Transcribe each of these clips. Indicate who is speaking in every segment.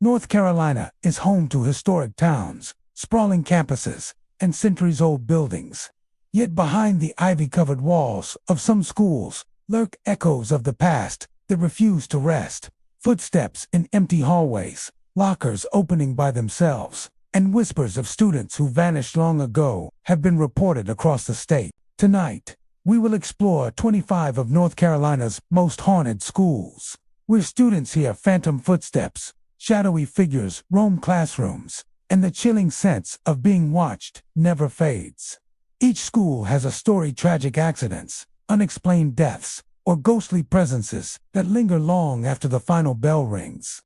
Speaker 1: North Carolina is home to historic towns, sprawling campuses, and centuries-old buildings. Yet behind the ivy-covered walls of some schools lurk echoes of the past that refuse to rest. Footsteps in empty hallways, lockers opening by themselves, and whispers of students who vanished long ago have been reported across the state. Tonight, we will explore 25 of North Carolina's most haunted schools, where students hear phantom footsteps, shadowy figures roam classrooms, and the chilling sense of being watched never fades. Each school has a story: tragic accidents, unexplained deaths, or ghostly presences that linger long after the final bell rings.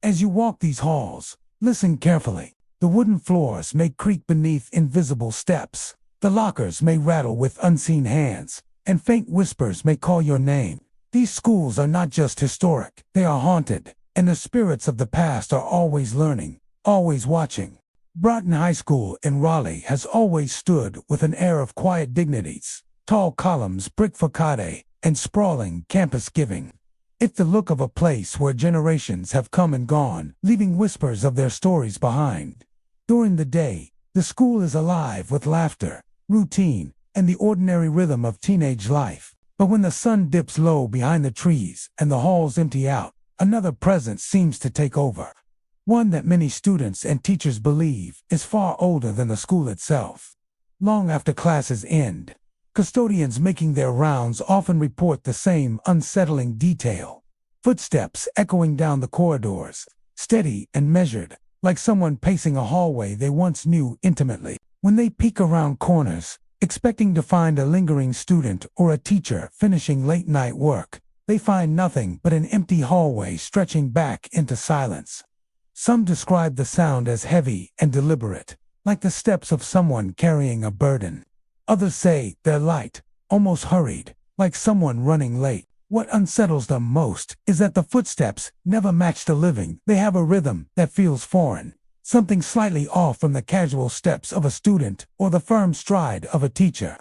Speaker 1: As you walk these halls, listen carefully. The wooden floors may creak beneath invisible steps. The lockers may rattle with unseen hands, and faint whispers may call your name. These schools are not just historic, they are haunted, and the spirits of the past are always learning, always watching. Broughton High School in Raleigh has always stood with an air of quiet dignities, tall columns, brick facade, and sprawling campus giving. It's the look of a place where generations have come and gone, leaving whispers of their stories behind. During the day, the school is alive with laughter, routine, and the ordinary rhythm of teenage life. But when the sun dips low behind the trees and the halls empty out, another presence seems to take over. One that many students and teachers believe is far older than the school itself. Long after classes end, custodians making their rounds often report the same unsettling detail. Footsteps echoing down the corridors, steady and measured, like someone pacing a hallway they once knew intimately. When they peek around corners, expecting to find a lingering student or a teacher finishing late-night work, they find nothing but an empty hallway stretching back into silence. Some describe the sound as heavy and deliberate, like the steps of someone carrying a burden. Others say they're light, almost hurried, like someone running late. What unsettles them most is that the footsteps never match the living. They have a rhythm that feels foreign, something slightly off from the casual steps of a student or the firm stride of a teacher.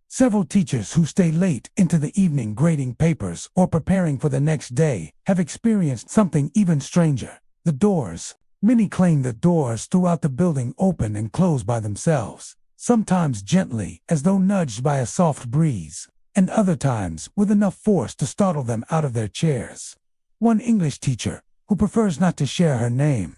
Speaker 1: Several teachers who stay late into the evening grading papers or preparing for the next day have experienced something even stranger. The doors. Many claim that doors throughout the building open and close by themselves, sometimes gently as though nudged by a soft breeze, and other times with enough force to startle them out of their chairs. One English teacher, who prefers not to share her name,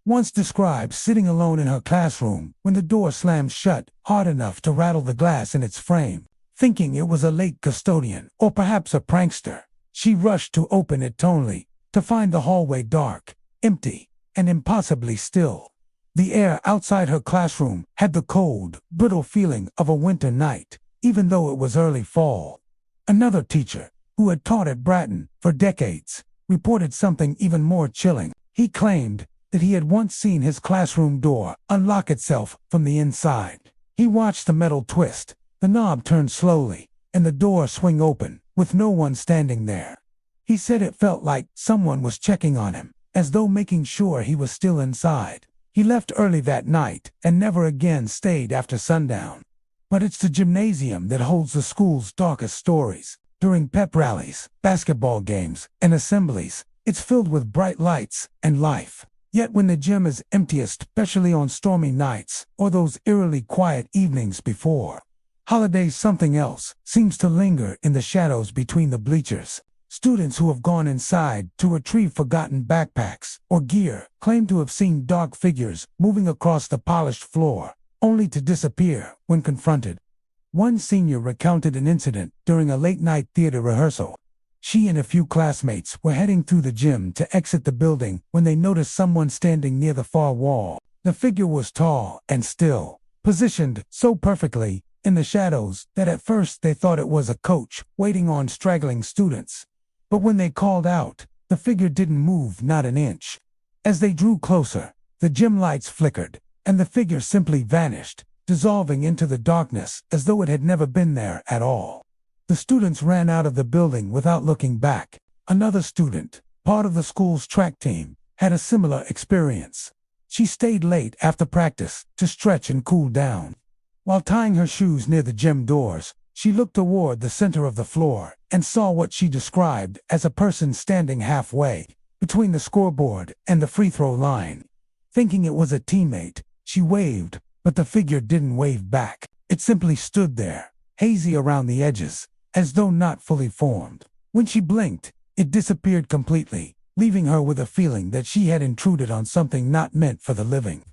Speaker 1: once described sitting alone in her classroom when the door slammed shut hard enough to rattle the glass in its frame. Thinking it was a late custodian or perhaps a prankster, she rushed to open it tonally, to find the hallway dark, empty, and impossibly still. The air outside her classroom had the cold, brittle feeling of a winter night, even though it was early fall. Another teacher, who had taught at Bratton for decades, reported something even more chilling. He claimed that he had once seen his classroom door unlock itself from the inside. He watched the metal twist, the knob turn slowly, and the door swing open, with no one standing there. He said it felt like someone was checking on him, as though making sure he was still inside. He left early that night and never again stayed after sundown. But it's the gymnasium that holds the school's darkest stories. During pep rallies, basketball games, and assemblies, it's filled with bright lights and life. Yet when the gym is emptiest, especially on stormy nights or those eerily quiet evenings before holidays, something else seems to linger in the shadows between the bleachers. Students who have gone inside to retrieve forgotten backpacks or gear claim to have seen dark figures moving across the polished floor, only to disappear when confronted. One senior recounted an incident during a late-night theater rehearsal. She and a few classmates were heading through the gym to exit the building when they noticed someone standing near the far wall. The figure was tall and still, positioned so perfectly in the shadows that at first they thought it was a coach waiting on straggling students. But when they called out, the figure didn't move, not an inch. As they drew closer, the gym lights flickered, and the figure simply vanished, dissolving into the darkness as though it had never been there at all. The students ran out of the building without looking back. Another student, part of the school's track team, had a similar experience. She stayed late after practice to stretch and cool down. While tying her shoes near the gym doors, she looked toward the center of the floor and saw what she described as a person standing halfway. between the scoreboard and the free throw line. Thinking it was a teammate, she waved, but the figure didn't wave back. It simply stood there, hazy around the edges, as though not fully formed. When she blinked, it disappeared completely, leaving her with a feeling that she had intruded on something not meant for the living.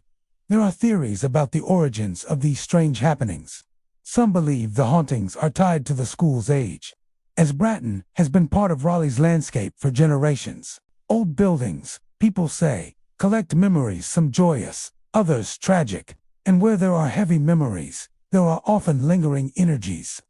Speaker 1: There are theories about the origins of these strange happenings. Some believe the hauntings are tied to the school's age, as Bratton has been part of Raleigh's landscape for generations. Old buildings, people say, collect memories, some joyous, others tragic, and where there are heavy memories, there are often lingering energies.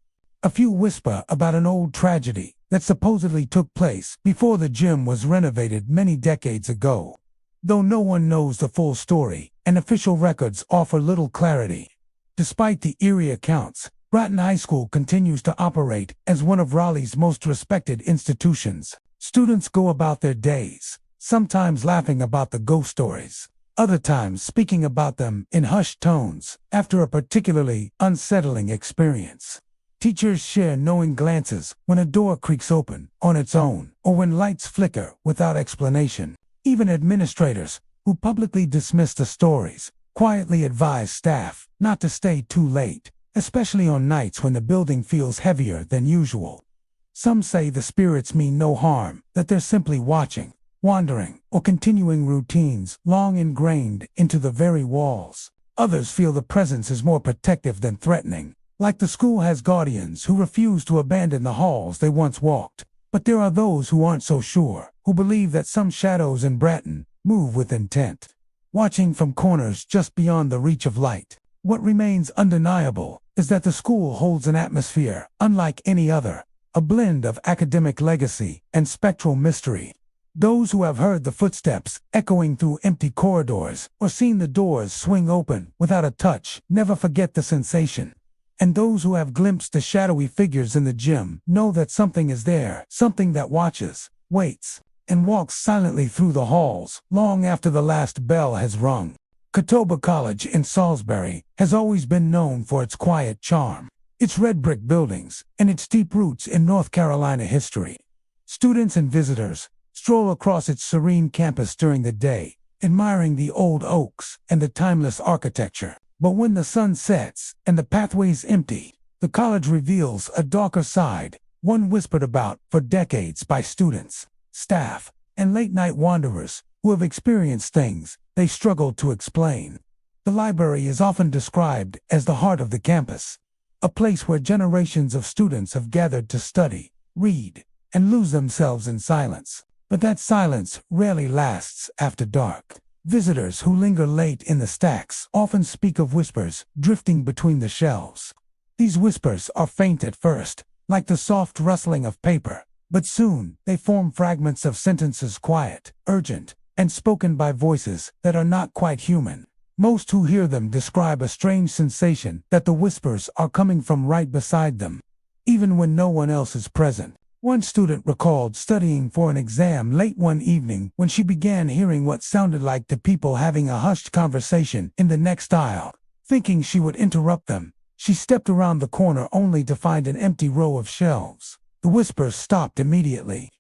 Speaker 1: A few whisper about an old tragedy that supposedly took place before the gym was renovated many decades ago. Though no one knows the full story, and official records offer little clarity. Despite the eerie accounts, Bratton High School continues to operate as one of Raleigh's most respected institutions. Students go about their days, sometimes laughing about the ghost stories, other times speaking about them in hushed tones after a particularly unsettling experience. Teachers share knowing glances when a door creaks open on its own or when lights flicker without explanation. Even administrators, who publicly dismiss the stories, quietly advise staff not to stay too late, especially on nights when the building feels heavier than usual. Some say the spirits mean no harm, that they're simply watching, wandering, or continuing routines long ingrained into the very walls. Others feel the presence is more protective than threatening, like the school has guardians who refuse to abandon the halls they once walked. But there are those who aren't so sure, who believe that some shadows in Bratton move with intent, watching from corners just beyond the reach of light. What remains undeniable is that the school holds an atmosphere unlike any other, a blend of academic legacy and spectral mystery. Those who have heard the footsteps echoing through empty corridors or seen the doors swing open without a touch never forget the sensation. And those who have glimpsed the shadowy figures in the gym know that something is there, something that watches, waits, and walks silently through the halls long after the last bell has rung. Catawba College in Salisbury has always been known for its quiet charm, its red brick buildings, and its deep roots in North Carolina history. Students and visitors stroll across its serene campus during the day, admiring the old oaks and the timeless architecture. But when the sun sets and the pathways empty, the college reveals a darker side, one whispered about for decades by students, staff, and late-night wanderers who have experienced things they struggle to explain. The library is often described as the heart of the campus, a place where generations of students have gathered to study, read, and lose themselves in silence. But that silence rarely lasts after dark. Visitors who linger late in the stacks often speak of whispers drifting between the shelves. These whispers are faint at first, like the soft rustling of paper, but soon they form fragments of sentences quiet, urgent, and spoken by voices that are not quite human. Most who hear them describe a strange sensation that the whispers are coming from right beside them, even when no one else is present. One student recalled studying for an exam late one evening when she began hearing what sounded like the people having a hushed conversation in the next aisle. Thinking she would interrupt them, she stepped around the corner only to find an empty row of shelves. The whispers stopped immediately.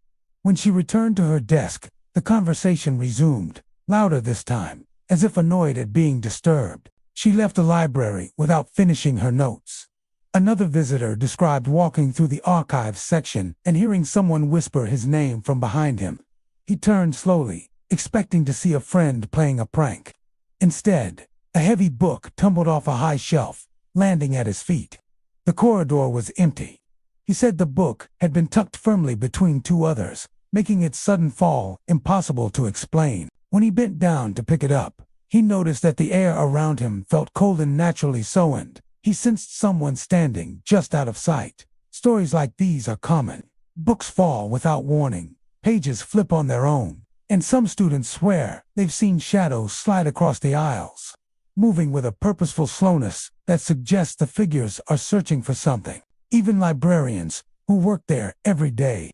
Speaker 1: When she returned to her desk, the conversation resumed, louder this time, as if annoyed at being disturbed. She left the library without finishing her notes. Another visitor described walking through the archives section and hearing someone whisper his name from behind him. He turned slowly, expecting to see a friend playing a prank. Instead, a heavy book tumbled off a high shelf, landing at his feet. The corridor was empty. He said the book had been tucked firmly between two others, making its sudden fall impossible to explain. When he bent down to pick it up, he noticed that the air around him felt cold and naturally so, and he sensed someone standing just out of sight. Stories like these are common. Books fall without warning, pages flip on their own, and some students swear they've seen shadows slide across the aisles, moving with a purposeful slowness that suggests the figures are searching for something. Even librarians, who work there every day,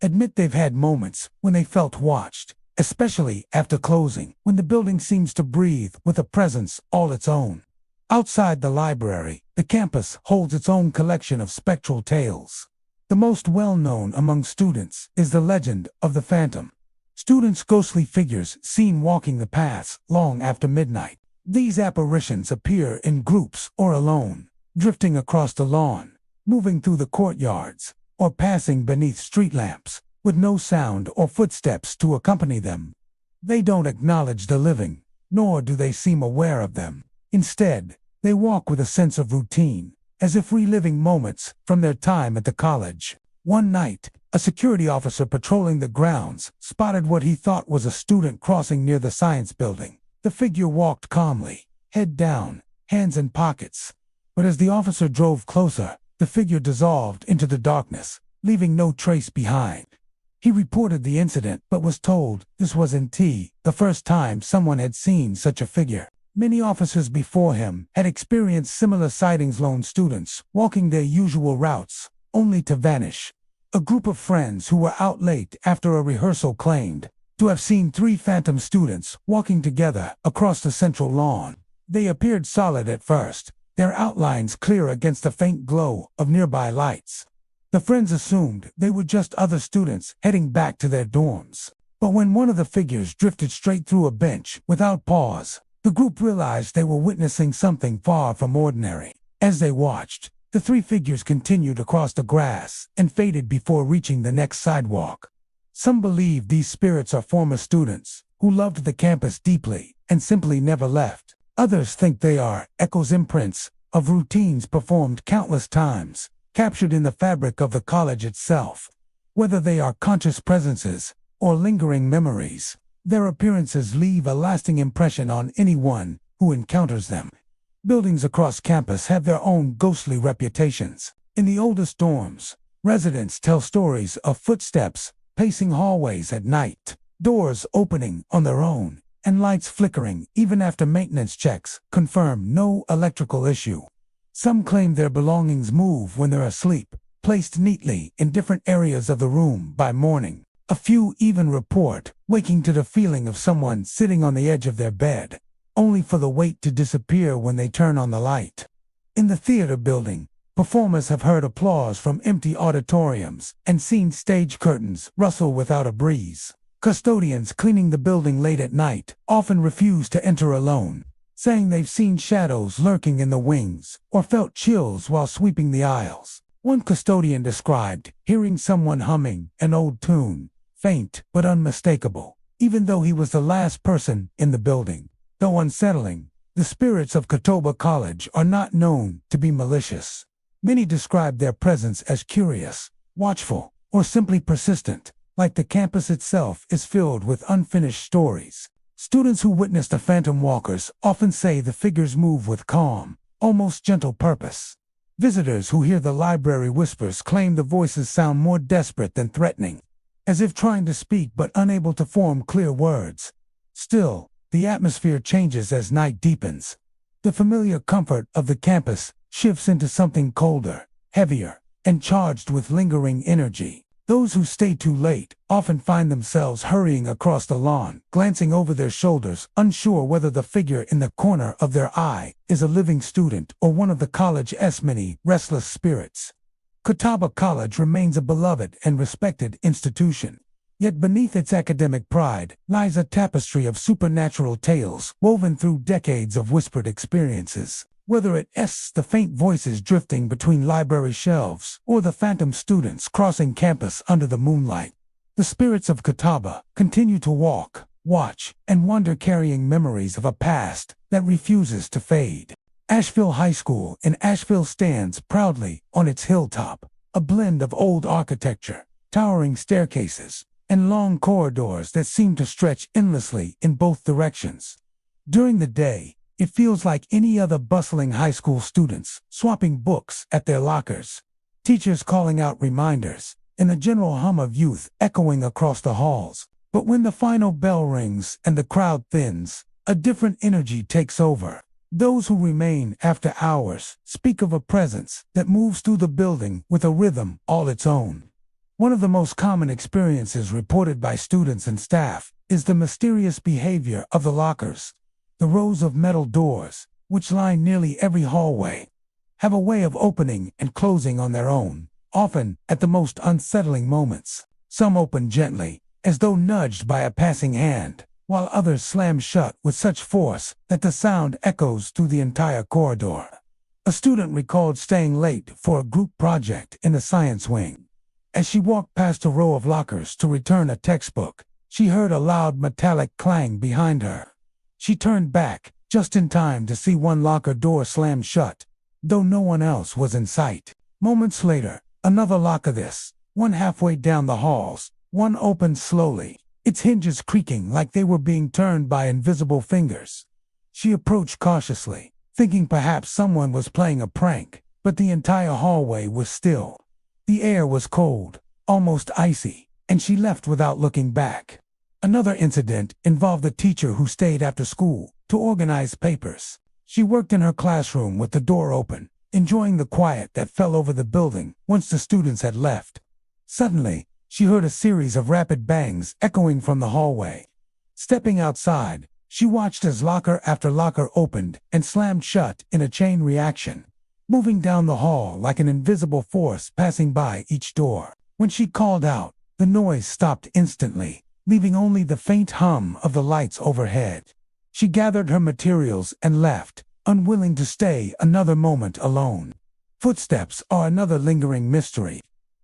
Speaker 1: admit they've had moments when they felt watched, especially after closing, when the building seems to breathe with a presence all its own. Outside the library, the campus holds its own collection of spectral tales. The most well-known among students is the legend of the Phantom, Students' ghostly figures seen walking the paths long after midnight. These apparitions appear in groups or alone, drifting across the lawn, moving through the courtyards, or passing beneath street lamps, with no sound or footsteps to accompany them. They don't acknowledge the living, nor do they seem aware of them. Instead, they walk with a sense of routine, as if reliving moments from their time at the college. One night, a security officer patrolling the grounds spotted what he thought was a student crossing near the science building. The figure walked calmly, head down, hands in pockets. But as the officer drove closer, the figure dissolved into the darkness, leaving no trace behind. He reported the incident but was told this wasn't the first time someone had seen such a figure. Many officers before him had experienced similar sightings. Lone students walking their usual routes, only to vanish. A group of friends who were out late after a rehearsal claimed to have seen 3 phantom students walking together across the central lawn. They appeared solid at first, their outlines clear against the faint glow of nearby lights. The friends assumed they were just other students heading back to their dorms. But when one of the figures drifted straight through a bench without pause, the group realized they were witnessing something far from ordinary. As they watched, the 3 figures continued across the grass and faded before reaching the next sidewalk. Some believe these spirits are former students who loved the campus deeply and simply never left. Others think they are echoes, imprints of routines performed countless times, captured in the fabric of the college itself. Whether they are conscious presences or lingering memories, their appearances leave a lasting impression on anyone who encounters them. Buildings across campus have their own ghostly reputations. In the oldest dorms, residents tell stories of footsteps pacing hallways at night, doors opening on their own, and lights flickering even after maintenance checks confirm no electrical issue. Some claim their belongings move when they're asleep, placed neatly in different areas of the room by morning. A few even report waking to the feeling of someone sitting on the edge of their bed, only for the weight to disappear when they turn on the light. In the theater building, performers have heard applause from empty auditoriums and seen stage curtains rustle without a breeze. Custodians cleaning the building late at night often refuse to enter alone, saying they've seen shadows lurking in the wings or felt chills while sweeping the aisles. One custodian described hearing someone humming an old tune, faint but unmistakable, even though he was the last person in the building. Though unsettling, the spirits of Catawba College are not known to be malicious. Many describe their presence as curious, watchful, or simply persistent, like the campus itself is filled with unfinished stories. Students who witness the phantom walkers often say the figures move with calm, almost gentle purpose. Visitors who hear the library whispers claim the voices sound more desperate than threatening, as if trying to speak but unable to form clear words. Still, the atmosphere changes as night deepens. The familiar comfort of the campus shifts into something colder, heavier, and charged with lingering energy. Those who stay too late often find themselves hurrying across the lawn, glancing over their shoulders, unsure whether the figure in the corner of their eye is a living student or one of the college's many restless spirits. Catawba College remains a beloved and respected institution. Yet beneath its academic pride lies a tapestry of supernatural tales woven through decades of whispered experiences. Whether it's the faint voices drifting between library shelves or the phantom students crossing campus under the moonlight, the spirits of Catawba continue to walk, watch, and wonder, carrying memories of a past that refuses to fade. Asheville High School in Asheville stands proudly on its hilltop, a blend of old architecture, towering staircases, and long corridors that seem to stretch endlessly in both directions. During the day, it feels like any other bustling high school students swapping books at their lockers, teachers calling out reminders, and the general hum of youth echoing across the halls. But when the final bell rings and the crowd thins, a different energy takes over. Those who remain after hours speak of a presence that moves through the building with a rhythm all its own. One of the most common experiences reported by students and staff is the mysterious behavior of the lockers. The rows of metal doors, which line nearly every hallway, have a way of opening and closing on their own, often at the most unsettling moments. Some open gently, as though nudged by a passing hand, while others slam shut with such force that the sound echoes through the entire corridor. A student recalled staying late for a group project in the science wing. As she walked past a row of lockers to return a textbook, she heard a loud metallic clang behind her. She turned back, just in time to see one locker door slam shut, though no one else was in sight. Moments later, another locker, this one halfway down the halls, one opened slowly, its hinges creaking like they were being turned by invisible fingers. She approached cautiously, thinking perhaps someone was playing a prank, but the entire hallway was still. The air was cold, almost icy, and she left without looking back. Another incident involved a teacher who stayed after school to organize papers. She worked in her classroom with the door open, enjoying the quiet that fell over the building once the students had left. Suddenly, she heard a series of rapid bangs echoing from the hallway. Stepping outside, she watched as locker after locker opened and slammed shut in a chain reaction, moving down the hall like an invisible force passing by each door. When she called out, the noise stopped instantly, leaving only the faint hum of the lights overhead. She gathered her materials and left, unwilling to stay another moment alone. Footsteps are another lingering mystery.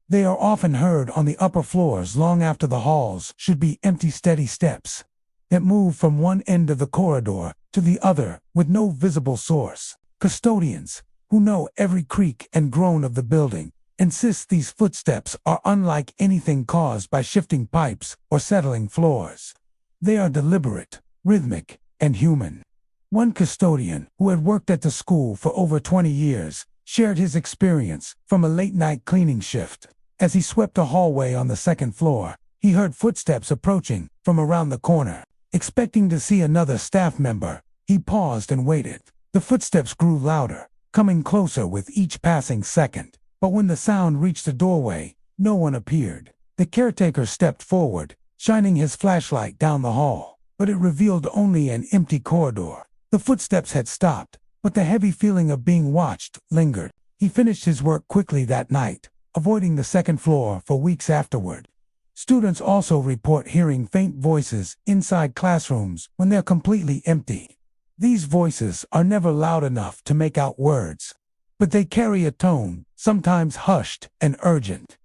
Speaker 1: They are often heard on the upper floors long after the halls should be empty, steady steps that move from one end of the corridor to the other with no visible source. Custodians, who know every creak and groan of the building, insist these footsteps are unlike anything caused by shifting pipes or settling floors. They are deliberate, rhythmic, and human. One custodian, who had worked at the school for over 20 years, shared his experience from a late-night cleaning shift. As he swept a hallway on the second floor, he heard footsteps approaching from around the corner. Expecting to see another staff member, he paused and waited. The footsteps grew louder, coming closer with each passing second. But when the sound reached the doorway, no one appeared. The caretaker stepped forward, shining his flashlight down the hall, but it revealed only an empty corridor. The footsteps had stopped, but the heavy feeling of being watched lingered. He finished his work quickly that night, avoiding the second floor for weeks afterward. Students also report hearing faint voices inside classrooms when they're completely empty. These voices are never loud enough to make out words, but they carry a tone, sometimes hushed and urgent,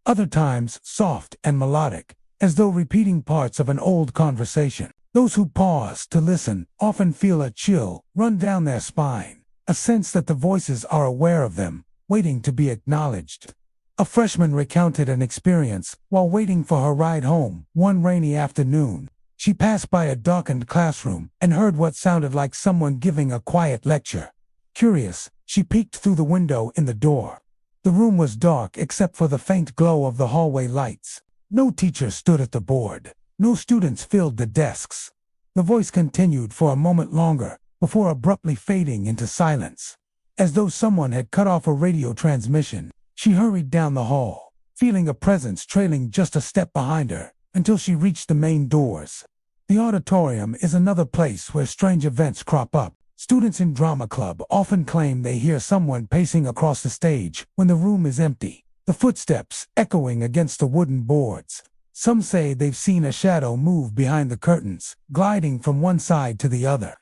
Speaker 1: other times soft and melodic, as though repeating parts of an old conversation. Those who pause to listen often feel a chill run down their spine, a sense that the voices are aware of them, waiting to be acknowledged. A freshman recounted an experience while waiting for her ride home one rainy afternoon. She passed by a darkened classroom and heard what sounded like someone giving a quiet lecture. Curious, she peeked through the window in the door. The room was dark except for the faint glow of the hallway lights. No teacher stood at the board. No students filled the desks. The voice continued for a moment longer before abruptly fading into silence. As though someone had cut off a radio transmission, she hurried down the hall, feeling a presence trailing just a step behind her, until she reached the main doors. The auditorium is another place where strange events crop up. Students in drama club often claim they hear someone pacing across the stage when the room is empty, the footsteps echoing against the wooden boards. Some say they've seen a shadow move behind the curtains, gliding from one side to the other.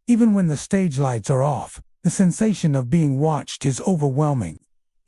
Speaker 1: Even when the stage lights are off, the sensation of being watched is overwhelming,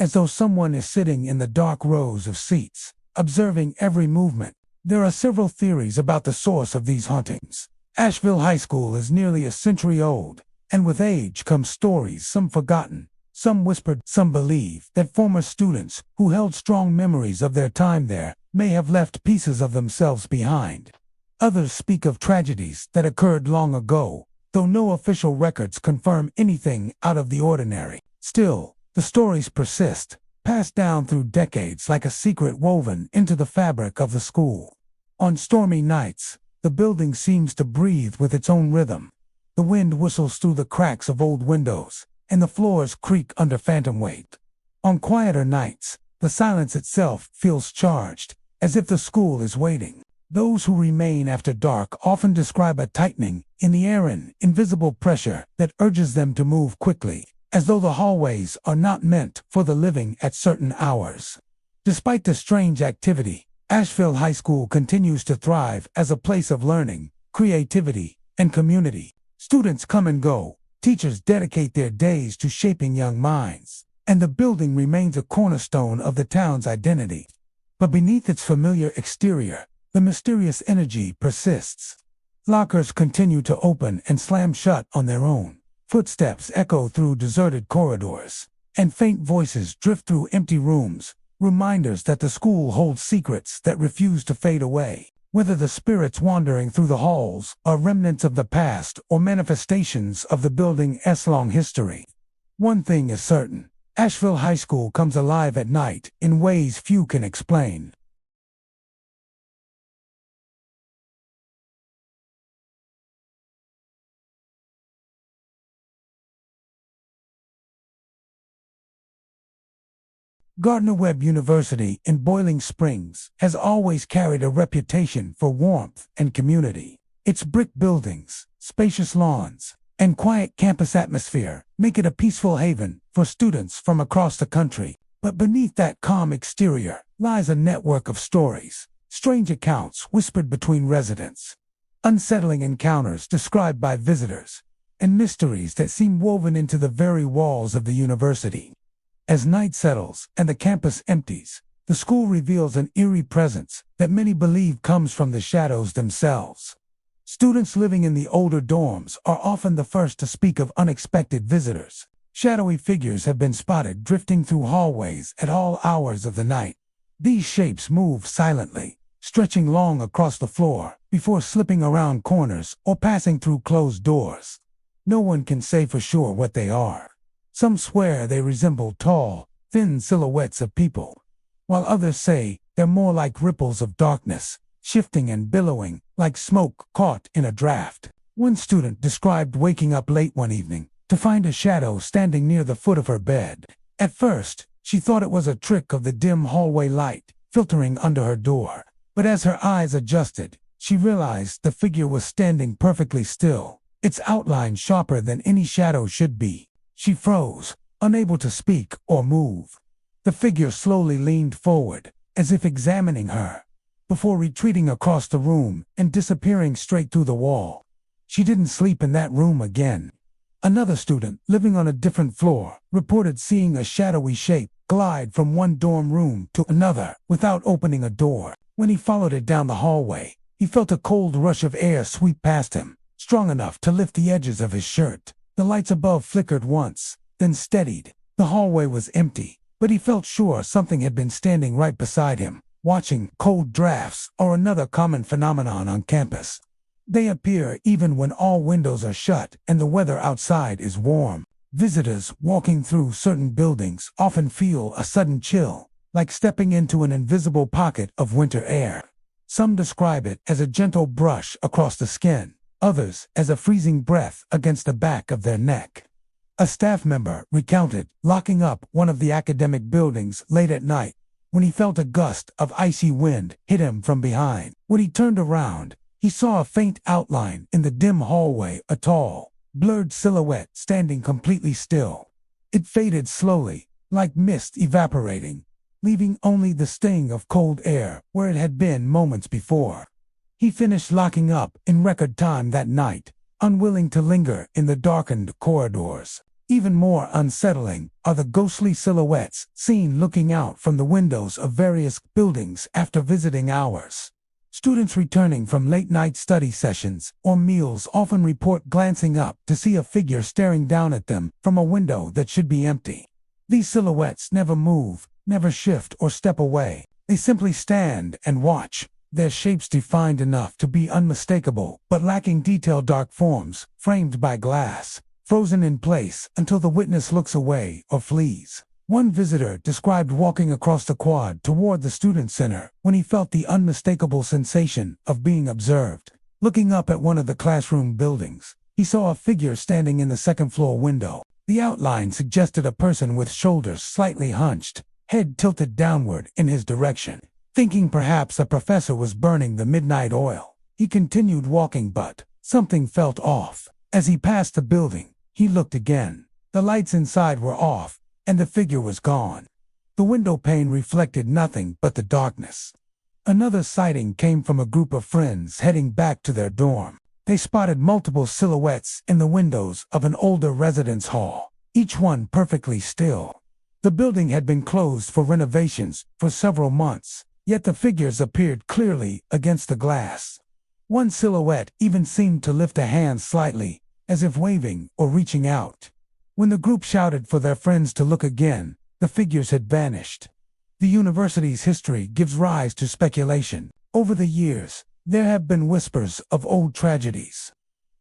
Speaker 1: as though someone is sitting in the dark rows of seats, observing every movement. There are several theories about the source of these hauntings. Asheville High School is nearly a century old, and with age come stories, some forgotten, some whispered. Some believe that former students who held strong memories of their time there may have left pieces of themselves behind. Others speak of tragedies that occurred long ago, though no official records confirm anything out of the ordinary. Still, the stories persist, passed down through decades like a secret woven into the fabric of the school. On stormy nights, the building seems to breathe with its own rhythm. The wind whistles through the cracks of old windows, and the floors creak under phantom weight. On quieter nights, the silence itself feels charged, as if the school is waiting. Those who remain after dark often describe a tightening in the air, an invisible pressure that urges them to move quickly, as though the hallways are not meant for the living at certain hours. Despite the strange activity, Asheville High School continues to thrive as a place of learning, creativity, and community. Students come and go, teachers dedicate their days to shaping young minds, and the building remains a cornerstone of the town's identity. But beneath its familiar exterior, the mysterious energy persists. Lockers continue to open and slam shut on their own. Footsteps echo through deserted corridors, and faint voices drift through empty rooms, reminders that the school holds secrets that refuse to fade away. Whether the spirits wandering through the halls are remnants of the past or manifestations of the building's long history, one thing is certain: Asheville High School comes alive at night in ways few can explain. Gardner-Webb University in Boiling Springs has always carried a reputation for warmth and community. Its brick buildings, spacious lawns, and quiet campus atmosphere make it a peaceful haven for students from across the country. But beneath that calm exterior lies a network of stories, strange accounts whispered between residents, unsettling encounters described by visitors, and mysteries that seem woven into the very walls of the university. As night settles and the campus empties, the school reveals an eerie presence that many believe comes from the shadows themselves. Students living in the older dorms are often the first to speak of unexpected visitors. Shadowy figures have been spotted drifting through hallways at all hours of the night. These shapes move silently, stretching long across the floor before slipping around corners or passing through closed doors. No one can say for sure what they are. Some swear they resemble tall, thin silhouettes of people, while others say they're more like ripples of darkness, shifting and billowing like smoke caught in a draft. One student described waking up late one evening to find a shadow standing near the foot of her bed. At first, she thought it was a trick of the dim hallway light filtering under her door, but as her eyes adjusted, she realized the figure was standing perfectly still, its outline sharper than any shadow should be. She froze, unable to speak or move. The figure slowly leaned forward, as if examining her, before retreating across the room and disappearing straight through the wall. She didn't sleep in that room again. Another student, living on a different floor, reported seeing a shadowy shape glide from one dorm room to another without opening a door. When he followed it down the hallway, he felt a cold rush of air sweep past him, strong enough to lift the edges of his shirt. The lights above flickered once, then steadied. The hallway was empty, but he felt sure something had been standing right beside him, watching. Cold drafts are another common phenomenon on campus. They appear even when all windows are shut and the weather outside is warm. Visitors walking through certain buildings often feel a sudden chill, like stepping into an invisible pocket of winter air. Some describe it as a gentle brush across the skin, others as a freezing breath against the back of their neck. A staff member recounted locking up one of the academic buildings late at night when he felt a gust of icy wind hit him from behind. When he turned around, he saw a faint outline in the dim hallway, a tall, blurred silhouette standing completely still. It faded slowly, like mist evaporating, leaving only the sting of cold air where it had been moments before. He finished locking up in record time that night, unwilling to linger in the darkened corridors. Even more unsettling are the ghostly silhouettes seen looking out from the windows of various buildings after visiting hours. Students returning from late-night study sessions or meals often report glancing up to see a figure staring down at them from a window that should be empty. These silhouettes never move, never shift or step away. They simply stand and watch, their shapes defined enough to be unmistakable, but lacking detailed. Dark forms, framed by glass, frozen in place until the witness looks away or flees. One visitor described walking across the quad toward the student center when he felt the unmistakable sensation of being observed. Looking up at one of the classroom buildings, he saw a figure standing in the second-floor window. The outline suggested a person with shoulders slightly hunched, head tilted downward in his direction. Thinking perhaps a professor was burning the midnight oil, he continued walking, but something felt off. As he passed the building, he looked again. The lights inside were off, and the figure was gone. The window pane reflected nothing but the darkness. Another sighting came from a group of friends heading back to their dorm. They spotted multiple silhouettes in the windows of an older residence hall, each one perfectly still. The building had been closed for renovations for several months, yet the figures appeared clearly against the glass. One silhouette even seemed to lift a hand slightly, as if waving or reaching out. When the group shouted for their friends to look again, the figures had vanished. The university's history gives rise to speculation. Over the years, there have been whispers of old tragedies,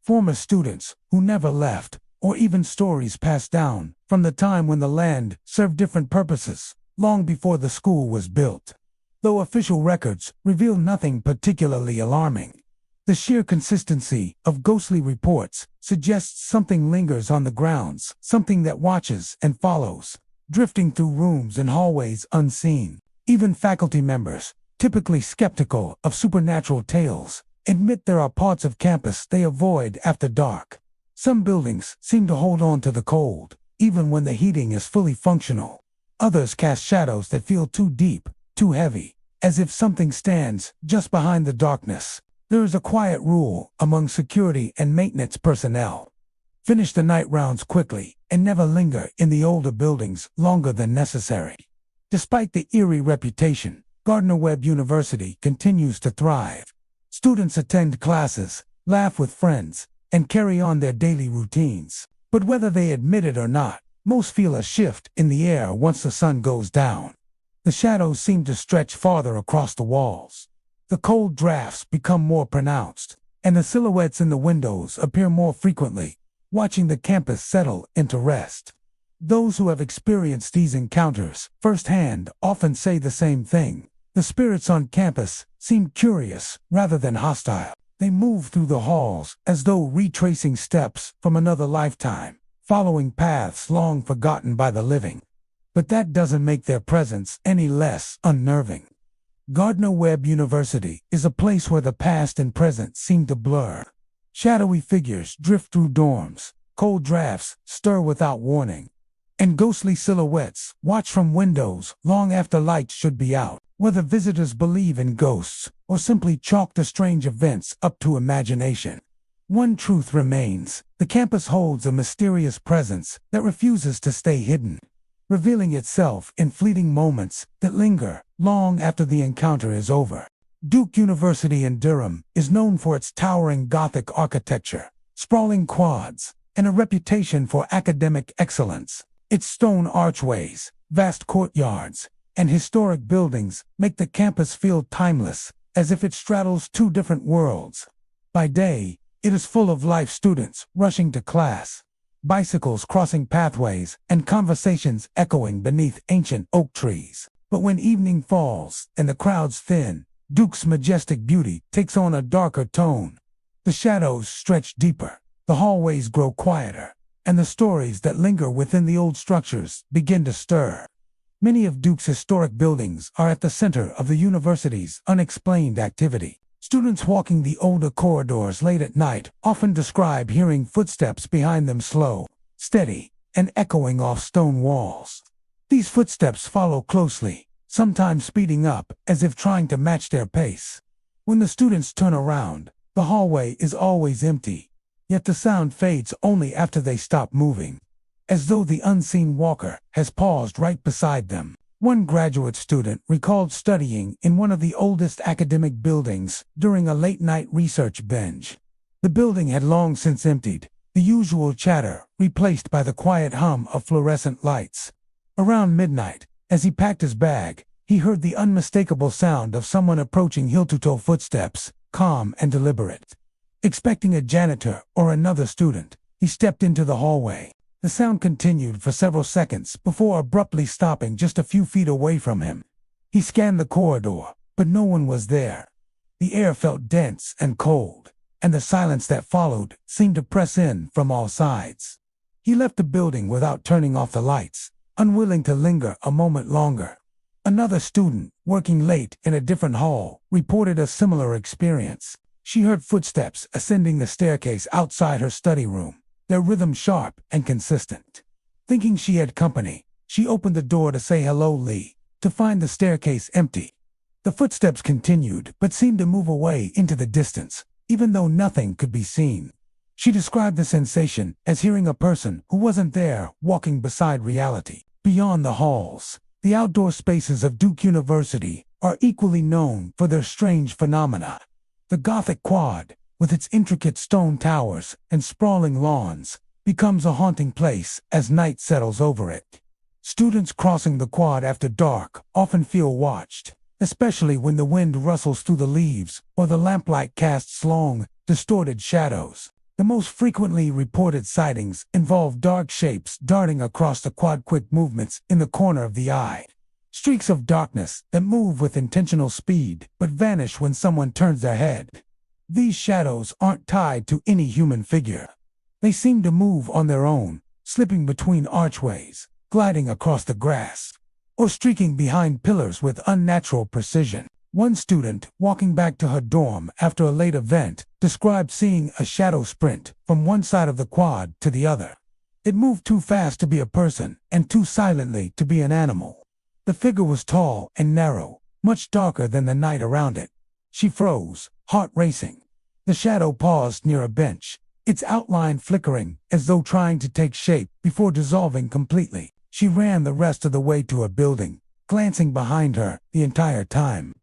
Speaker 1: former students who never left, or even stories passed down from the time when the land served different purposes, long before the school was built. Though official records reveal nothing particularly alarming, the sheer consistency of ghostly reports suggests something lingers on the grounds, something that watches and follows, drifting through rooms and hallways unseen. Even faculty members, typically skeptical of supernatural tales, admit there are parts of campus they avoid after dark. Some buildings seem to hold on to the cold, even when the heating is fully functional. Others cast shadows that feel too deep, too heavy, as if something stands just behind the darkness. There is a quiet rule among security and maintenance personnel: finish the night rounds quickly and never linger in the older buildings longer than necessary. Despite the eerie reputation, Gardner-Webb University continues to thrive. Students attend classes, laugh with friends, and carry on their daily routines. But whether they admit it or not, most feel a shift in the air once the sun goes down. The shadows seem to stretch farther across the walls. The cold drafts become more pronounced, and the silhouettes in the windows appear more frequently, watching the campus settle into rest. Those who have experienced these encounters firsthand often say the same thing. The spirits on campus seem curious rather than hostile. They move through the halls as though retracing steps from another lifetime, following paths long forgotten by the living. But that doesn't make their presence any less unnerving. Gardner-Webb University is a place where the past and present seem to blur. Shadowy figures drift through dorms, cold drafts stir without warning, and ghostly silhouettes watch from windows long after lights should be out. Whether visitors believe in ghosts or simply chalk the strange events up to imagination, one truth remains: the campus holds a mysterious presence that refuses to stay hidden, revealing itself in fleeting moments that linger long after the encounter is over. Duke University in Durham is known for its towering Gothic architecture, sprawling quads, and a reputation for academic excellence. Its stone archways, vast courtyards, and historic buildings make the campus feel timeless, as if it straddles two different worlds. By day, it is full of life: students rushing to class, bicycles crossing pathways, and conversations echoing beneath ancient oak trees. But when evening falls and the crowds thin, Duke's majestic beauty takes on a darker tone. The shadows stretch deeper, the hallways grow quieter, and the stories that linger within the old structures begin to stir. Many of Duke's historic buildings are at the center of the university's unexplained activity. Students walking the older corridors late at night often describe hearing footsteps behind them, slow, steady, and echoing off stone walls. These footsteps follow closely, sometimes speeding up as if trying to match their pace. When the students turn around, the hallway is always empty, yet the sound fades only after they stop moving, as though the unseen walker has paused right beside them. One graduate student recalled studying in one of the oldest academic buildings during a late-night research binge. The building had long since emptied, the usual chatter replaced by the quiet hum of fluorescent lights. Around midnight, as he packed his bag, he heard the unmistakable sound of someone approaching, heel-to-toe footsteps, calm and deliberate. Expecting a janitor or another student, he stepped into the hallway. The sound continued for several seconds before abruptly stopping just a few feet away from him. He scanned the corridor, but no one was there. The air felt dense and cold, and the silence that followed seemed to press in from all sides. He left the building without turning off the lights, unwilling to linger a moment longer. Another student, working late in a different hall, reported a similar experience. She heard footsteps ascending the staircase outside her study room, their rhythm sharp and consistent. Thinking she had company, she opened the door to say hello, Lee, to find the staircase empty. The footsteps continued, but seemed to move away into the distance, even though nothing could be seen. She described the sensation as hearing a person who wasn't there walking beside reality. Beyond the halls, the outdoor spaces of Duke University are equally known for their strange phenomena. The Gothic quad, with its intricate stone towers and sprawling lawns, becomes a haunting place as night settles over it. Students crossing the quad after dark often feel watched, especially when the wind rustles through the leaves or the lamplight casts long, distorted shadows. The most frequently reported sightings involve dark shapes darting across the quad, quick movements in the corner of the eye. Streaks of darkness that move with intentional speed but vanish when someone turns their head. These shadows aren't tied to any human figure. They seem to move on their own, slipping between archways, gliding across the grass, or streaking behind pillars with unnatural precision. One student, walking back to her dorm after a late event, described seeing a shadow sprint from one side of the quad to the other. It moved too fast to be a person and too silently to be an animal. The figure was tall and narrow, much darker than the night around it. She froze, heart racing. The shadow paused near a bench, its outline flickering as though trying to take shape before dissolving completely. She ran the rest of the way to a building, glancing behind her the entire time.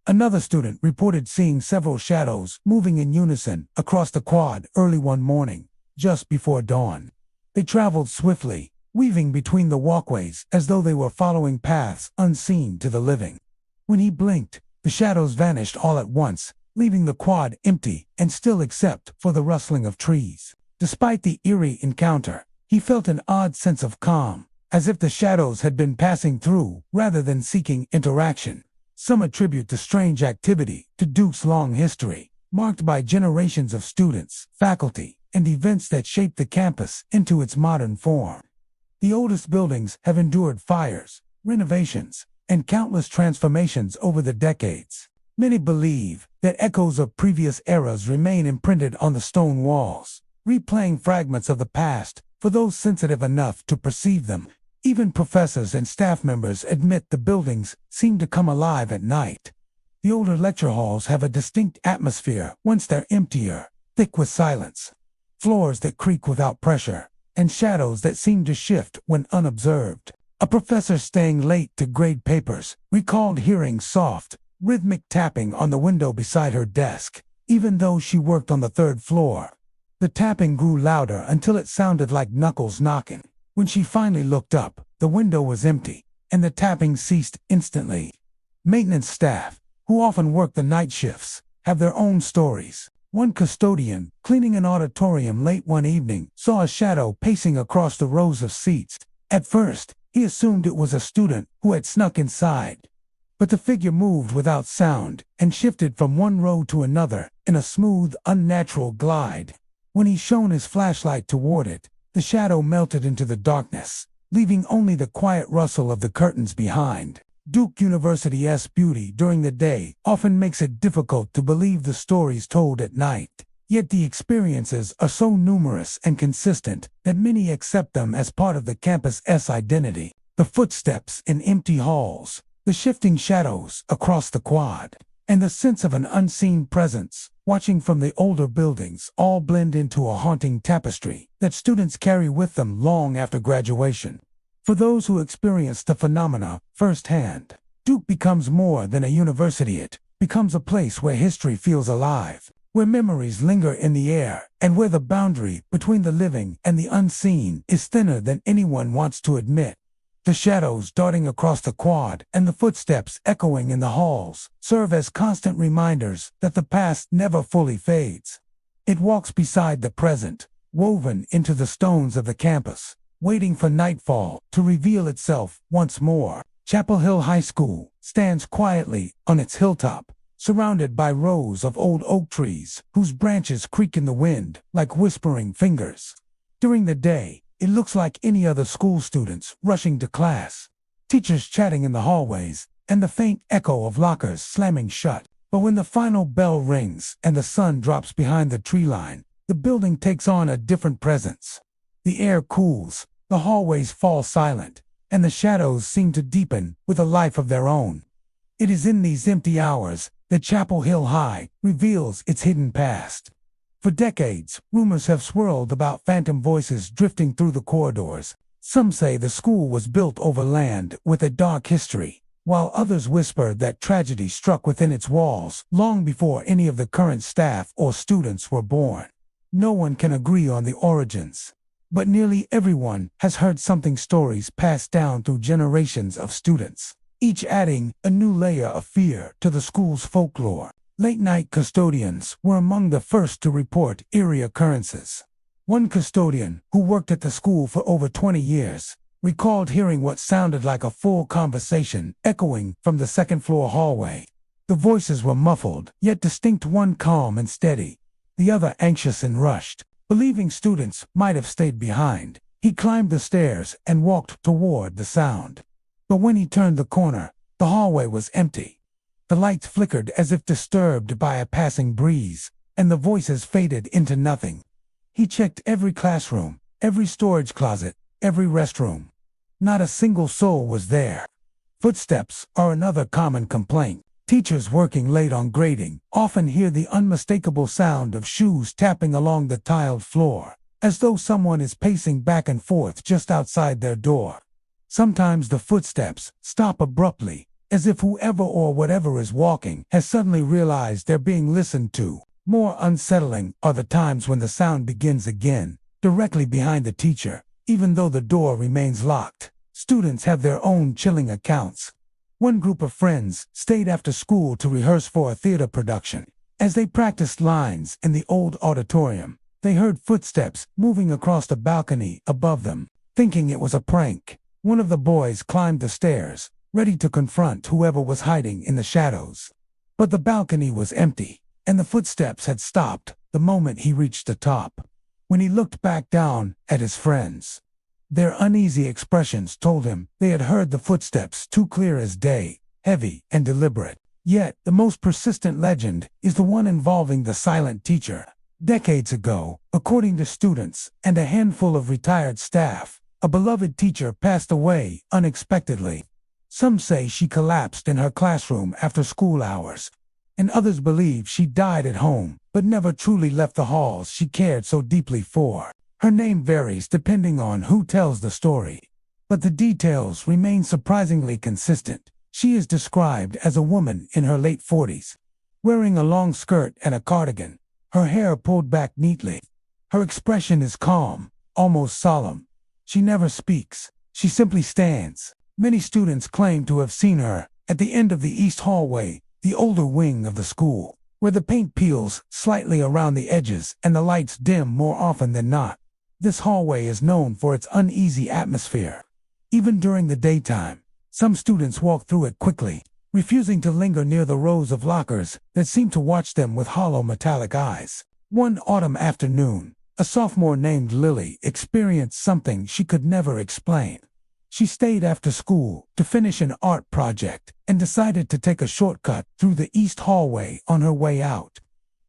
Speaker 1: Another student reported seeing several shadows moving in unison across the quad early one morning, just before dawn. They traveled swiftly, weaving between the walkways as though they were following paths unseen to the living. When he blinked, the shadows vanished all at once, leaving the quad empty and still except for the rustling of trees. Despite the eerie encounter, he felt an odd sense of calm, as if the shadows had been passing through rather than seeking interaction. Some attribute the strange activity to Duke's long history, marked by generations of students, faculty, and events that shaped the campus into its modern form. The oldest buildings have endured fires, renovations, and countless transformations over the decades. Many believe that echoes of previous eras remain imprinted on the stone walls, replaying fragments of the past for those sensitive enough to perceive them. Even professors and staff members admit the buildings seem to come alive at night. The older lecture halls have a distinct atmosphere once they're emptier, thick with silence, floors that creak without pressure, and shadows that seem to shift when unobserved. A professor staying late to grade papers recalled hearing soft, rhythmic tapping on the window beside her desk, even though she worked on the third floor. The tapping grew louder until it sounded like knuckles knocking. When she finally looked up, the window was empty, and the tapping ceased instantly. Maintenance staff, who often work the night shifts, have their own stories. One custodian, cleaning an auditorium late one evening, saw a shadow pacing across the rows of seats. At first, he assumed it was a student who had snuck inside. But the figure moved without sound and shifted from one row to another in a smooth, unnatural glide. When he shone his flashlight toward it, the shadow melted into the darkness, leaving only the quiet rustle of the curtains behind. Duke University's beauty during the day often makes it difficult to believe the stories told at night. Yet the experiences are so numerous and consistent that many accept them as part of the campus's identity. The footsteps in empty halls, the shifting shadows across the quad, and the sense of an unseen presence watching from the older buildings all blend into a haunting tapestry that students carry with them long after graduation. For those who experience the phenomena firsthand, Duke becomes more than a university. It becomes a place where history feels alive, where memories linger in the air, and where the boundary between the living and the unseen is thinner than anyone wants to admit. The shadows darting across the quad and the footsteps echoing in the halls serve as constant reminders that the past never fully fades. It walks beside the present, woven into the stones of the campus, waiting for nightfall to reveal itself once more. Chapel Hill High School stands quietly on its hilltop, surrounded by rows of old oak trees whose branches creak in the wind like whispering fingers. During the day, it looks like any other school students rushing to class, teachers chatting in the hallways, and the faint echo of lockers slamming shut. But when the final bell rings and the sun drops behind the tree line, the building takes on a different presence. The air cools, the hallways fall silent, and the shadows seem to deepen with a life of their own. It is in these empty hours that Chapel Hill High reveals its hidden past. For decades, rumors have swirled about phantom voices drifting through the corridors. Some say the school was built over land with a dark history, while others whisper that tragedy struck within its walls long before any of the current staff or students were born. No one can agree on the origins, but nearly everyone has heard something, stories passed down through generations of students, each adding a new layer of fear to the school's folklore. Late-night custodians were among the first to report eerie occurrences. One custodian, who worked at the school for over 20 years, recalled hearing what sounded like a full conversation echoing from the second-floor hallway. The voices were muffled, yet distinct, one calm and steady, the other anxious and rushed. Believing students might have stayed behind, he climbed the stairs and walked toward the sound. But when he turned the corner, the hallway was empty. The lights flickered as if disturbed by a passing breeze, and the voices faded into nothing. He checked every classroom, every storage closet, every restroom. Not a single soul was there. Footsteps are another common complaint. Teachers working late on grading often hear the unmistakable sound of shoes tapping along the tiled floor, as though someone is pacing back and forth just outside their door. Sometimes the footsteps stop abruptly, as if whoever or whatever is walking has suddenly realized they're being listened to. More unsettling are the times when the sound begins again, directly behind the teacher, even though the door remains locked. Students have their own chilling accounts. One group of friends stayed after school to rehearse for a theater production. As they practiced lines in the old auditorium, they heard footsteps moving across the balcony above them. Thinking it was a prank, one of the boys climbed the stairs, ready to confront whoever was hiding in the shadows. But the balcony was empty, and the footsteps had stopped the moment he reached the top. When he looked back down at his friends, their uneasy expressions told him they had heard the footsteps too clear as day, heavy and deliberate. Yet, the most persistent legend is the one involving the silent teacher. Decades ago, according to students and a handful of retired staff, a beloved teacher passed away unexpectedly. Some say she collapsed in her classroom after school hours, and others believe she died at home, but never truly left the halls she cared so deeply for. Her name varies depending on who tells the story, but the details remain surprisingly consistent. She is described as a woman in her late 40s, wearing a long skirt and a cardigan, her hair pulled back neatly. Her expression is calm, almost solemn. She never speaks, she simply stands. Many students claim to have seen her at the end of the east hallway, the older wing of the school, where the paint peels slightly around the edges and the lights dim more often than not. This hallway is known for its uneasy atmosphere. Even during the daytime, some students walk through it quickly, refusing to linger near the rows of lockers that seem to watch them with hollow metallic eyes. One autumn afternoon, a sophomore named Lily experienced something she could never explain. She stayed after school to finish an art project and decided to take a shortcut through the east hallway on her way out.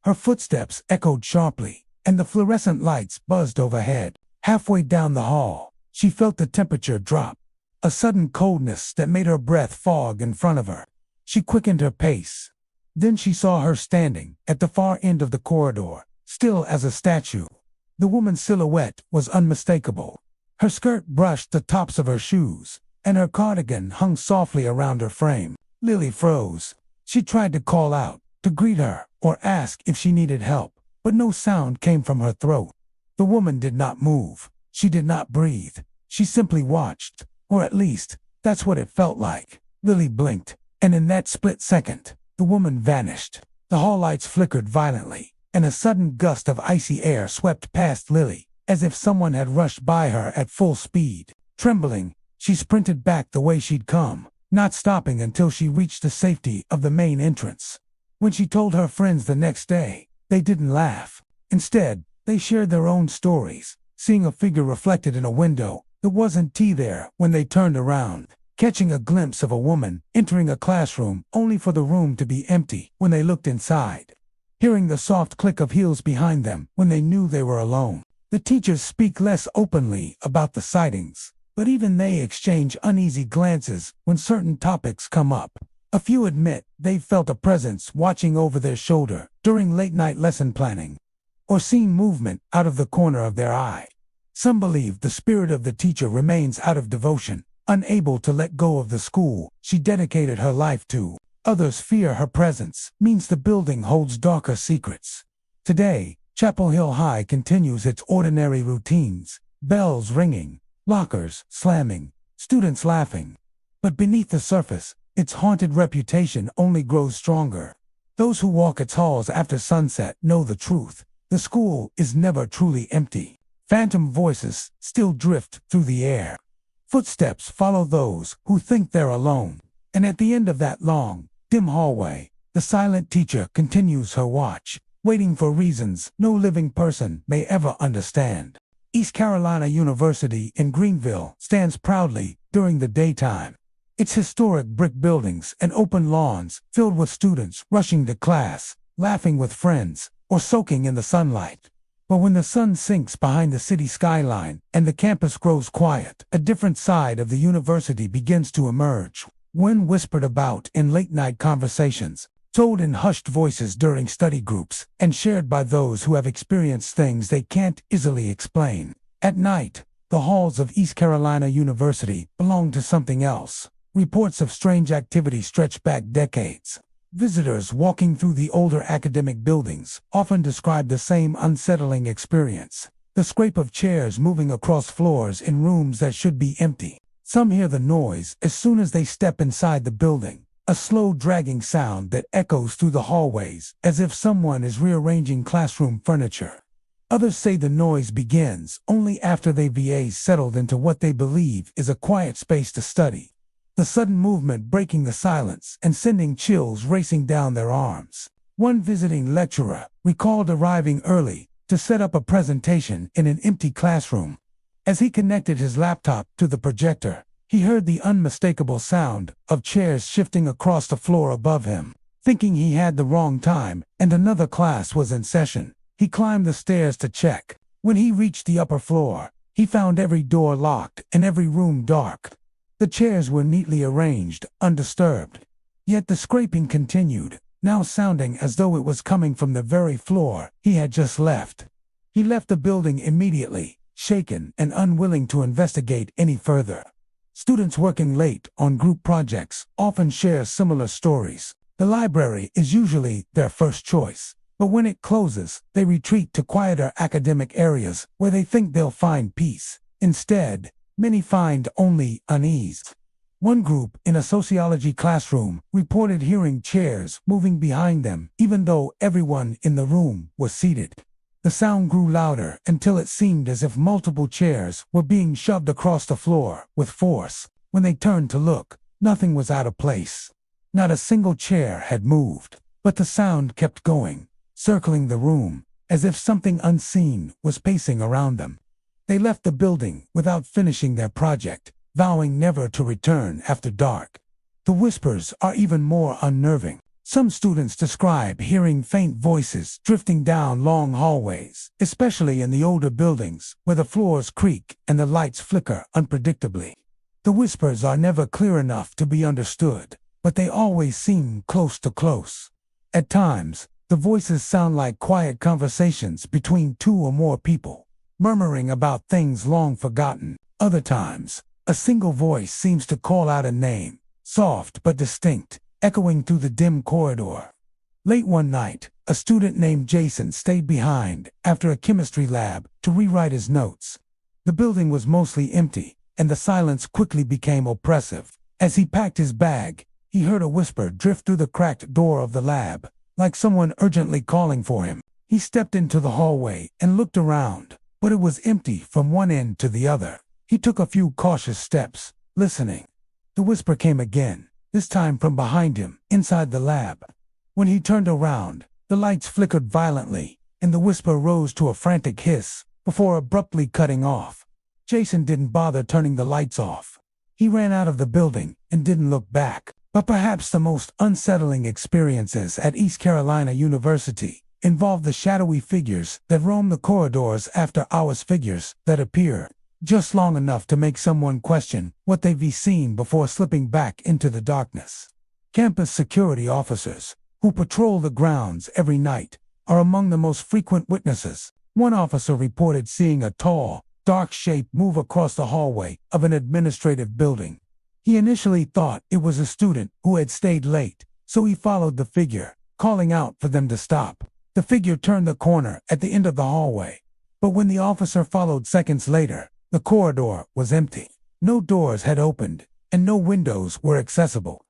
Speaker 1: Her footsteps echoed sharply, and the fluorescent lights buzzed overhead. Halfway down the hall, she felt the temperature drop, a sudden coldness that made her breath fog in front of her. She quickened her pace. Then she saw her standing at the far end of the corridor, still as a statue. The woman's silhouette was unmistakable. Her skirt brushed the tops of her shoes, and her cardigan hung softly around her frame. Lily froze. She tried to call out, to greet her, or ask if she needed help, but no sound came from her throat. The woman did not move. She did not breathe. She simply watched, or at least, that's what it felt like. Lily blinked, and in that split second, the woman vanished. The hall lights flickered violently, and a sudden gust of icy air swept past Lily, as if someone had rushed by her at full speed. Trembling, she sprinted back the way she'd come, not stopping until she reached the safety of the main entrance. When she told her friends the next day, they didn't laugh. Instead, they shared their own stories, seeing a figure reflected in a window that wasn't there when they turned around, catching a glimpse of a woman entering a classroom only for the room to be empty when they looked inside, hearing the soft click of heels behind them when they knew they were alone. The teachers speak less openly about the sightings, but even they exchange uneasy glances when certain topics come up. A few admit they've felt a presence watching over their shoulder during late-night lesson planning, or seen movement out of the corner of their eye. Some believe the spirit of the teacher remains out of devotion, unable to let go of the school she dedicated her life to. Others fear her presence means the building holds darker secrets. Today, Chapel Hill High continues its ordinary routines, bells ringing, lockers slamming, students laughing. But beneath the surface, its haunted reputation only grows stronger. Those who walk its halls after sunset know the truth. The school is never truly empty. Phantom voices still drift through the air. Footsteps follow those who think they're alone. And at the end of that long, dim hallway, the silent teacher continues her watch, waiting for reasons no living person may ever understand. East Carolina University in Greenville stands proudly during the daytime. Its historic brick buildings and open lawns filled with students rushing to class, laughing with friends, or soaking in the sunlight. But when the sun sinks behind the city skyline and the campus grows quiet, a different side of the university begins to emerge. When whispered about in late-night conversations, told in hushed voices during study groups, and shared by those who have experienced things they can't easily explain. At night, the halls of East Carolina University belong to something else. Reports of strange activity stretch back decades. Visitors walking through the older academic buildings often describe the same unsettling experience. The scrape of chairs moving across floors in rooms that should be empty. Some hear the noise as soon as they step inside the building, a slow dragging sound that echoes through the hallways as if someone is rearranging classroom furniture. Others say the noise begins only after they VAs settled into what they believe is a quiet space to study. The sudden movement breaking the silence and sending chills racing down their arms. One visiting lecturer recalled arriving early to set up a presentation in an empty classroom. As he connected his laptop to the projector, he heard the unmistakable sound of chairs shifting across the floor above him. Thinking he had the wrong time and another class was in session, he climbed the stairs to check. When he reached the upper floor, he found every door locked and every room dark. The chairs were neatly arranged, undisturbed. Yet the scraping continued, now sounding as though it was coming from the very floor he had just left. He left the building immediately, shaken and unwilling to investigate any further. Students working late on group projects often share similar stories. The library is usually their first choice, but when it closes, they retreat to quieter academic areas where they think they'll find peace. Instead, many find only unease. One group in a sociology classroom reported hearing chairs moving behind them even though everyone in the room was seated. The sound grew louder until it seemed as if multiple chairs were being shoved across the floor with force. When they turned to look, nothing was out of place. Not a single chair had moved, but the sound kept going, circling the room, as if something unseen was pacing around them. They left the building without finishing their project, vowing never to return after dark. The whispers are even more unnerving. Some students describe hearing faint voices drifting down long hallways, especially in the older buildings where the floors creak and the lights flicker unpredictably. The whispers are never clear enough to be understood, but they always seem close to close. At times, the voices sound like quiet conversations between two or more people, murmuring about things long forgotten. Other times, a single voice seems to call out a name, soft but distinct, echoing through the dim corridor. Late one night, a student named Jason stayed behind after a chemistry lab to rewrite his notes. The building was mostly empty, and the silence quickly became oppressive. As he packed his bag, he heard a whisper drift through the cracked door of the lab, like someone urgently calling for him. He stepped into the hallway and looked around, but it was empty from one end to the other. He took a few cautious steps, listening. The whisper came again, this time from behind him, inside the lab. When he turned around, the lights flickered violently, and the whisper rose to a frantic hiss, before abruptly cutting off. Jason didn't bother turning the lights off. He ran out of the building and didn't look back. But perhaps the most unsettling experiences at East Carolina University involved the shadowy figures that roam the corridors after hours, figures that appear just long enough to make someone question what they've seen before slipping back into the darkness. Campus security officers, who patrol the grounds every night, are among the most frequent witnesses. One officer reported seeing a tall, dark shape move across the hallway of an administrative building. He initially thought it was a student who had stayed late, so he followed the figure, calling out for them to stop. The figure turned the corner at the end of the hallway, but when the officer followed seconds later, the corridor was empty. No doors had opened, and no windows were accessible.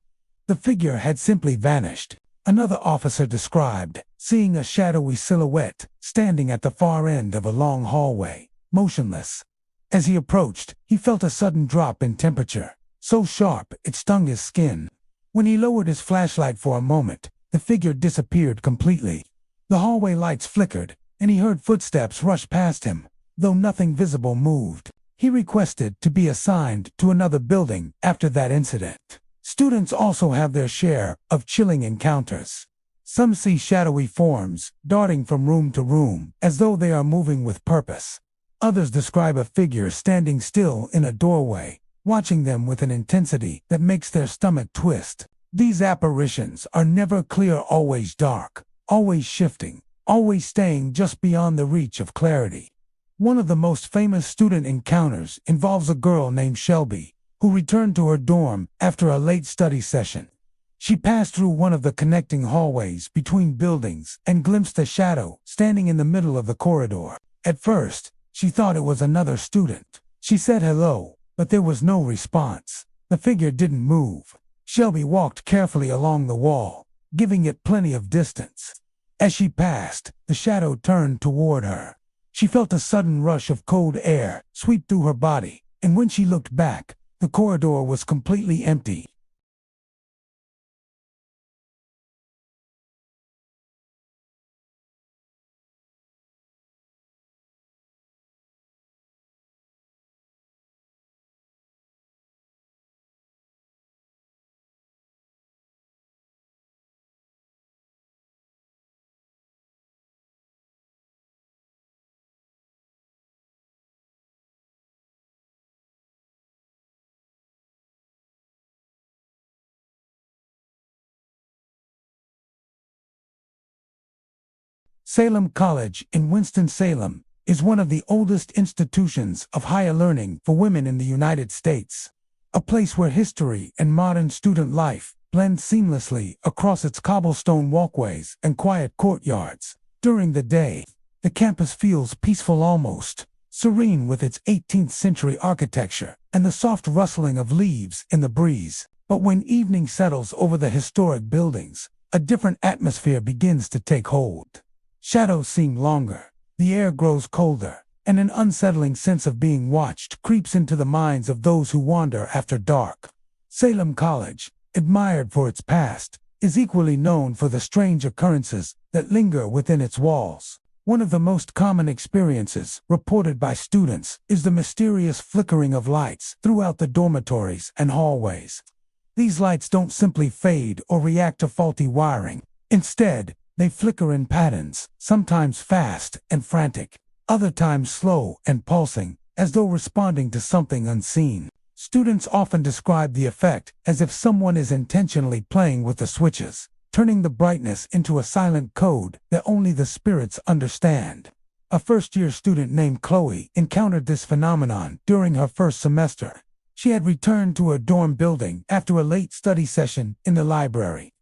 Speaker 1: The figure had simply vanished. Another officer described seeing a shadowy silhouette standing at the far end of a long hallway, motionless. As he approached, he felt a sudden drop in temperature, so sharp it stung his skin. When he lowered his flashlight for a moment, the figure disappeared completely. The hallway lights flickered, and he heard footsteps rush past him, though nothing visible moved. He requested to be assigned to another building after that incident. Students also have their share of chilling encounters. Some see shadowy forms darting from room to room as though they are moving with purpose. Others describe a figure standing still in a doorway, watching them with an intensity that makes their stomach twist. These apparitions are never clear, always dark, always shifting, always staying just beyond the reach of clarity. One of the most famous student encounters involves a girl named Shelby, who returned to her dorm after a late study session. She passed through one of the connecting hallways between buildings and glimpsed a shadow standing in the middle of the corridor. At first, she thought it was another student. She said hello, but there was no response. The figure didn't move. Shelby walked carefully along the wall, giving it plenty of distance. As she passed, the shadow turned toward her. She felt a sudden rush of cold air sweep through her body, and when she looked back, the corridor was completely empty. Salem College in Winston-Salem is one of the oldest institutions of higher learning for women in the United States, a place where history and modern student life blend seamlessly across its cobblestone walkways and quiet courtyards. During the day, the campus feels peaceful, almost serene, with its 18th century architecture and the soft rustling of leaves in the breeze. But when evening settles over the historic buildings, a different atmosphere begins to take hold. Shadows seem longer, the air grows colder, and an unsettling sense of being watched creeps into the minds of those who wander after dark. Salem College, admired for its past, is equally known for the strange occurrences that linger within its walls. One of the most common experiences reported by students is the mysterious flickering of lights throughout the dormitories and hallways. These lights don't simply fade or react to faulty wiring. Instead, they flicker in patterns, sometimes fast and frantic, other times slow and pulsing, as though responding to something unseen. Students often describe the effect as if someone is intentionally playing with the switches, turning the brightness into a silent code that only the spirits understand. A first-year student named Chloe encountered this phenomenon during her first semester. She had returned to her dorm building after a late study session in the library.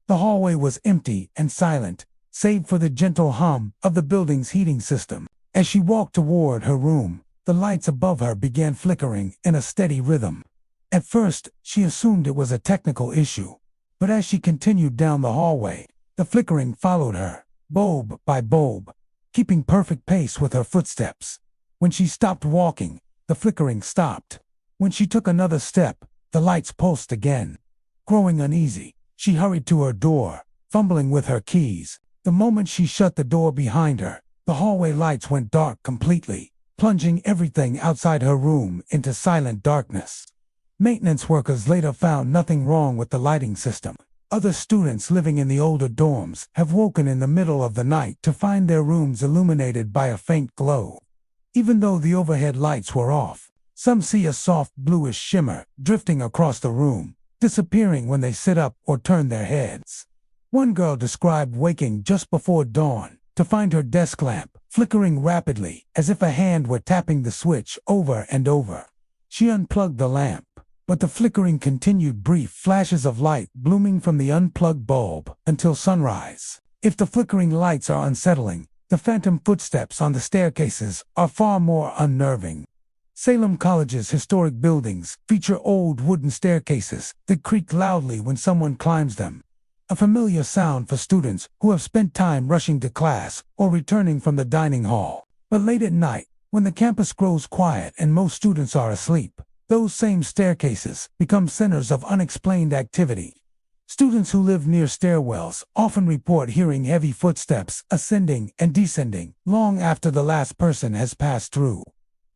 Speaker 1: The hallway was empty and silent, save for the gentle hum of the building's heating system. As she walked toward her room, the lights above her began flickering in a steady rhythm. At first, she assumed it was a technical issue, but as she continued down the hallway, the flickering followed her, bulb by bulb, keeping perfect pace with her footsteps. When she stopped walking, the flickering stopped. When she took another step, the lights pulsed again. Growing uneasy, she hurried to her door, fumbling with her keys. The moment she shut the door behind her, the hallway lights went dark completely, plunging everything outside her room into silent darkness. Maintenance workers later found nothing wrong with the lighting system. Other students living in the older dorms have woken in the middle of the night to find their rooms illuminated by a faint glow. Even though the overhead lights were off, some see a soft bluish shimmer drifting across the room, disappearing when they sit up or turn their heads. One girl described waking just before dawn to find her desk lamp flickering rapidly as if a hand were tapping the switch over and over. She unplugged the lamp, but the flickering continued, brief flashes of light blooming from the unplugged bulb until sunrise. If the flickering lights are unsettling, the phantom footsteps on the staircases are far more unnerving. Salem College's historic buildings feature old wooden staircases that creak loudly when someone climbs them. A familiar sound for students who have spent time rushing to class or returning from the dining hall. But late at night, when the campus grows quiet and most students are asleep, those same staircases become centers of unexplained activity. Students who live near stairwells often report hearing heavy footsteps ascending and descending long after the last person has passed through.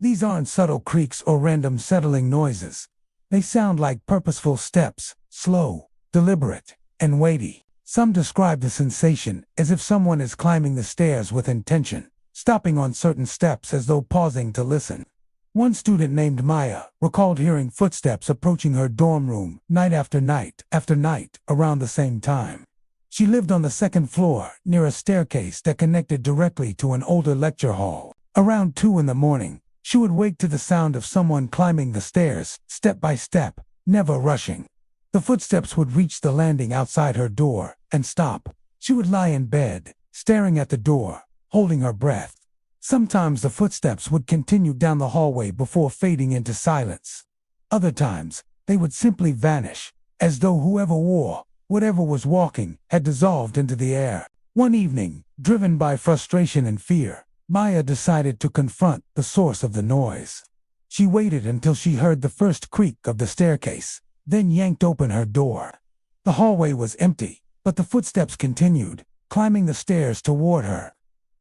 Speaker 1: These aren't subtle creaks or random settling noises. They sound like purposeful steps, slow, deliberate, and weighty. Some describe the sensation as if someone is climbing the stairs with intention, stopping on certain steps as though pausing to listen. One student named Maya recalled hearing footsteps approaching her dorm room night after night around the same time. She lived on the second floor near a staircase that connected directly to an older lecture hall. Around 2 in the morning, she would wake to the sound of someone climbing the stairs, step by step, never rushing. The footsteps would reach the landing outside her door and stop. She would lie in bed, staring at the door, holding her breath. Sometimes the footsteps would continue down the hallway before fading into silence. Other times, they would simply vanish, as though whoever wore whatever was walking had dissolved into the air. One evening, driven by frustration and fear, Maya decided to confront the source of the noise. She waited until she heard the first creak of the staircase, then yanked open her door. The hallway was empty, but the footsteps continued, climbing the stairs toward her.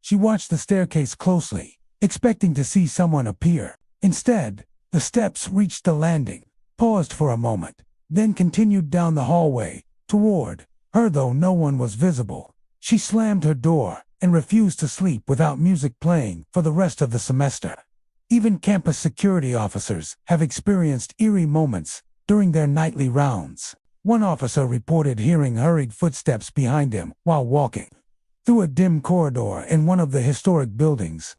Speaker 1: She watched the staircase closely, expecting to see someone appear. Instead, the steps reached the landing, paused for a moment, then continued down the hallway, toward her, though no one was visible. She slammed her door and refused to sleep without music playing for the rest of the semester. Even campus security officers have experienced eerie moments during their nightly rounds. One officer reported hearing hurried footsteps behind him while walking through a dim corridor in one of the historic buildings.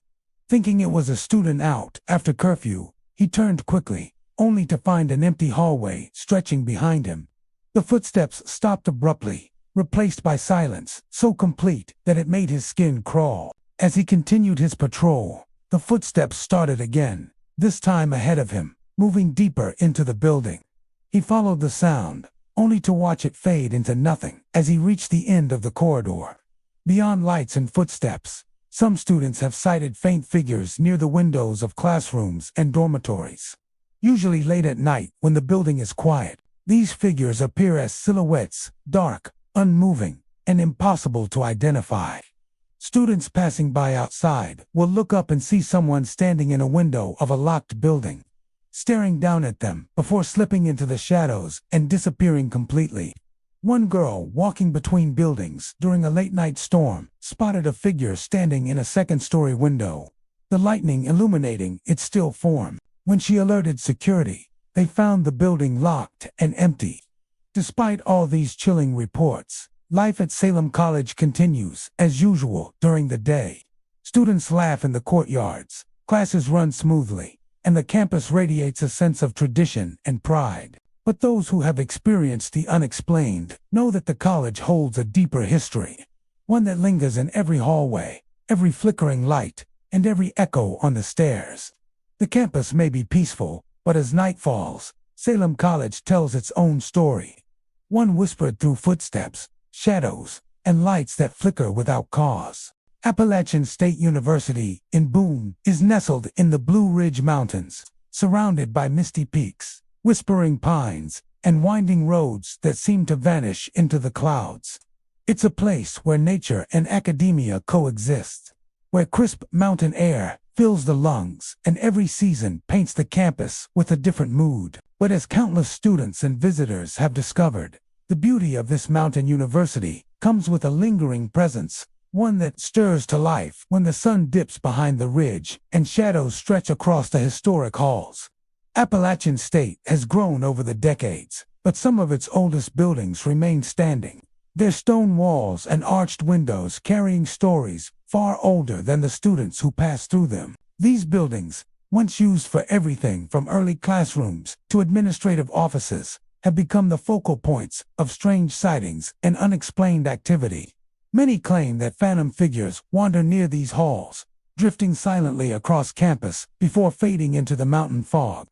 Speaker 1: Thinking it was a student out after curfew, he turned quickly, only to find an empty hallway stretching behind him. The footsteps stopped abruptly, replaced by silence so complete that it made his skin crawl. As he continued his patrol, the footsteps started again, this time ahead of him, moving deeper into the building. He followed the sound, only to watch it fade into nothing as he reached the end of the corridor. Beyond lights and footsteps, some students have sighted faint figures near the windows of classrooms and dormitories. Usually late at night when the building is quiet, these figures appear as silhouettes, dark, unmoving, and impossible to identify. Students passing by outside will look up and see someone standing in a window of a locked building, staring down at them before slipping into the shadows and disappearing completely. One girl walking between buildings during a late-night storm spotted a figure standing in a second-story window, the lightning illuminating its still form. When she alerted security, they found the building locked and empty. Despite all these chilling reports, life at Salem College continues as usual during the day. Students laugh in the courtyards, classes run smoothly, and the campus radiates a sense of tradition and pride. But those who have experienced the unexplained know that the college holds a deeper history, one that lingers in every hallway, every flickering light, and every echo on the stairs. The campus may be peaceful, but as night falls, Salem College tells its own story. One whispered through footsteps, shadows, and lights that flicker without cause. Appalachian State University in Boone is nestled in the Blue Ridge Mountains, surrounded by misty peaks, whispering pines, and winding roads that seem to vanish into the clouds. It's a place where nature and academia coexist, where crisp mountain air fills the lungs, and every season paints the campus with a different mood. But as countless students and visitors have discovered, the beauty of this mountain university comes with a lingering presence, one that stirs to life when the sun dips behind the ridge and shadows stretch across the historic halls. Appalachian State has grown over the decades, but some of its oldest buildings remain standing. Their stone walls and arched windows carrying stories far older than the students who pass through them. These buildings, once used for everything from early classrooms to administrative offices, have become the focal points of strange sightings and unexplained activity. Many claim that phantom figures wander near these halls, drifting silently across campus before fading into the mountain fog.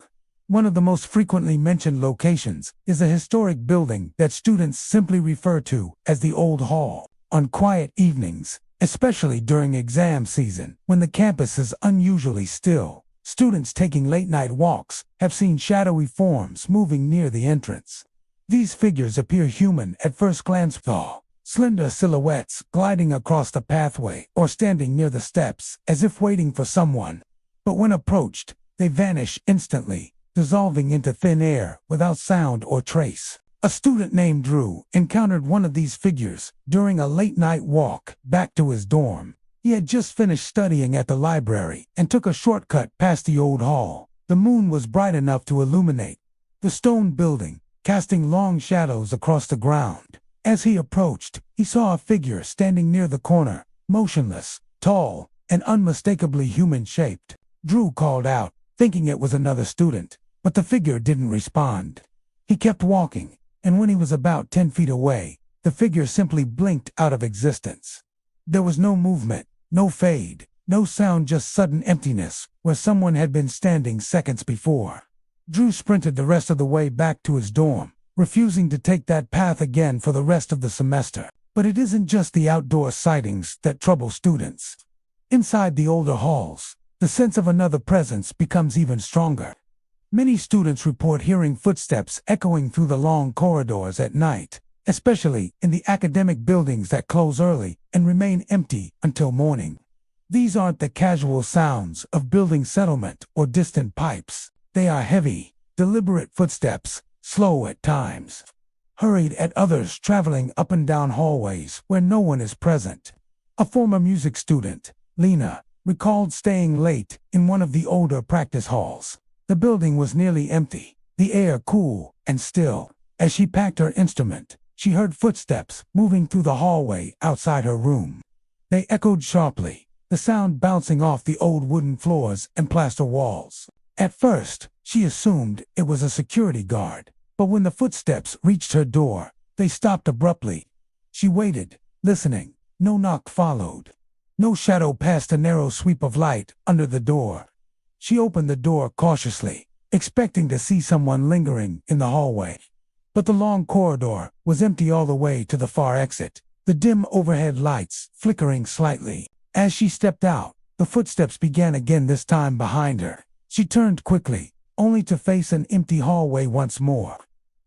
Speaker 1: One of the most frequently mentioned locations is a historic building that students simply refer to as the Old Hall. On quiet evenings, especially during exam season, when the campus is unusually still, students taking late-night walks have seen shadowy forms moving near the entrance. These figures appear human at first glance, tall, slender silhouettes gliding across the pathway or standing near the steps as if waiting for someone. But when approached, they vanish instantly, dissolving into thin air without sound or trace. A student named Drew encountered one of these figures during a late-night walk back to his dorm. He had just finished studying at the library and took a shortcut past the old hall. The moon was bright enough to illuminate the stone building, casting long shadows across the ground. As he approached, he saw a figure standing near the corner, motionless, tall, and unmistakably human-shaped. Drew called out, thinking it was another student, but the figure didn't respond. He kept walking, and when he was about 10 feet away, the figure simply blinked out of existence. There was no movement, no fade, no sound, just sudden emptiness where someone had been standing seconds before. Drew sprinted the rest of the way back to his dorm, refusing to take that path again for the rest of the semester. But it isn't just the outdoor sightings that trouble students. Inside the older halls, the sense of another presence becomes even stronger. Many students report hearing footsteps echoing through the long corridors at night, especially in the academic buildings that close early and remain empty until morning. These aren't the casual sounds of building settlement or distant pipes. They are heavy, deliberate footsteps, slow at times, hurried at others, traveling up and down hallways where no one is present. A former music student, Lena, recalled staying late in one of the older practice halls. The building was nearly empty, the air cool and still. As she packed her instrument, she heard footsteps moving through the hallway outside her room. They echoed sharply, the sound bouncing off the old wooden floors and plaster walls. At first, she assumed it was a security guard, but when the footsteps reached her door, they stopped abruptly. She waited, listening. No knock followed. No shadow passed a narrow sweep of light under the door. She opened the door cautiously, expecting to see someone lingering in the hallway. But the long corridor was empty all the way to the far exit, the dim overhead lights flickering slightly. As she stepped out, the footsteps began again, this time behind her. She turned quickly, only to face an empty hallway once more.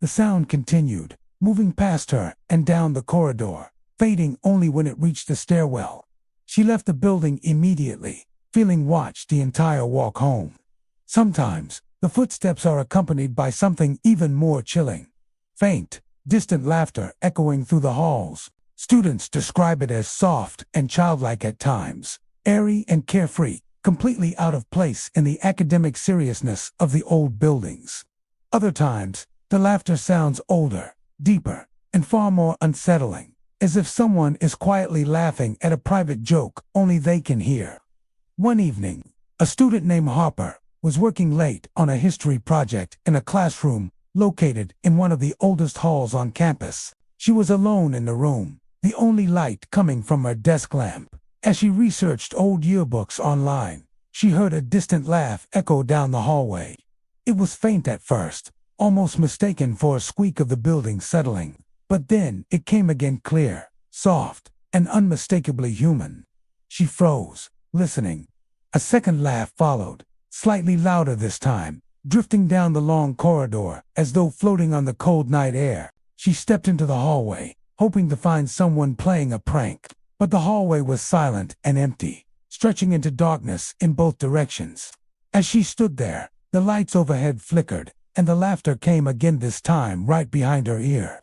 Speaker 1: The sound continued, moving past her and down the corridor, fading only when it reached the stairwell. She left the building immediately, feeling watched the entire walk home. Sometimes, the footsteps are accompanied by something even more chilling. Faint, distant laughter echoing through the halls. Students describe it as soft and childlike at times, airy and carefree, completely out of place in the academic seriousness of the old buildings. Other times, the laughter sounds older, deeper, and far more unsettling, as if someone is quietly laughing at a private joke only they can hear. One evening, a student named Harper was working late on a history project in a classroom located in one of the oldest halls on campus. She was alone in the room, the only light coming from her desk lamp. As she researched old yearbooks online, she heard a distant laugh echo down the hallway. It was faint at first, almost mistaken for a squeak of the building settling. But then it came again, clear, soft, and unmistakably human. She froze, listening. A second laugh followed, slightly louder this time, drifting down the long corridor as though floating on the cold night air. She stepped into the hallway, hoping to find someone playing a prank. But the hallway was silent and empty, stretching into darkness in both directions. As she stood there, the lights overhead flickered, and the laughter came again, this time right behind her ear.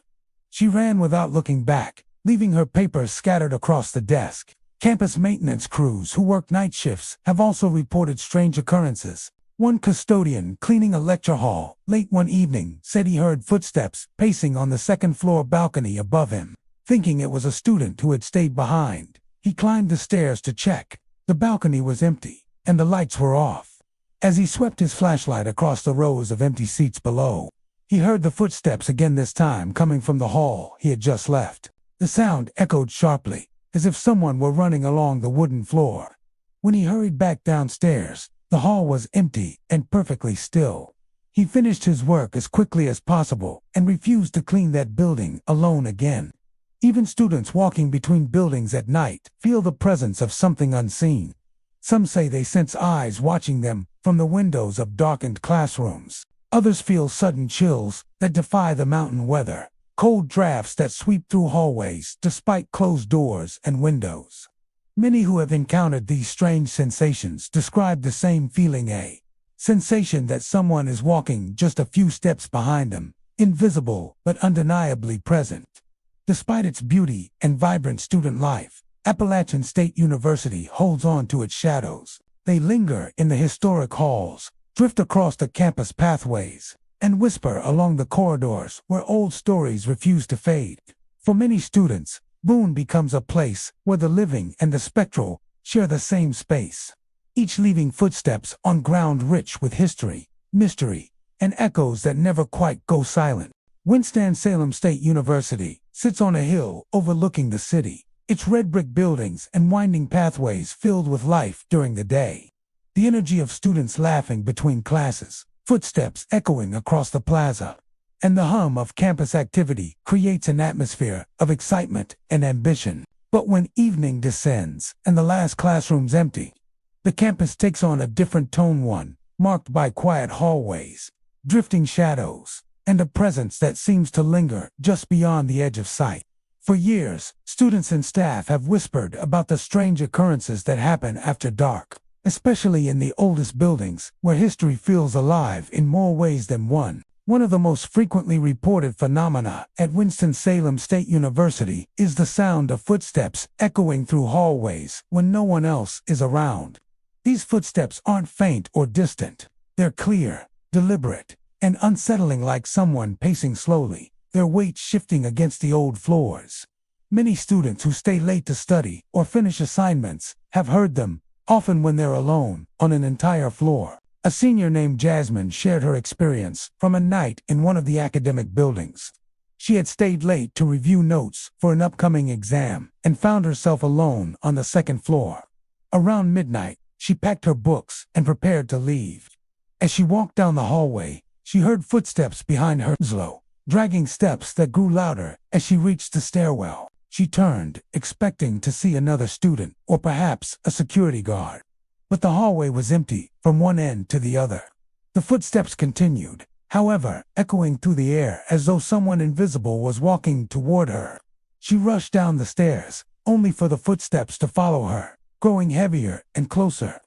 Speaker 1: She ran without looking back, leaving her papers scattered across the desk. Campus maintenance crews who work night shifts have also reported strange occurrences. One custodian cleaning a lecture hall late one evening said he heard footsteps pacing on the second-floor balcony above him. Thinking it was a student who had stayed behind, he climbed the stairs to check. The balcony was empty, and the lights were off. As he swept his flashlight across the rows of empty seats below, he heard the footsteps again, this time coming from the hall he had just left. The sound echoed sharply, as if someone were running along the wooden floor. When he hurried back downstairs, the hall was empty and perfectly still. He finished his work as quickly as possible and refused to clean that building alone again. Even students walking between buildings at night feel the presence of something unseen. Some say they sense eyes watching them from the windows of darkened classrooms. Others feel sudden chills that defy the mountain weather, cold drafts that sweep through hallways despite closed doors and windows. Many who have encountered these strange sensations describe the same feeling, a sensation that someone is walking just a few steps behind them, invisible but undeniably present. Despite its beauty and vibrant student life, Appalachian State University holds on to its shadows. They linger in the historic halls, drift across the campus pathways, and whisper along the corridors where old stories refuse to fade. For many students, Boone becomes a place where the living and the spectral share the same space, each leaving footsteps on ground rich with history, mystery, and echoes that never quite go silent. Winston-Salem State University sits on a hill overlooking the city, its red brick buildings and winding pathways filled with life during the day. The energy of students laughing between classes, footsteps echoing across the plaza, and the hum of campus activity creates an atmosphere of excitement and ambition. But when evening descends and the last classroom's empty, the campus takes on a different tone, one marked by quiet hallways, drifting shadows, and a presence that seems to linger just beyond the edge of sight. For years, students and staff have whispered about the strange occurrences that happen after dark, especially in the oldest buildings where history feels alive in more ways than one. One of the most frequently reported phenomena at Winston-Salem State University is the sound of footsteps echoing through hallways when no one else is around. These footsteps aren't faint or distant. They're clear, deliberate, and unsettling, like someone pacing slowly, their weight shifting against the old floors. Many students who stay late to study or finish assignments have heard them, often when they're alone on an entire floor. A senior named Jasmine shared her experience from a night in one of the academic buildings. She had stayed late to review notes for an upcoming exam and found herself alone on the second floor. Around midnight, she packed her books and prepared to leave. As she walked down the hallway, she heard footsteps behind her, slow, dragging steps that grew louder as she reached the stairwell. She turned, expecting to see another student or perhaps a security guard. But the hallway was empty from one end to the other. The footsteps continued, however, echoing through the air as though someone invisible was walking toward her. She rushed down the stairs, only for the footsteps to follow her, growing heavier and closer.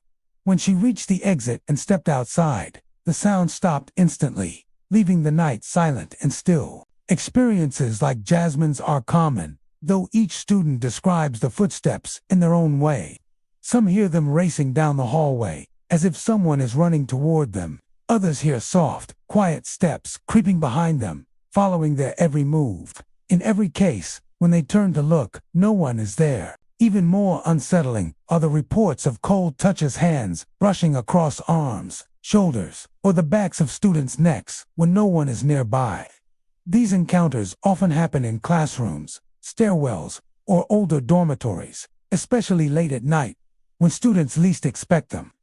Speaker 1: When she reached the exit and stepped outside, the sound stopped instantly, leaving the night silent and still. Experiences like Jasmine's are common, though each student describes the footsteps in their own way. Some hear them racing down the hallway, as if someone is running toward them. Others hear soft, quiet steps creeping behind them, following their every move. In every case, when they turn to look, no one is there. Even more unsettling are the reports of cold touches, hands brushing across arms, shoulders, or the backs of students' necks when no one is nearby. These encounters often happen in classrooms, stairwells, or older dormitories, especially late at night, when students least expect them.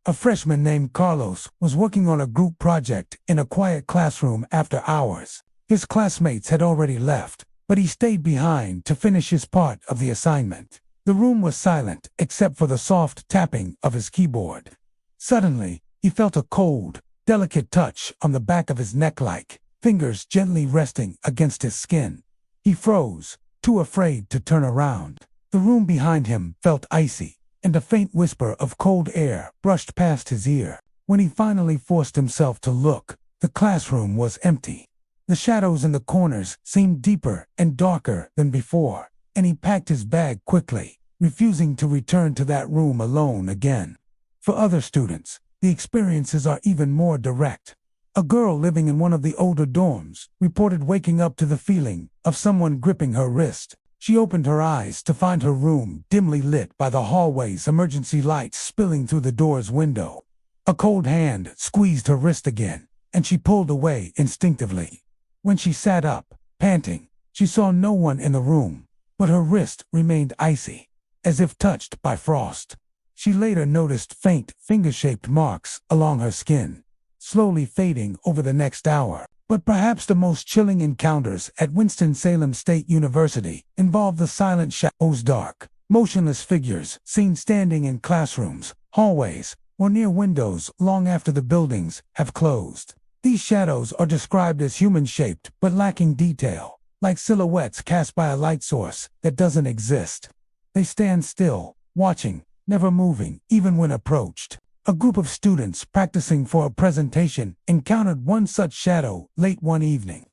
Speaker 1: A freshman named Carlos was working on a group project in a quiet classroom after hours. His classmates had already left, but he stayed behind to finish his part of the assignment. The room was silent except for the soft tapping of his keyboard. Suddenly, he felt a cold, delicate touch on the back of his neck, like fingers gently resting against his skin. He froze, too afraid to turn around. The room behind him felt icy, and a faint whisper of cold air brushed past his ear. When he finally forced himself to look, the classroom was empty. The shadows in the corners seemed deeper and darker than before, and he packed his bag quickly, refusing to return to that room alone again. For other students, the experiences are even more direct. A girl living in one of the older dorms reported waking up to the feeling of someone gripping her wrist. She opened her eyes to find her room dimly lit by the hallway's emergency lights spilling through the door's window. A cold hand squeezed her wrist again, and she pulled away instinctively. When she sat up, panting, she saw no one in the room, but her wrist remained icy, as if touched by frost. She later noticed faint, finger-shaped marks along her skin, slowly fading over the next hour. But perhaps the most chilling encounters at Winston-Salem State University involved the silent shadows, dark, motionless figures seen standing in classrooms, hallways, or near windows long after the buildings have closed. These shadows are described as human-shaped but lacking detail, like silhouettes cast by a light source that doesn't exist. They stand still, watching, never moving, even when approached. A group of students practicing for a presentation encountered one such shadow late one evening.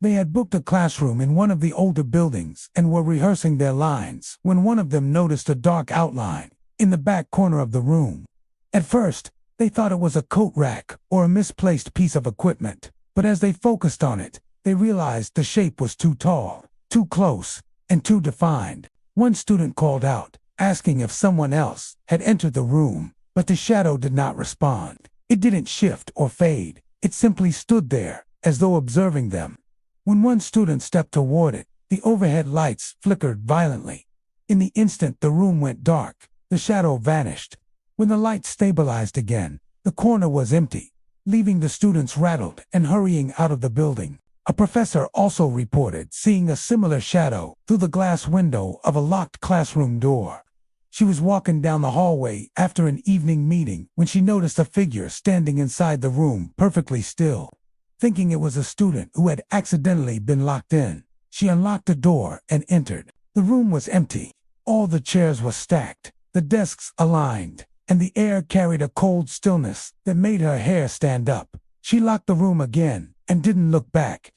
Speaker 1: They had booked a classroom in one of the older buildings and were rehearsing their lines when one of them noticed a dark outline in the back corner of the room. At first, they thought it was a coat rack or a misplaced piece of equipment, but as they focused on it, they realized the shape was too tall, too close, and too defined. One student called out, asking if someone else had entered the room, but the shadow did not respond. It didn't shift or fade. It simply stood there, as though observing them. When one student stepped toward it, the overhead lights flickered violently. In the instant the room went dark, the shadow vanished. When the light stabilized again, the corner was empty, leaving the students rattled and hurrying out of the building. A professor also reported seeing a similar shadow through the glass window of a locked classroom door. She was walking down the hallway after an evening meeting when she noticed a figure standing inside the room perfectly still. Thinking it was a student who had accidentally been locked in, she unlocked the door and entered. The room was empty. All the chairs were stacked, the desks aligned, and the air carried a cold stillness that made her hair stand up. She locked the room again and didn't look back.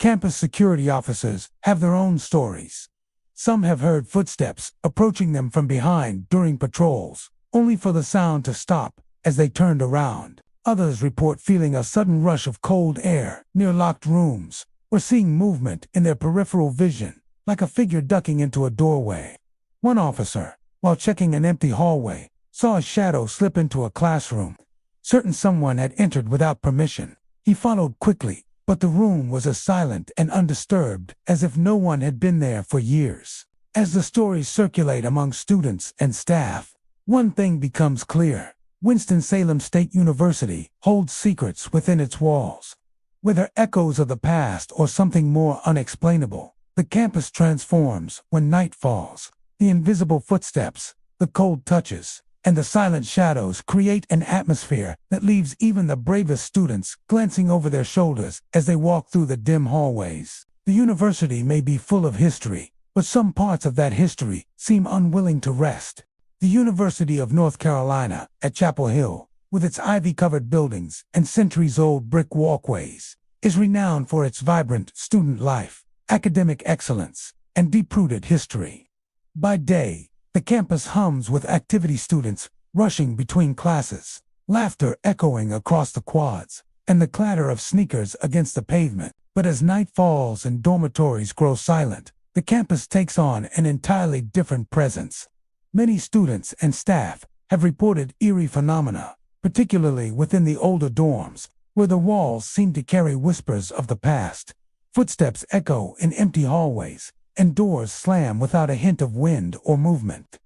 Speaker 1: Campus security officers have their own stories. Some have heard footsteps approaching them from behind during patrols, only for the sound to stop as they turned around. Others report feeling a sudden rush of cold air near locked rooms, or seeing movement in their peripheral vision, like a figure ducking into a doorway. One officer, while checking an empty hallway, saw a shadow slip into a classroom. Certain someone had entered without permission. He followed quickly, but the room was as silent and undisturbed as if no one had been there for years. As the stories circulate among students and staff, one thing becomes clear. Winston-Salem State University holds secrets within its walls. Whether echoes of the past or something more unexplainable, the campus transforms when night falls. The invisible footsteps, the cold touches, and the silent shadows create an atmosphere that leaves even the bravest students glancing over their shoulders as they walk through the dim hallways. The university may be full of history, but some parts of that history seem unwilling to rest. The University of North Carolina at Chapel Hill, with its ivy-covered buildings and centuries-old brick walkways, is renowned for its vibrant student life, academic excellence, and deep-rooted history. By day, the campus hums with activity students rushing between classes, laughter echoing across the quads, and the clatter of sneakers against the pavement. But as night falls and dormitories grow silent, the campus takes on an entirely different presence. Many students and staff have reported eerie phenomena, particularly within the older dorms, where the walls seem to carry whispers of the past. Footsteps echo in empty hallways, and doors slam without a hint of wind or movement.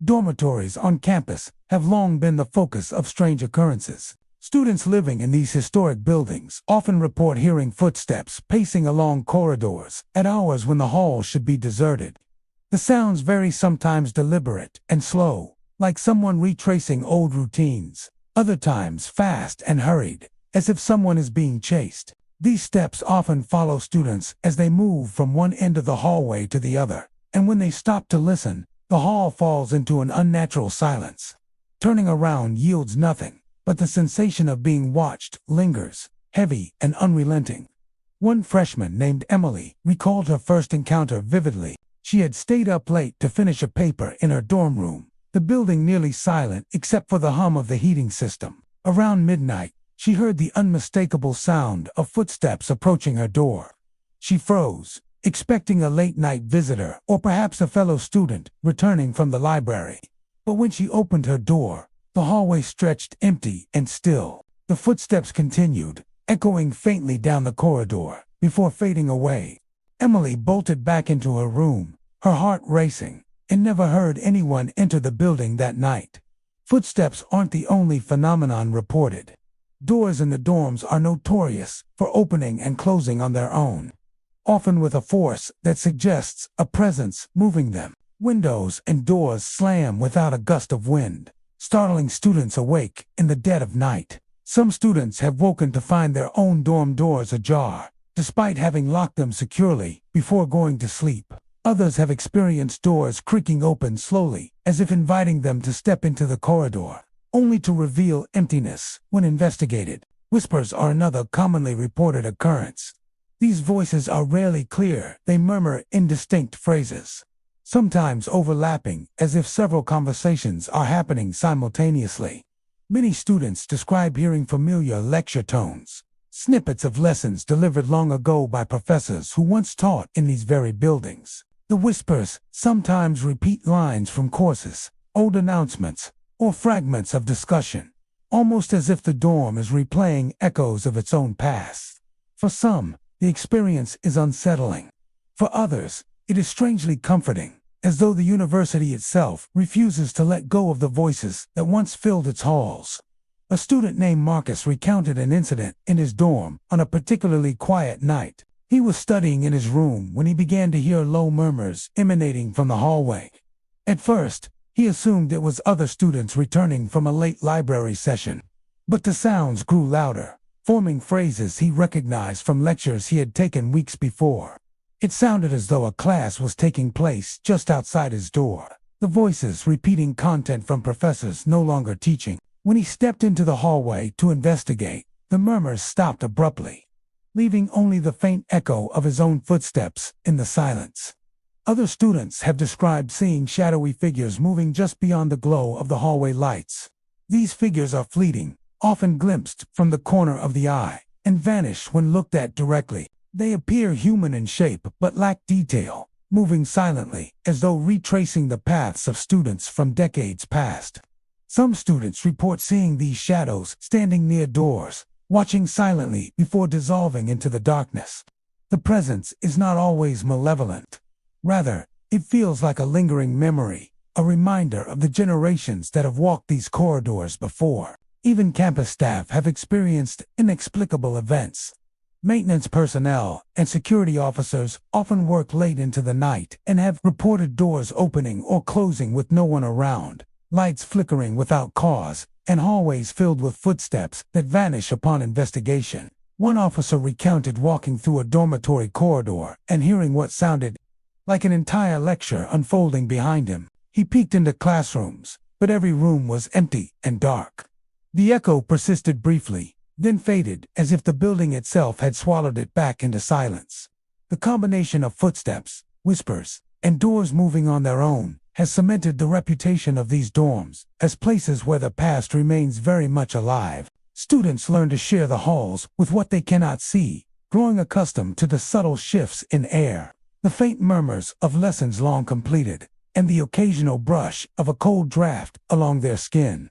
Speaker 1: Dormitories on campus have long been the focus of strange occurrences. Students living in these historic buildings often report hearing footsteps pacing along corridors at hours when the halls should be deserted. The sounds vary, sometimes deliberate and slow, like someone retracing old routines, other times fast and hurried, as if someone is being chased. These steps often follow students as they move from one end of the hallway to the other, and when they stop to listen, the hall falls into an unnatural silence. Turning around yields nothing, but the sensation of being watched lingers, heavy and unrelenting. One freshman named Emily recalled her first encounter vividly. She had stayed up late to finish a paper in her dorm room, the building nearly silent except for the hum of the heating system. Around midnight, she heard the unmistakable sound of footsteps approaching her door. She froze, expecting a late-night visitor or perhaps a fellow student returning from the library. But when she opened her door, the hallway stretched empty and still. The footsteps continued, echoing faintly down the corridor, before fading away. Emily bolted back into her room, her heart racing, and never heard anyone enter the building that night. Footsteps aren't the only phenomenon reported. Doors in the dorms are notorious for opening and closing on their own, often with a force that suggests a presence moving them. Windows and doors slam without a gust of wind, startling students awake in the dead of night. Some students have woken to find their own dorm doors ajar, despite having locked them securely before going to sleep. Others have experienced doors creaking open slowly, as if inviting them to step into the corridor, only to reveal emptiness when investigated. Whispers are another commonly reported occurrence. These voices are rarely clear. They murmur indistinct phrases, sometimes overlapping, as if several conversations are happening simultaneously. Many students describe hearing familiar lecture tones, snippets of lessons delivered long ago by professors who once taught in these very buildings. The whispers sometimes repeat lines from courses, old announcements, or fragments of discussion, almost as if the dorm is replaying echoes of its own past. For some, the experience is unsettling. For others, it is strangely comforting, as though the university itself refuses to let go of the voices that once filled its halls. A student named Marcus recounted an incident in his dorm on a particularly quiet night. He was studying in his room when he began to hear low murmurs emanating from the hallway. At first, he assumed it was other students returning from a late library session. But the sounds grew louder, forming phrases he recognized from lectures he had taken weeks before. It sounded as though a class was taking place just outside his door, the voices repeating content from professors no longer teaching. When he stepped into the hallway to investigate, the murmurs stopped abruptly, leaving only the faint echo of his own footsteps in the silence. Other students have described seeing shadowy figures moving just beyond the glow of the hallway lights. These figures are fleeting, often glimpsed from the corner of the eye, and vanish when looked at directly. They appear human in shape but lack detail, moving silently as though retracing the paths of students from decades past. Some students report seeing these shadows standing near doors, watching silently before dissolving into the darkness. The presence is not always malevolent. Rather, it feels like a lingering memory, a reminder of the generations that have walked these corridors before. Even campus staff have experienced inexplicable events. Maintenance personnel and security officers often work late into the night and have reported doors opening or closing with no one around, lights flickering without cause, and hallways filled with footsteps that vanish upon investigation. One officer recounted walking through a dormitory corridor and hearing what sounded like an entire lecture unfolding behind him. He peeked into classrooms, but every room was empty and dark. The echo persisted briefly, then faded as if the building itself had swallowed it back into silence. The combination of footsteps, whispers, and doors moving on their own has cemented the reputation of these dorms as places where the past remains very much alive. Students learn to share the halls with what they cannot see, growing accustomed to the subtle shifts in air, the faint murmurs of lessons long completed, and the occasional brush of a cold draft along their skin.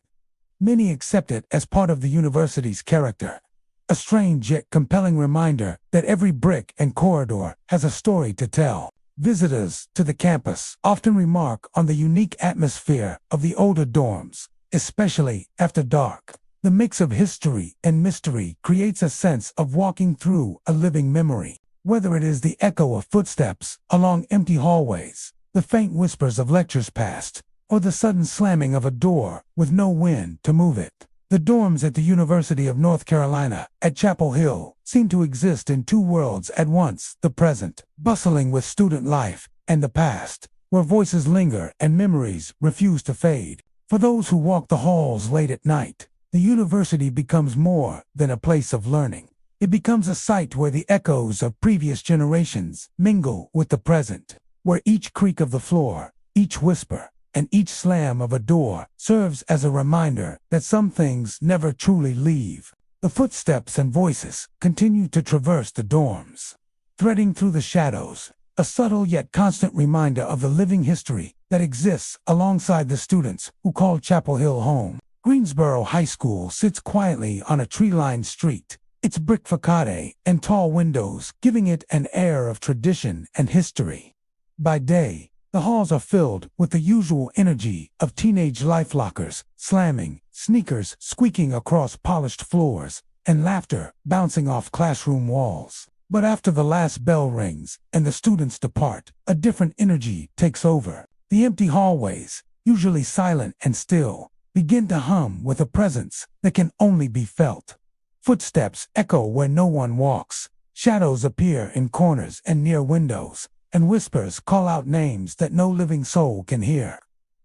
Speaker 1: Many accept it as part of the university's character, a strange yet compelling reminder that every brick and corridor has a story to tell. Visitors to the campus often remark on the unique atmosphere of the older dorms, especially after dark. The mix of history and mystery creates a sense of walking through a living memory. Whether it is the echo of footsteps along empty hallways, the faint whispers of lectures past, or the sudden slamming of a door with no wind to move it. The dorms at the University of North Carolina at Chapel Hill seem to exist in two worlds at once: the present, bustling with student life, and the past, where voices linger and memories refuse to fade. For those who walk the halls late at night, the university becomes more than a place of learning. It becomes a site where the echoes of previous generations mingle with the present, where each creak of the floor, each whisper, and each slam of a door serves as a reminder that some things never truly leave. The footsteps and voices continue to traverse the dorms, threading through the shadows, a subtle yet constant reminder of the living history that exists alongside the students who call Chapel Hill home. Greensboro High School sits quietly on a tree-lined street, its brick facade and tall windows giving it an air of tradition and history. By day, the halls are filled with the usual energy of teenage lifelockers slamming, sneakers squeaking across polished floors, and laughter bouncing off classroom walls. But after the last bell rings and the students depart, a different energy takes over. The empty hallways, usually silent and still, begin to hum with a presence that can only be felt. Footsteps echo where no one walks, shadows appear in corners and near windows, and whispers call out names that no living soul can hear.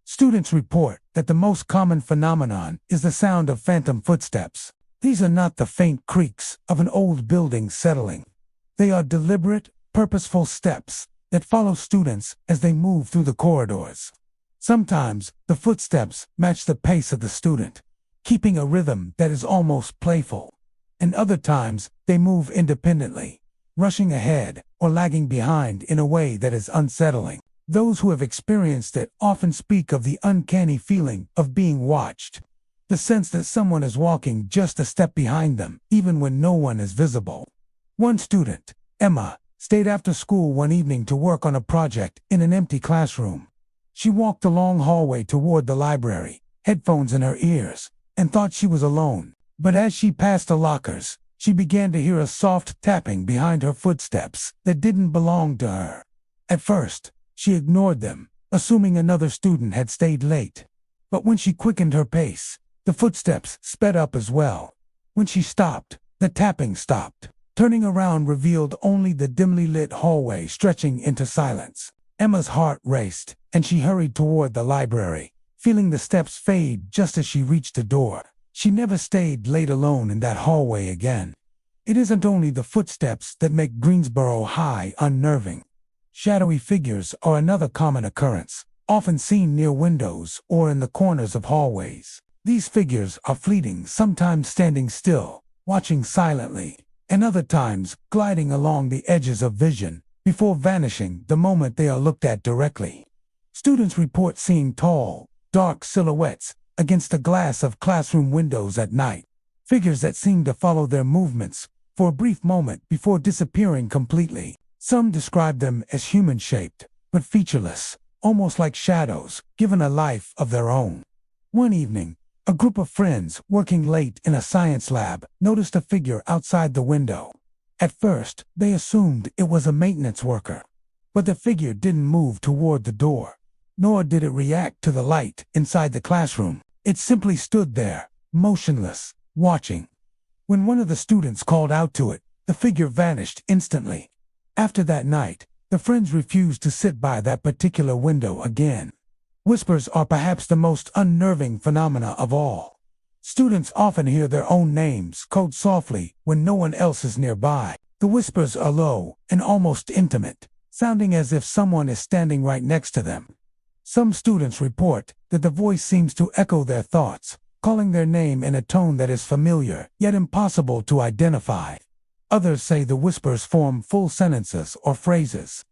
Speaker 1: Students report that the most common phenomenon is the sound of phantom footsteps. These are not the faint creaks of an old building settling. They are deliberate, purposeful steps that follow students as they move through the corridors. Sometimes the footsteps match the pace of the student, keeping a rhythm that is almost playful. And other times they move independently, rushing ahead or lagging behind in a way that is unsettling. Those who have experienced it often speak of the uncanny feeling of being watched, the sense that someone is walking just a step behind them, even when no one is visible. One student, Emma, stayed after school one evening to work on a project in an empty classroom. She walked the long hallway toward the library, headphones in her ears, and thought she was alone. But as she passed the lockers, she began to hear a soft tapping behind her footsteps that didn't belong to her. At first, she ignored them, assuming another student had stayed late. But when she quickened her pace, the footsteps sped up as well. When she stopped, the tapping stopped. Turning around revealed only the dimly lit hallway stretching into silence. Emma's heart raced, and she hurried toward the library, feeling the steps fade just as she reached the door. She never stayed late alone in that hallway again. It isn't only the footsteps that make Greensboro High unnerving. Shadowy figures are another common occurrence, often seen near windows or in the corners of hallways. These figures are fleeting, sometimes standing still, watching silently, and other times gliding along the edges of vision before vanishing the moment they are looked at directly. Students report seeing tall, dark silhouettes against the glass of classroom windows at night, figures that seem to follow their movements for a brief moment before disappearing completely. Some describe them as human-shaped, but featureless, almost like shadows given a life of their own. One evening, a group of friends working late in a science lab noticed a figure outside the window. At first, they assumed it was a maintenance worker, but the figure didn't move toward the door, nor did it react to the light inside the classroom. It simply stood there, motionless, watching. When one of the students called out to it, the figure vanished instantly. After that night, the friends refused to sit by that particular window again. Whispers are perhaps the most unnerving phenomena of all. Students often hear their own names called softly when no one else is nearby. The whispers are low and almost intimate, sounding as if someone is standing right next to them. Some students report that the voice seems to echo their thoughts, calling their name in a tone that is familiar yet impossible to identify. Others say the whispers form full sentences or phrases,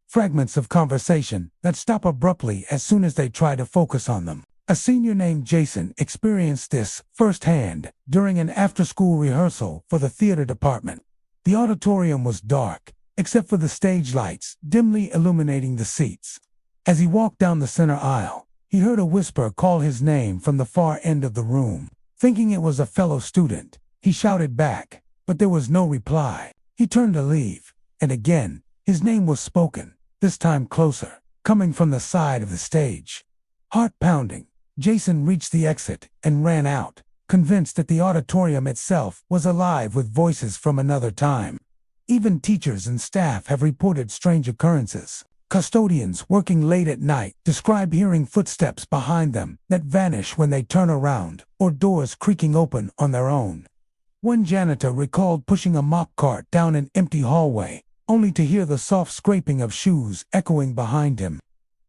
Speaker 1: fragments of conversation that stop abruptly as soon as they try to focus on them. A senior named Jason experienced this firsthand during an after-school rehearsal for the theater department. The auditorium was dark, except for the stage lights dimly illuminating the seats. As he walked down the center aisle, he heard a whisper call his name from the far end of the room. Thinking it was a fellow student, he shouted back, but there was no reply. He turned to leave, and again, his name was spoken, this time closer, coming from the side of the stage. Heart pounding, Jason reached the exit and ran out, convinced that the auditorium itself was alive with voices from another time. Even teachers and staff have reported strange occurrences. Custodians working late at night describe hearing footsteps behind them that vanish when they turn around, or doors creaking open on their own. One janitor recalled pushing a mop cart down an empty hallway, only to hear the soft scraping of shoes echoing behind him.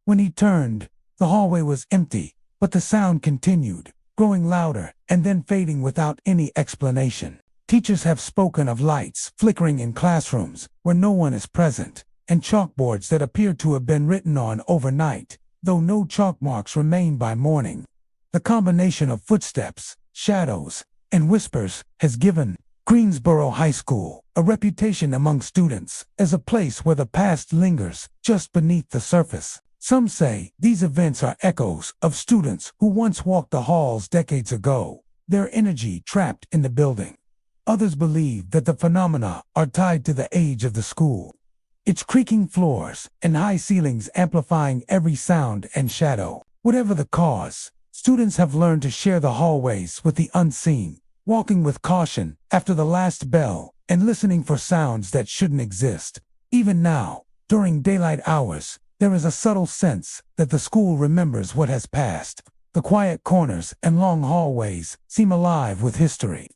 Speaker 1: When he turned, The hallway was empty, but the sound continued, growing louder and then fading without any explanation. Teachers have spoken of lights flickering in classrooms where no one is present, and chalkboards that appear to have been written on overnight, though no chalk marks remain by morning. The combination of footsteps, shadows, and whispers has given Greensboro High School a reputation among students as a place where the past lingers just beneath the surface. Some say these events are echoes of students who once walked the halls decades ago, their energy trapped in the building. Others believe that the phenomena are tied to the age of the school, its creaking floors and high ceilings amplifying every sound and shadow. Whatever the cause, students have learned to share the hallways with the unseen, walking with caution after the last bell and listening for sounds that shouldn't exist. Even now, during daylight hours, there is a subtle sense that the school remembers what has passed. The quiet corners and long hallways seem alive with history,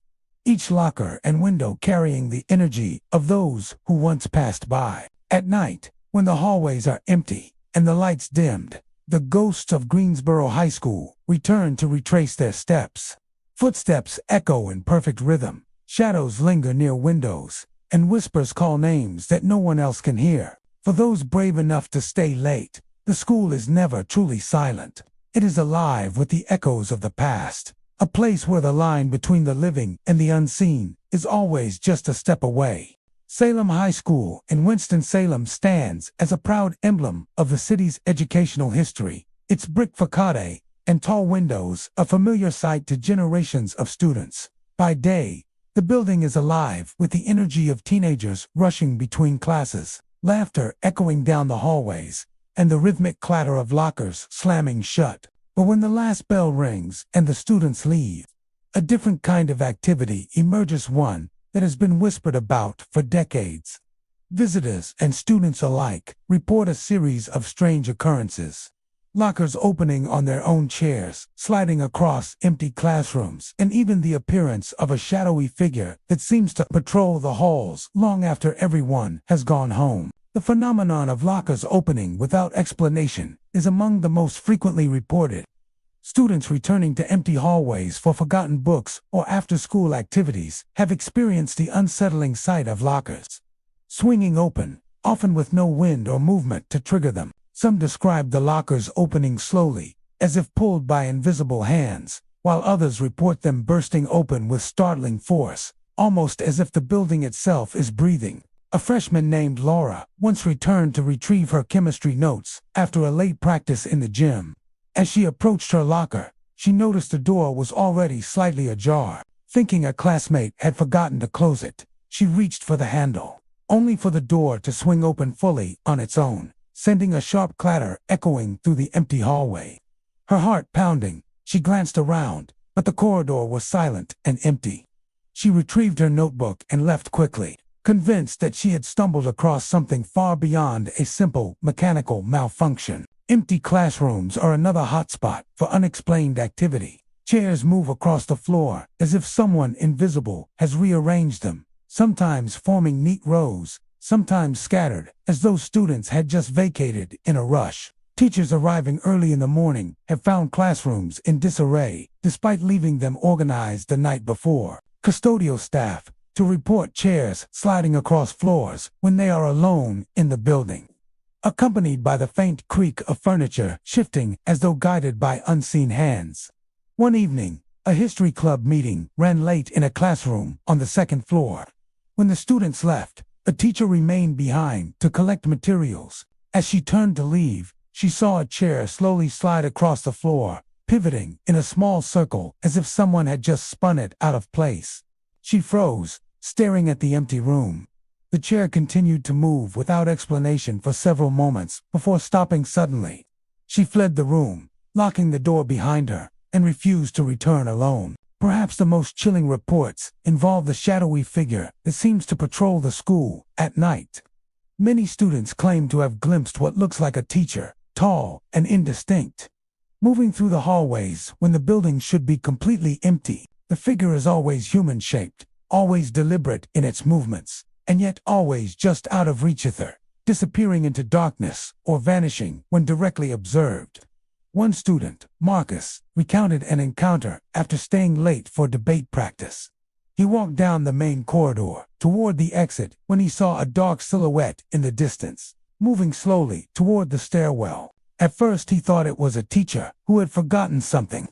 Speaker 1: each locker and window carrying the energy of those who once passed by. At night, when the hallways are empty and the lights dimmed, the ghosts of Greensboro High School return to retrace their steps. Footsteps echo in perfect rhythm, shadows linger near windows, and whispers call names that no one else can hear. For those brave enough to stay late, the school is never truly silent. It is alive with the echoes of the past, a place where the line between the living and the unseen is always just a step away. Salem High School in Winston-Salem stands as a proud emblem of the city's educational history, its brick facade and tall windows a familiar sight to generations of students. By day, the building is alive with the energy of teenagers rushing between classes, laughter echoing down the hallways, and the rhythmic clatter of lockers slamming shut. But when the last bell rings and the students leave, a different kind of activity emerges, one that has been whispered about for decades. Visitors and students alike report a series of strange occurrences. Lockers opening on their own chairs, sliding across empty classrooms, and even the appearance of a shadowy figure that seems to patrol the halls long after everyone has gone home. The phenomenon of lockers opening without explanation is among the most frequently reported. Students returning to empty hallways for forgotten books or after-school activities have experienced the unsettling sight of lockers swinging open, often with no wind or movement to trigger them. Some describe the lockers opening slowly, as if pulled by invisible hands, while others report them bursting open with startling force, almost as if the building itself is breathing. A freshman named Laura once returned to retrieve her chemistry notes after a late practice in the gym. As she approached her locker, she noticed the door was already slightly ajar. Thinking a classmate had forgotten to close it, she reached for the handle, only for the door to swing open fully on its own, sending a sharp clatter echoing through the empty hallway. Her heart pounding, she glanced around, but the corridor was silent and empty. She retrieved her notebook and left quickly, convinced that she had stumbled across something far beyond a simple mechanical malfunction. Empty classrooms are another hotspot for unexplained activity. Chairs move across the floor as if someone invisible has rearranged them, sometimes forming neat rows, sometimes scattered, as though students had just vacated in a rush. Teachers arriving early in the morning have found classrooms in disarray, despite leaving them organized the night before. Custodial staff to report chairs sliding across floors when they are alone in the building, accompanied by the faint creak of furniture shifting as though guided by unseen hands. One evening, a history club meeting ran late in a classroom on the second floor. When the students left, a teacher remained behind to collect materials. As she turned to leave, she saw a chair slowly slide across the floor, pivoting in a small circle as if someone had just spun it out of place. She froze, staring at the empty room. The chair continued to move without explanation for several moments before stopping suddenly. She fled the room, locking the door behind her, and refused to return alone. Perhaps the most chilling reports involve the shadowy figure that seems to patrol the school at night. Many students claim to have glimpsed what looks like a teacher, tall and indistinct, moving through the hallways when the building should be completely empty. The figure is always human-shaped, always deliberate in its movements, and yet always just out of reach of her, disappearing into darkness or vanishing when directly observed. One student, Marcus, recounted an encounter after staying late for debate practice. He walked down the main corridor toward the exit when he saw a dark silhouette in the distance, moving slowly toward the stairwell. At first he thought it was a teacher who had forgotten something,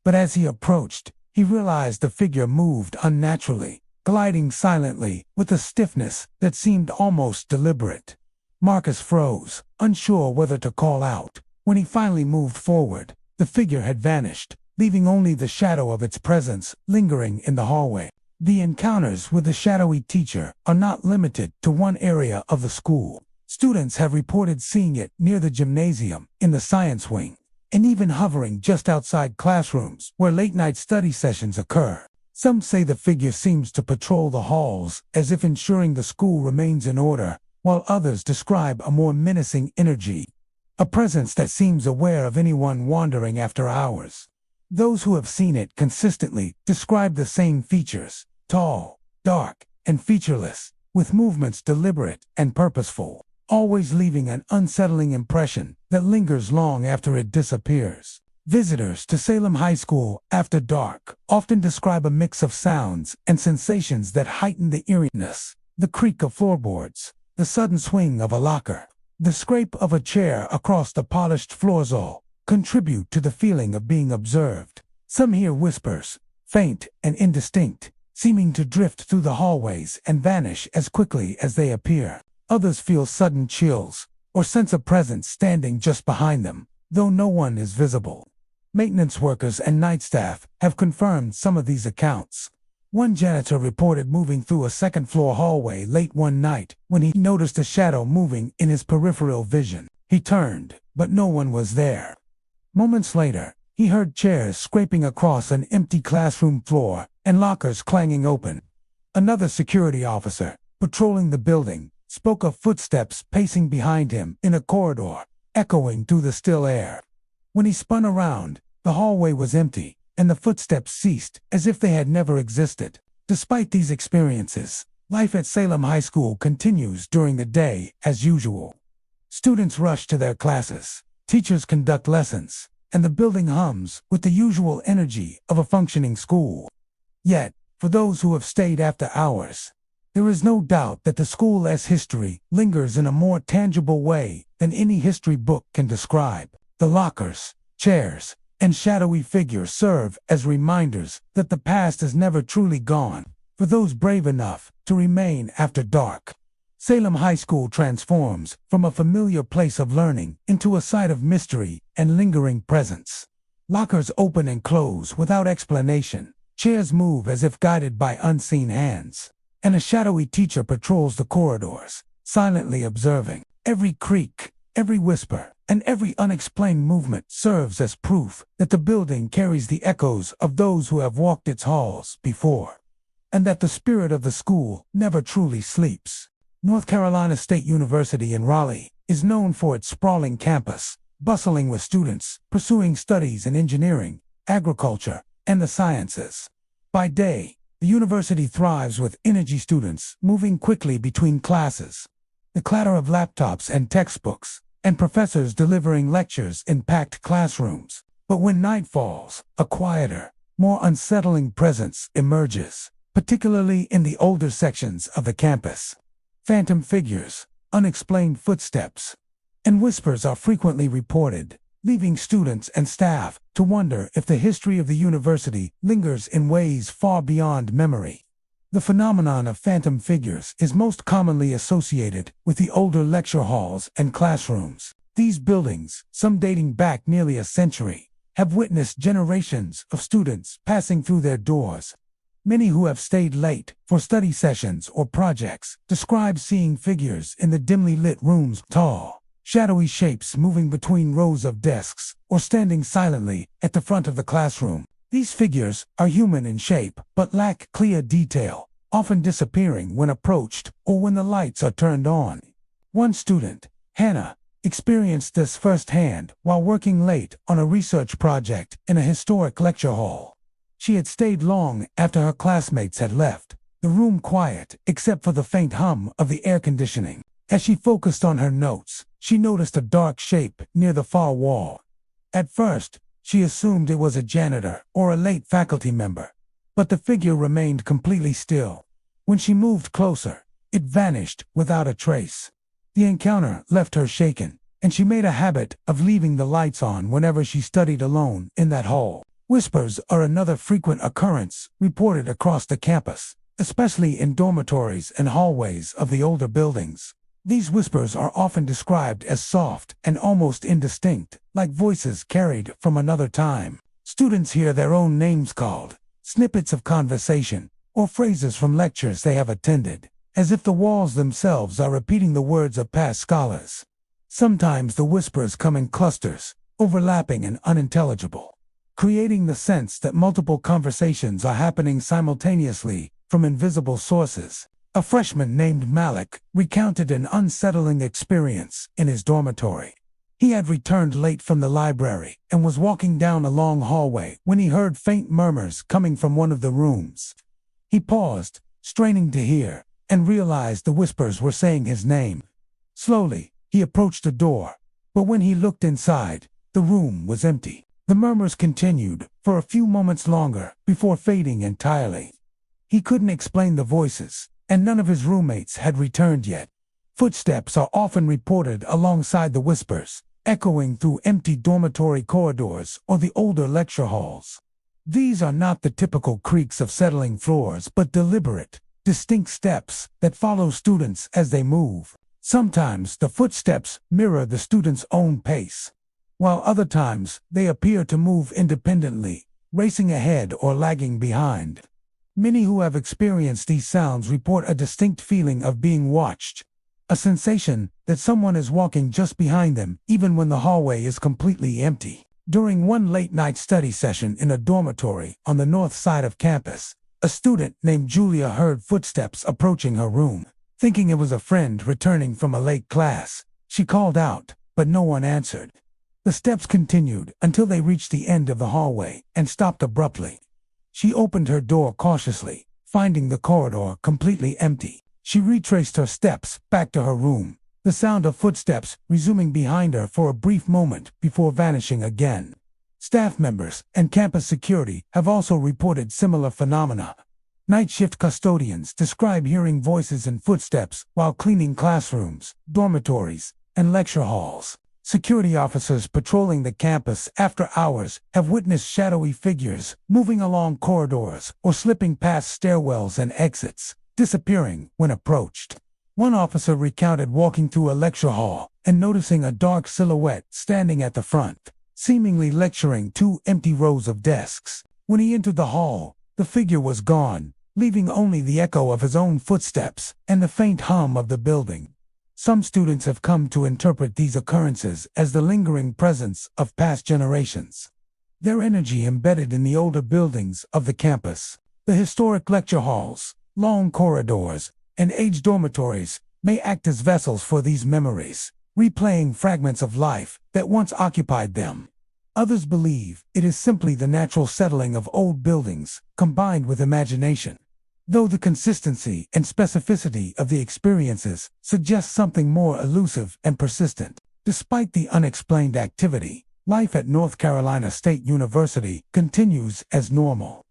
Speaker 1: but as he approached, he realized the figure moved unnaturally, gliding silently with a stiffness that seemed almost deliberate. Marcus froze, unsure whether to call out. When he finally moved forward, the figure had vanished, leaving only the shadow of its presence lingering in the hallway. The encounters with the shadowy teacher are not limited to one area of the school. Students have reported seeing it near the gymnasium, in the science wing, and even hovering just outside classrooms where late-night study sessions occur. Some say the figure seems to patrol the halls as if ensuring the school remains in order, while others describe a more menacing energy, a presence that seems aware of anyone wandering after hours. Those who have seen it consistently describe the same features: tall, dark, and featureless, with movements deliberate and purposeful, always leaving an unsettling impression that lingers long after it disappears. Visitors to Salem High School after dark often describe a mix of sounds and sensations that heighten the eeriness: the creak of floorboards, the sudden swing of a locker, the scrape of a chair across the polished floors all contribute to the feeling of being observed. Some hear whispers, faint and indistinct, seeming to drift through the hallways and vanish as quickly as they appear. Others feel sudden chills or sense a presence standing just behind them, though no one is visible. Maintenance workers and night staff have confirmed some of these accounts. One janitor reported moving through a second-floor hallway late one night when he noticed a shadow moving in his peripheral vision. He turned, but no one was there. Moments later, he heard chairs scraping across an empty classroom floor and lockers clanging open. Another security officer, patrolling the building, spoke of footsteps pacing behind him in a corridor, echoing through the still air. When he spun around, the hallway was empty, and the footsteps ceased as if they had never existed. Despite these experiences, life at Salem High School continues during the day as usual. Students rush to their classes, teachers conduct lessons, and the building hums with the usual energy of a functioning school. Yet, for those who have stayed after hours, there is no doubt that the school's history lingers in a more tangible way than any history book can describe. The lockers, chairs, and shadowy figures serve as reminders that the past is never truly gone for those brave enough to remain after dark. Salem High School transforms from a familiar place of learning into a site of mystery and lingering presence. Lockers open and close without explanation, chairs move as if guided by unseen hands, and a shadowy teacher patrols the corridors, silently observing. Every creak, every whisper, and every unexplained movement serves as proof that the building carries the echoes of those who have walked its halls before, and that the spirit of the school never truly sleeps. North Carolina State University in Raleigh is known for its sprawling campus, bustling with students pursuing studies in engineering, agriculture, and the sciences. By day, the university thrives with energy students moving quickly between classes, the clatter of laptops and textbooks, and professors delivering lectures in packed classrooms. But when night falls, a quieter, more unsettling presence emerges, particularly in the older sections of the campus. Phantom figures, unexplained footsteps, and whispers are frequently reported, leaving students and staff to wonder if the history of the university lingers in ways far beyond memory. The phenomenon of phantom figures is most commonly associated with the older lecture halls and classrooms. These buildings, some dating back nearly a century, have witnessed generations of students passing through their doors. Many who have stayed late for study sessions or projects describe seeing figures in the dimly lit rooms, tall, shadowy shapes moving between rows of desks or standing silently at the front of the classroom. These figures are human in shape but lack clear detail, often disappearing when approached or when the lights are turned on. One student, Hannah, experienced this firsthand while working late on a research project in a historic lecture hall. She had stayed long after her classmates had left, the room quiet except for the faint hum of the air conditioning. As she focused on her notes, she noticed a dark shape near the far wall. At first, she assumed it was a janitor or a late faculty member, but the figure remained completely still. When she moved closer, it vanished without a trace. The encounter left her shaken, and she made a habit of leaving the lights on whenever she studied alone in that hall. Whispers are another frequent occurrence reported across the campus, especially in dormitories and hallways of the older buildings. These whispers are often described as soft and almost indistinct, like voices carried from another time. Students hear their own names called, snippets of conversation, or phrases from lectures they have attended, as if the walls themselves are repeating the words of past scholars. Sometimes the whispers come in clusters, overlapping and unintelligible, creating the sense that multiple conversations are happening simultaneously from invisible sources. A freshman named Malik recounted an unsettling experience in his dormitory. He had returned late from the library and was walking down a long hallway when he heard faint murmurs coming from one of the rooms. He paused, straining to hear, and realized the whispers were saying his name. Slowly, he approached the door, but when he looked inside, the room was empty. The murmurs continued for a few moments longer before fading entirely. He couldn't explain the voices, and none of his roommates had returned yet. Footsteps are often reported alongside the whispers, echoing through empty dormitory corridors or the older lecture halls. These are not the typical creaks of settling floors, but deliberate, distinct steps that follow students as they move. Sometimes the footsteps mirror the student's own pace, while other times they appear to move independently, racing ahead or lagging behind. Many who have experienced these sounds report a distinct feeling of being watched, a sensation that someone is walking just behind them even when the hallway is completely empty. During one late-night study session in a dormitory on the north side of campus, a student named Julia heard footsteps approaching her room. Thinking it was a friend returning from a late class, she called out, but no one answered. The steps continued until they reached the end of the hallway and stopped abruptly. She opened her door cautiously, finding the corridor completely empty. She retraced her steps back to her room, the sound of footsteps resuming behind her for a brief moment before vanishing again. Staff members and campus security have also reported similar phenomena. Night shift custodians describe hearing voices and footsteps while cleaning classrooms, dormitories, and lecture halls. Security officers patrolling the campus after hours have witnessed shadowy figures moving along corridors or slipping past stairwells and exits, disappearing when approached. One officer recounted walking through a lecture hall and noticing a dark silhouette standing at the front, seemingly lecturing two empty rows of desks. When he entered the hall, the figure was gone, leaving only the echo of his own footsteps and the faint hum of the building. Some students have come to interpret these occurrences as the lingering presence of past generations. Their energy embedded in the older buildings of the campus. The historic lecture halls, long corridors, and aged dormitories may act as vessels for these memories, replaying fragments of life that once occupied them. Others believe it is simply the natural settling of old buildings, combined with imagination. Though the consistency and specificity of the experiences suggest something more elusive and persistent. Despite the unexplained activity, life at North Carolina State University continues as normal.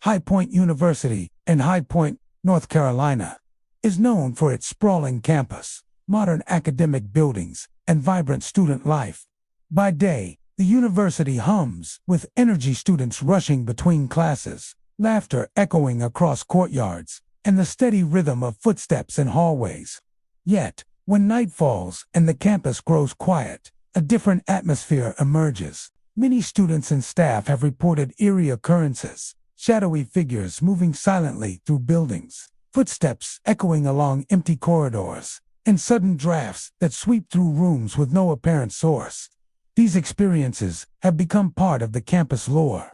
Speaker 1: High Point University in High Point, North Carolina, is known for its sprawling campus. modern academic buildings, and vibrant student life. By day, the university hums, with energy students rushing between classes, laughter echoing across courtyards, and the steady rhythm of footsteps in hallways. Yet, when night falls and the campus grows quiet, a different atmosphere emerges. Many students and staff have reported eerie occurrences, shadowy figures moving silently through buildings, footsteps echoing along empty corridors, and sudden drafts that sweep through rooms with no apparent source. These experiences have become part of the campus lore,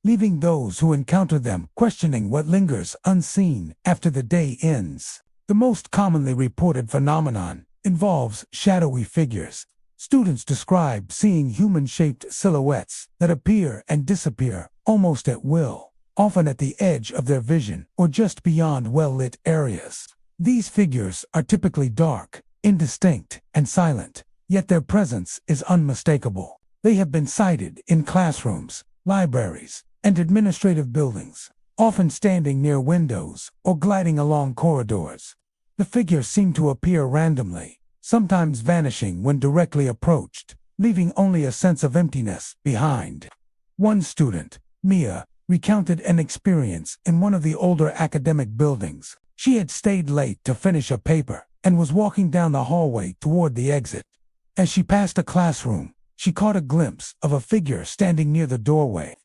Speaker 1: leaving those who encounter them questioning what lingers unseen after the day ends. The most commonly reported phenomenon involves shadowy figures. Students describe seeing human-shaped silhouettes that appear and disappear almost at will, often at the edge of their vision or just beyond well-lit areas. These figures are typically dark, indistinct, and silent, yet their presence is unmistakable. They have been sighted in classrooms, libraries, and administrative buildings, often standing near windows or gliding along corridors. The figures seem to appear randomly, sometimes vanishing when directly approached, leaving only a sense of emptiness behind. One student, Mia, recounted an experience in one of the older academic buildings. She had stayed late to finish a paper and was walking down the hallway toward the exit. As she passed a classroom, she caught a glimpse of a figure standing near the doorway.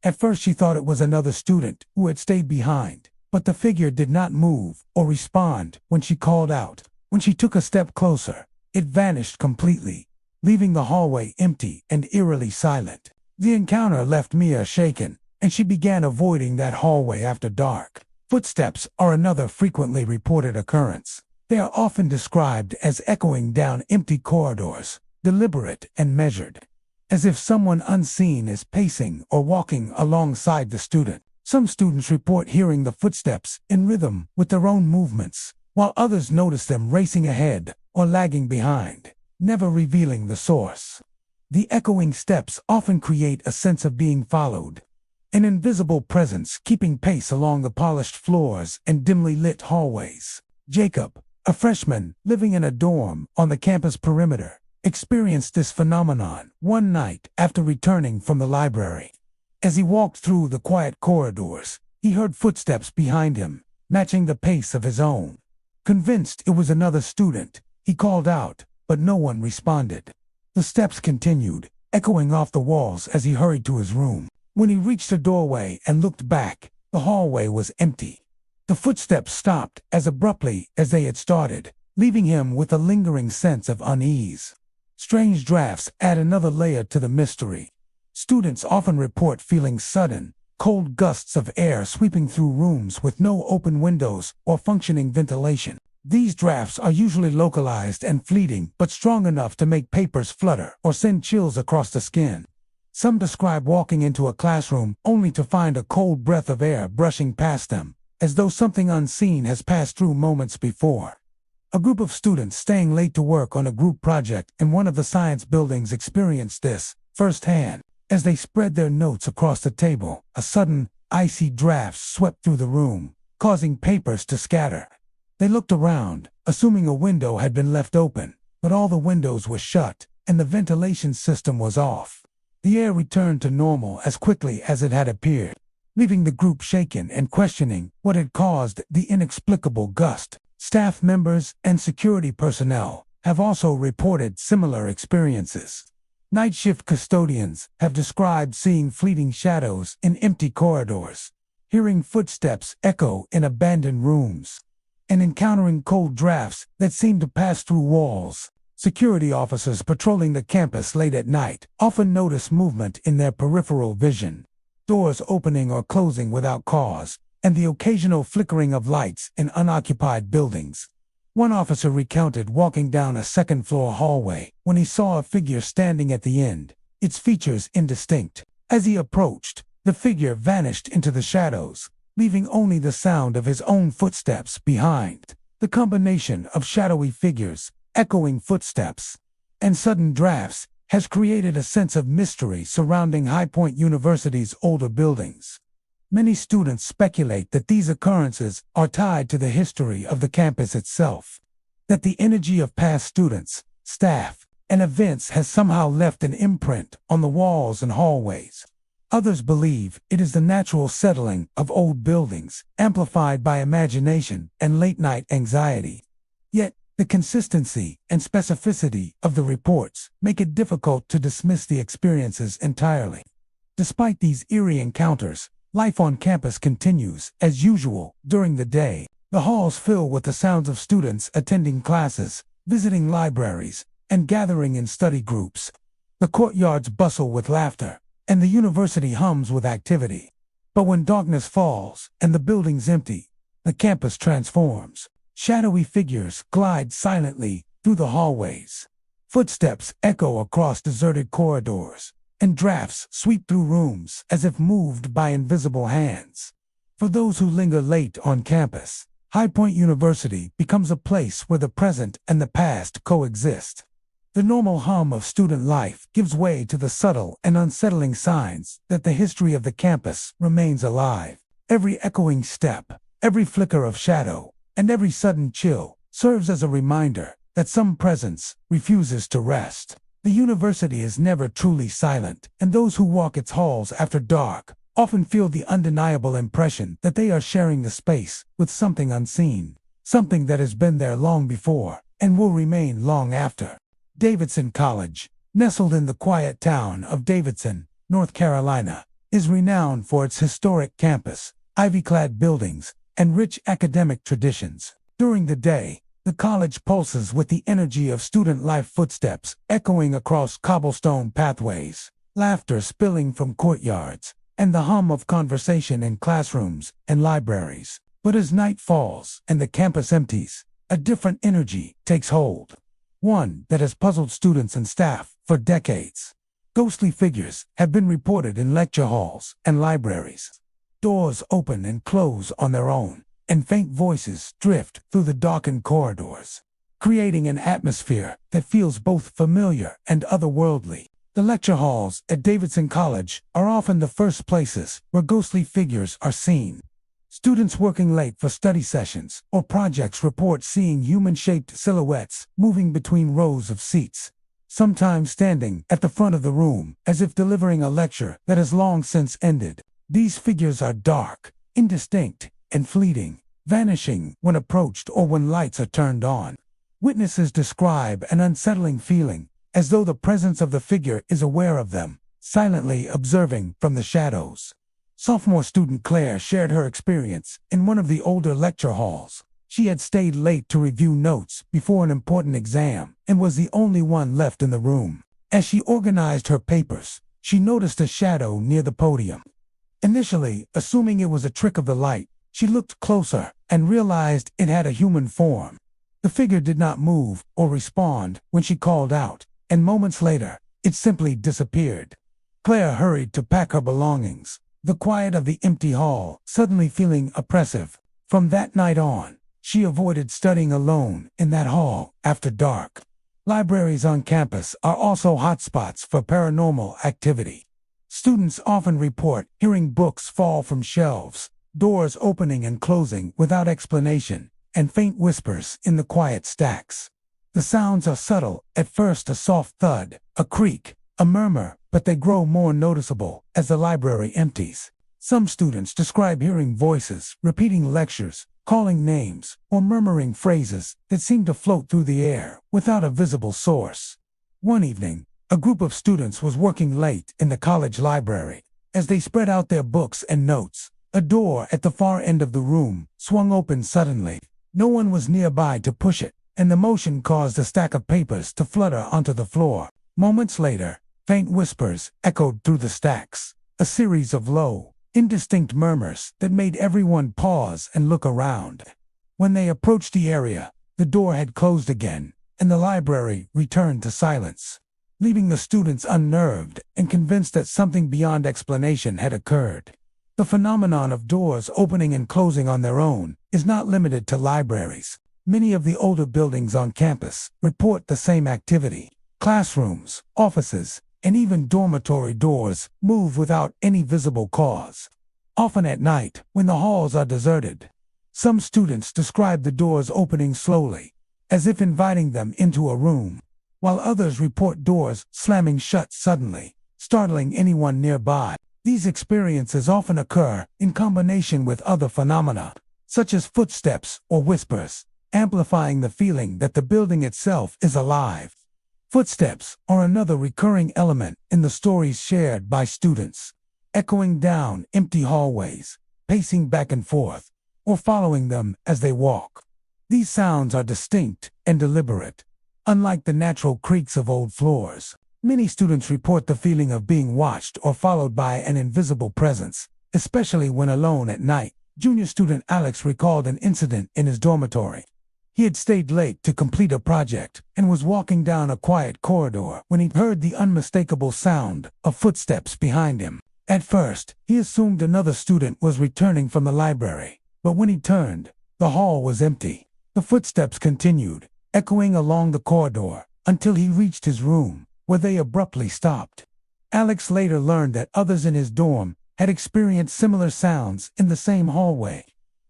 Speaker 1: At first she thought it was another student who had stayed behind, but the figure did not move or respond when she called out. When she took a step closer, it vanished completely, leaving the hallway empty and eerily silent. The encounter left Mia shaken, and she began avoiding that hallway after dark. Footsteps are another frequently reported occurrence. They are often described as echoing down empty corridors, deliberate and measured, as if someone unseen is pacing or walking alongside the student. Some students report hearing the footsteps in rhythm with their own movements, while others notice them racing ahead or lagging behind, never revealing the source. The echoing steps often create a sense of being followed, an invisible presence keeping pace along the polished floors and dimly lit hallways. Jacob, a freshman living in a dorm on the campus perimeter, experienced this phenomenon one night after returning from the library. As he walked through the quiet corridors, he heard footsteps behind him, matching the pace of his own. Convinced it was another student, he called out, but no one responded. The steps continued, echoing off the walls as he hurried to his room. When he reached the doorway and looked back, the hallway was empty. The footsteps stopped as abruptly as they had started, leaving him with a lingering sense of unease. Strange drafts add another layer to the mystery. Students often report feeling sudden, cold gusts of air sweeping through rooms with no open windows or functioning ventilation. These drafts are usually localized and fleeting, but strong enough to make papers flutter or send chills across the skin. Some describe walking into a classroom only to find a cold breath of air brushing past them, as though something unseen has passed through moments before. A group of students staying late to work on a group project in one of the science buildings experienced this firsthand. As they spread their notes across the table, a sudden, icy draft swept through the room, causing papers to scatter. They looked around, assuming a window had been left open, but all the windows were shut, and the ventilation system was off. The air returned to normal as quickly as it had appeared, leaving the group shaken and questioning what had caused the inexplicable gust. Staff members and security personnel have also reported similar experiences. Night shift custodians have described seeing fleeting shadows in empty corridors, hearing footsteps echo in abandoned rooms, and encountering cold drafts that seem to pass through walls. Security officers patrolling the campus late at night often notice movement in their peripheral vision, doors opening or closing without cause, and the occasional flickering of lights in unoccupied buildings. One officer recounted walking down a second-floor hallway when he saw a figure standing at the end, its features indistinct. As he approached, the figure vanished into the shadows, leaving only the sound of his own footsteps behind. The combination of shadowy figures, echoing footsteps, and sudden drafts has created a sense of mystery surrounding High Point University's older buildings. Many students speculate that these occurrences are tied to the history of the campus itself. that the energy of past students, staff, and events has somehow left an imprint on the walls and hallways. Others believe it is the natural settling of old buildings, amplified by imagination and late-night anxiety. Yet, the consistency and specificity of the reports make it difficult to dismiss the experiences entirely. Despite these eerie encounters, life on campus continues as usual during the day. The halls fill with the sounds of students attending classes, visiting libraries, and gathering in study groups. The courtyards bustle with laughter, and the university hums with activity. But when darkness falls and the building's empty, the campus transforms. Shadowy figures glide silently through the hallways. Footsteps echo across deserted corridors, and drafts sweep through rooms as if moved by invisible hands. For those who linger late on campus, High Point University becomes a place where the present and the past coexist. The normal hum of student life gives way to the subtle and unsettling signs that the history of the campus remains alive. Every echoing step, every flicker of shadow, and every sudden chill serves as a reminder that some presence refuses to rest. The university is never truly silent, and those who walk its halls after dark often feel the undeniable impression that they are sharing the space with something unseen, something that has been there long before and will remain long after. Davidson College, nestled in the quiet town of Davidson, North Carolina, is renowned for its historic campus, ivy-clad buildings, and rich academic traditions. During the day, the college pulses with the energy of student life, footsteps echoing across cobblestone pathways, laughter spilling from courtyards, and the hum of conversation in classrooms and libraries. But as night falls and the campus empties, a different energy takes hold. One that has puzzled students and staff for decades. Ghostly figures have been reported in lecture halls and libraries. Doors open and close on their own, and faint voices drift through the darkened corridors, creating an atmosphere that feels both familiar and otherworldly. The lecture halls at Davidson College are often the first places where ghostly figures are seen. Students working late for study sessions or projects report seeing human-shaped silhouettes moving between rows of seats, sometimes standing at the front of the room as if delivering a lecture that has long since ended. These figures are dark, indistinct, and fleeting, vanishing when approached or when lights are turned on. Witnesses describe an unsettling feeling, as though the presence of the figure is aware of them, silently observing from the shadows. Sophomore student Claire shared her experience in one of the older lecture halls. She had stayed late to review notes before an important exam and was the only one left in the room. As she organized her papers, she noticed a shadow near the podium. Initially, assuming it was a trick of the light, she looked closer and realized it had a human form. The figure did not move or respond when she called out, and moments later, it simply disappeared. Claire hurried to pack her belongings, the quiet of the empty hall suddenly feeling oppressive. From that night on, she avoided studying alone in that hall after dark. Libraries on campus are also hotspots for paranormal activity. Students often report hearing books fall from shelves, doors opening and closing without explanation, and faint whispers in the quiet stacks. The sounds are subtle, at first a soft thud, a creak, a murmur, but they grow more noticeable as the library empties. Some students describe hearing voices, repeating lectures, calling names, or murmuring phrases that seem to float through the air without a visible source. One evening, a group of students was working late in the college library. As they spread out their books and notes, a door at the far end of the room swung open suddenly. No one was nearby to push it, and the motion caused a stack of papers to flutter onto the floor. Moments later, faint whispers echoed through the stacks, a series of low, indistinct murmurs that made everyone pause and look around. When they approached the area, the door had closed again, and the library returned to silence, leaving the students unnerved and convinced that something beyond explanation had occurred. The phenomenon of doors opening and closing on their own is not limited to libraries. Many of the older buildings on campus report the same activity. Classrooms, offices, and even dormitory doors move without any visible cause, often at night when the halls are deserted. Some students describe the doors opening slowly, as if inviting them into a room, while others report doors slamming shut suddenly, startling anyone nearby. These experiences often occur in combination with other phenomena, such as footsteps or whispers, amplifying the feeling that the building itself is alive. Footsteps are another recurring element in the stories shared by students, echoing down empty hallways, pacing back and forth, or following them as they walk. These sounds are distinct and deliberate, unlike the natural creaks of old floors. Many students report the feeling of being watched or followed by an invisible presence, especially when alone at night. Junior student Alex recalled an incident in his dormitory. He had stayed late to complete a project and was walking down a quiet corridor when he heard the unmistakable sound of footsteps behind him. At first, he assumed another student was returning from the library, but when he turned, the hall was empty. The footsteps continued, echoing along the corridor, until he reached his room, where they abruptly stopped. Alex later learned that others in his dorm had experienced similar sounds in the same hallway,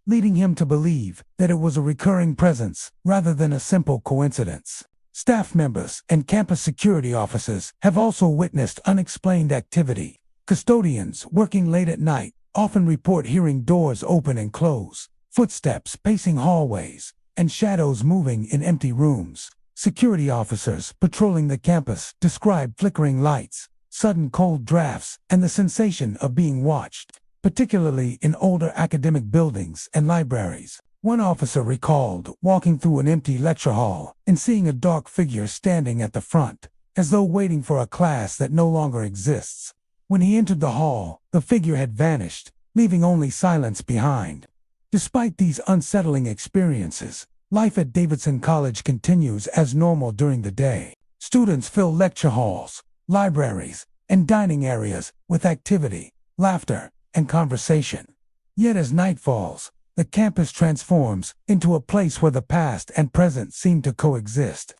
Speaker 1: leading him to believe that it was a recurring presence rather than a simple coincidence. Staff members and campus security officers have also witnessed unexplained activity. Custodians working late at night often report hearing doors open and close, footsteps pacing hallways, and shadows moving in empty rooms. Security officers patrolling the campus describe flickering lights, sudden cold drafts, and the sensation of being watched, particularly in older academic buildings and libraries. One officer recalled walking through an empty lecture hall and seeing a dark figure standing at the front, as though waiting for a class that no longer exists. When he entered the hall, the figure had vanished, leaving only silence behind. Despite these unsettling experiences, life at Davidson College continues as normal during the day. Students fill lecture halls, libraries, and dining areas with activity, laughter, and conversation. Yet as night falls, the campus transforms into a place where the past and present seem to coexist.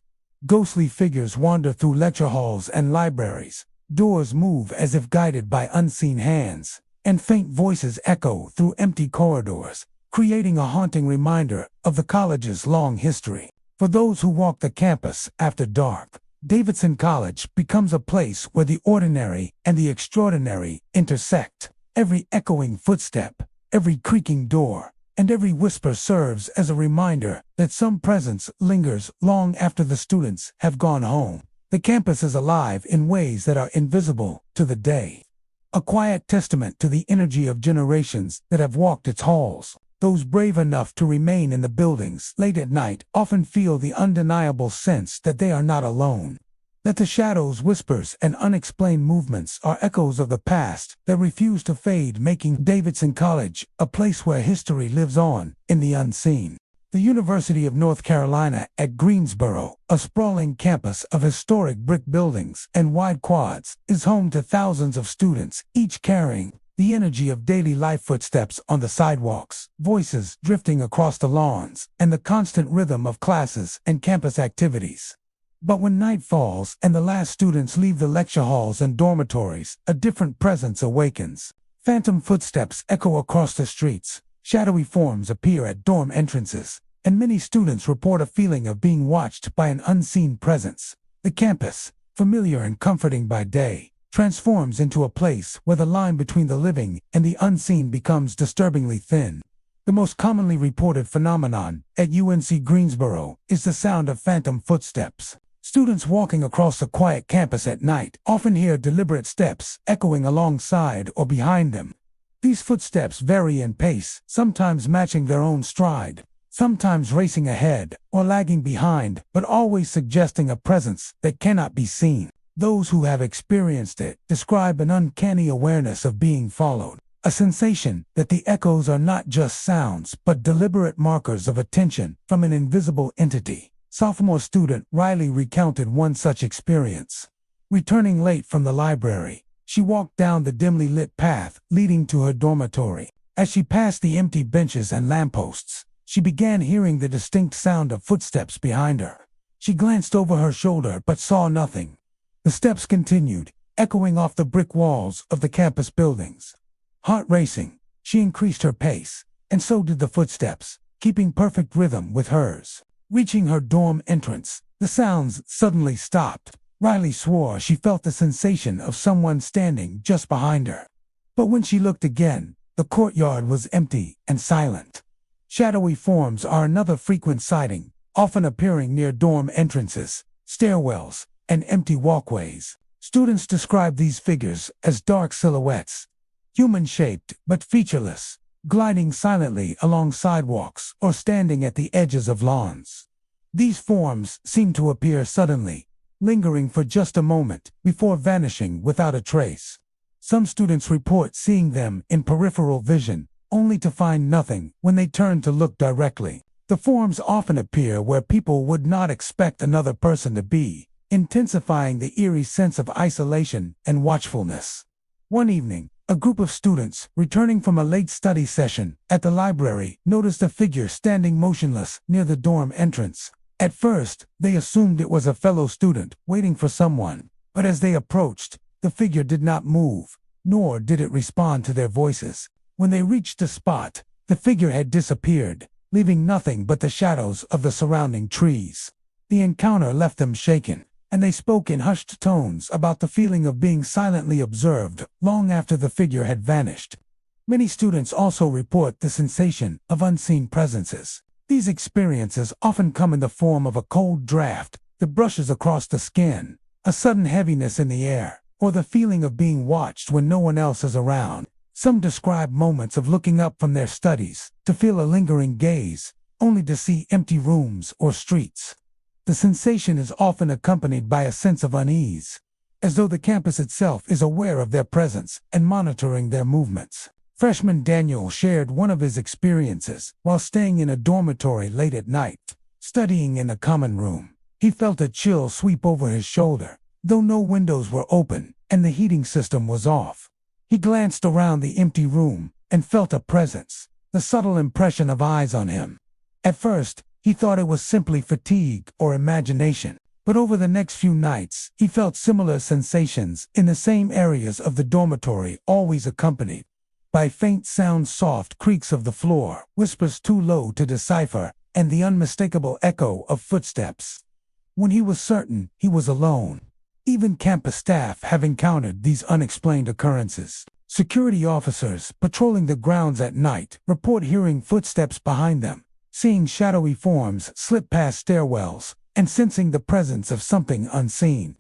Speaker 1: Ghostly figures wander through lecture halls and libraries, doors move as if guided by unseen hands, and faint voices echo through empty corridors, creating a haunting reminder of the college's long history. For those who walk the campus after dark, Davidson College becomes a place where the ordinary and the extraordinary intersect. Every echoing footstep, every creaking door, and every whisper serves as a reminder that some presence lingers long after the students have gone home. The campus is alive in ways that are invisible to the day, a quiet testament to the energy of generations that have walked its halls. Those brave enough to remain in the buildings late at night often feel the undeniable sense that they are not alone, that the shadows, whispers, and unexplained movements are echoes of the past that refuse to fade, making Davidson College a place where history lives on in the unseen. The University of North Carolina at Greensboro, a sprawling campus of historic brick buildings and wide quads, is home to thousands of students, each carrying the energy of daily life, footsteps on the sidewalks, voices drifting across the lawns, and the constant rhythm of classes and campus activities. But when night falls and the last students leave the lecture halls and dormitories, a different presence awakens. Phantom footsteps echo across the streets, shadowy forms appear at dorm entrances, and many students report a feeling of being watched by an unseen presence. The campus, familiar and comforting by day, transforms into a place where the line between the living and the unseen becomes disturbingly thin. The most commonly reported phenomenon at UNC Greensboro is the sound of phantom footsteps. Students walking across the quiet campus at night often hear deliberate steps echoing alongside or behind them. These footsteps vary in pace, sometimes matching their own stride, sometimes racing ahead or lagging behind, but always suggesting a presence that cannot be seen. Those who have experienced it describe an uncanny awareness of being followed, a sensation that the echoes are not just sounds but deliberate markers of attention from an invisible entity. Sophomore student Riley recounted one such experience. Returning late from the library, she walked down the dimly lit path leading to her dormitory. As she passed the empty benches and lampposts, she began hearing the distinct sound of footsteps behind her. She glanced over her shoulder but saw nothing. The steps continued, echoing off the brick walls of the campus buildings. Heart racing, she increased her pace, and so did the footsteps, keeping perfect rhythm with hers. Reaching her dorm entrance, the sounds suddenly stopped. Riley swore she felt the sensation of someone standing just behind her. But when she looked again, the courtyard was empty and silent. Shadowy forms are another frequent sighting, often appearing near dorm entrances, stairwells, and empty walkways. Students describe these figures as dark silhouettes, human-shaped but featureless, gliding silently along sidewalks or standing at the edges of lawns. These forms seem to appear suddenly, lingering for just a moment before vanishing without a trace. Some students report seeing them in peripheral vision, only to find nothing when they turn to look directly. The forms often appear where people would not expect another person to be, intensifying the eerie sense of isolation and watchfulness. One evening, a group of students, returning from a late study session at the library, noticed a figure standing motionless near the dorm entrance. At first, they assumed it was a fellow student waiting for someone, but as they approached, the figure did not move, nor did it respond to their voices. When they reached the spot, the figure had disappeared, leaving nothing but the shadows of the surrounding trees. The encounter left them shaken, and they spoke in hushed tones about the feeling of being silently observed long after the figure had vanished. Many students also report the sensation of unseen presences. These experiences often come in the form of a cold draft that brushes across the skin, a sudden heaviness in the air, or the feeling of being watched when no one else is around. Some describe moments of looking up from their studies to feel a lingering gaze, only to see empty rooms or streets. The sensation is often accompanied by a sense of unease, as though the campus itself is aware of their presence and monitoring their movements. Freshman Daniel shared one of his experiences while staying in a dormitory late at night. Studying in a common room, he felt a chill sweep over his shoulder, though no windows were open and the heating system was off. He glanced around the empty room and felt a presence, the subtle impression of eyes on him. At first, he thought it was simply fatigue or imagination, but over the next few nights, he felt similar sensations in the same areas of the dormitory, always accompanied by faint sounds, soft creaks of the floor, whispers too low to decipher, and the unmistakable echo of footsteps. When he was certain he was alone, even campus staff have encountered these unexplained occurrences. Security officers patrolling the grounds at night report hearing footsteps behind them, seeing shadowy forms slip past stairwells, and sensing the presence of something unseen.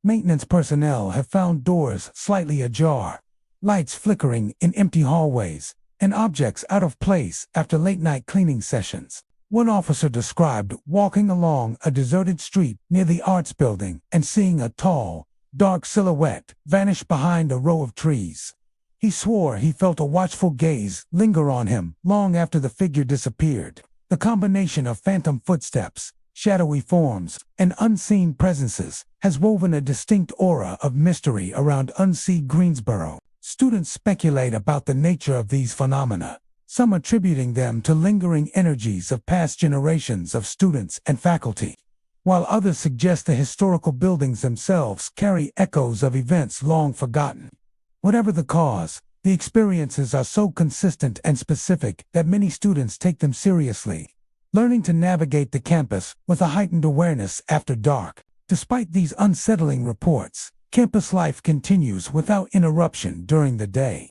Speaker 1: Maintenance personnel have found doors slightly ajar, lights flickering in empty hallways, and objects out of place after late-night cleaning sessions. One officer described walking along a deserted street near the arts building and seeing a tall, dark silhouette vanish behind a row of trees. He swore he felt a watchful gaze linger on him long after the figure disappeared. The combination of phantom footsteps, shadowy forms, and unseen presences has woven a distinct aura of mystery around UNC Greensboro. Students speculate about the nature of these phenomena, some attributing them to lingering energies of past generations of students and faculty, while others suggest the historical buildings themselves carry echoes of events long forgotten. Whatever the cause, the experiences are so consistent and specific that many students take them seriously, learning to navigate the campus with a heightened awareness after dark. Despite these unsettling reports, campus life continues without interruption during the day.